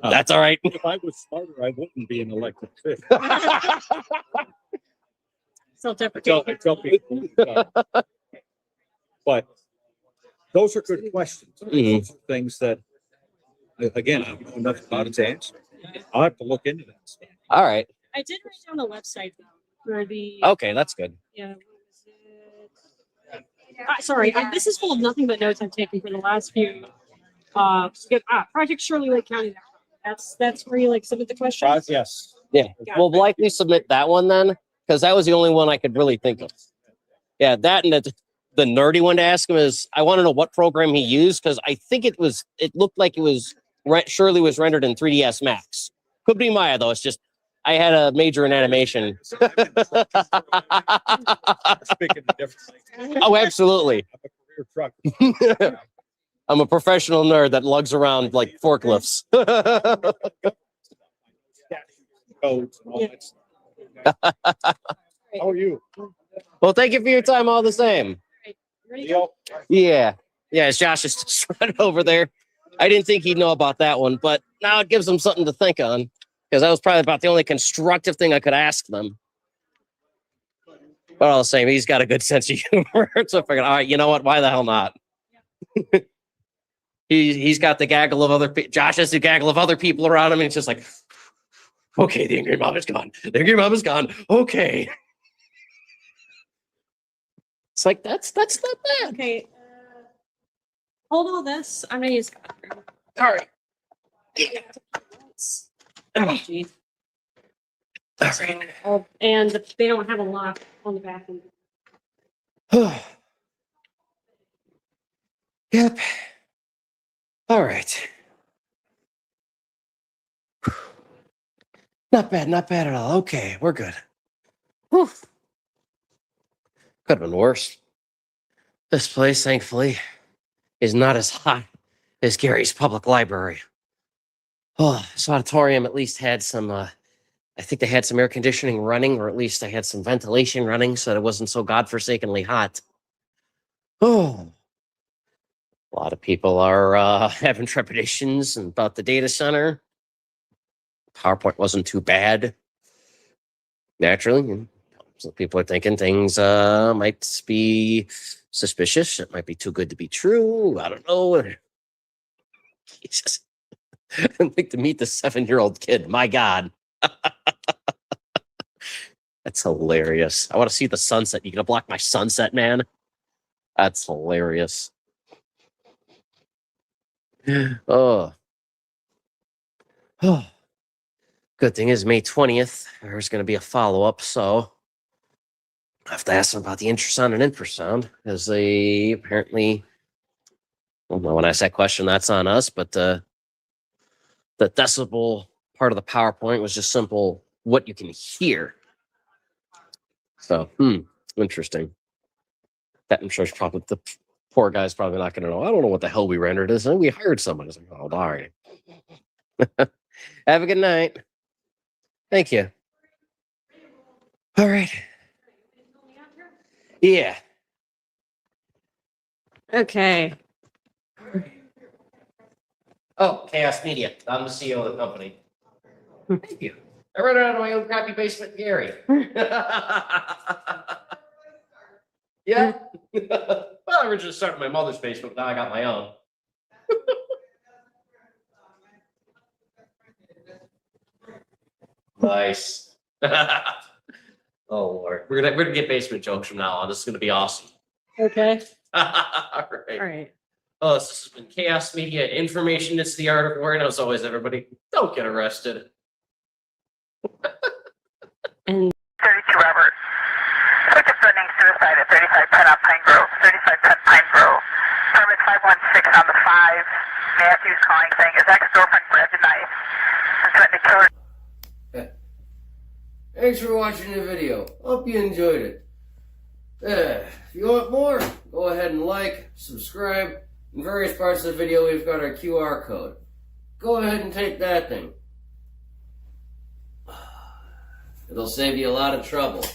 That's all right. If I was smarter, I wouldn't be an electric fish. Self-deprecating. I tell people, but those are good questions. Those are things that, again, I don't know enough about it to answer. I'll have to look into that stuff. All right. I did write down a website though for the. Okay, that's good. Yeah. What was it? Sorry, this is full of nothing but notes I've taken for the last few. Project Shirley Lake County. That's where you like submit the questions. Yes. Yeah. We'll likely submit that one then, because that was the only one I could really think of. Yeah, that and the nerdy one to ask him is, I want to know what program he used, because I think it looked like it was surely was rendered in 3ds Max. Could be Maya though. It's just I had a major in animation. Oh, absolutely. I'm a professional nerd that lugs around like forklifts. How are you? Well, thank you for your time all the same. Yeah. Yeah, Josh is just right over there. I didn't think he'd know about that one, but now it gives him something to think on, because that was probably about the only constructive thing I could ask them. But all the same, he's got a good sense of humor. So I figured, all right, you know what? Why the hell not? He's got the gaggle of Josh has the gaggle of other people around him, and it's just like, okay, the angry mom is gone. The angry mom is gone. Okay. It's like, that's not bad. Okay. Hold all this. I'm gonna use. All right. Oh, geez. All right. Oh, and they don't have a lock on the back end. Yep. All right. Not bad at all. Okay, we're good. Whew. Could have been worse. This place, thankfully, is not as hot as Gary's public library. Oh, this auditorium at least had some, I think they had some air conditioning running, or at least they had some ventilation running so that it wasn't so godforsakenly hot. Oh, a lot of people are having trepidations about the data center. PowerPoint wasn't too bad. Naturally, some people are thinking things might be suspicious. It might be too good to be true. I don't know. Jesus. I'd like to meet the 7-year-old kid. My God. That's hilarious. I want to see the sunset. You gonna block my sunset, man? That's hilarious. Oh. Oh. Good thing is May 20th, there's going to be a follow-up, so I have to ask them about the ultrasound and infrasound, because they apparently, well, when I ask that question, that's on us, but the decibel part of the PowerPoint was just simple what you can hear. So, interesting. That I'm sure is probably, the poor guy's probably not going to know. I don't know what the hell we rendered this, and we hired someone. It's like, oh, all right. Have a good night. Thank you. All right. Yeah. Okay. Oh, Chaos Media. I'm the CEO of the company. Thank you. I run it out of my own crappy basement, Gary. Yeah. Well, I originally started in my mother's basement, but now I got my own. Nice. Oh Lord, we're gonna get basement jokes from now on. This is gonna be awesome. Okay. All right. All right. Oh, this has been Chaos Media. Information is the art of war. And as always, everybody, don't get arrested. And 32 Robert. Suspect threatening suicide at 35 Penn on Pine Grove. 35 Penn Pine Grove. Permit 516 on the 5. Matthews calling saying his ex-girlfriend grabbed a knife and threatened to kill her. Thanks for watching the video. Hope you enjoyed it. If you want more, go ahead and like, subscribe. In various parts of the video, we've got our QR code. Go ahead and take that thing. It'll save you a lot of trouble.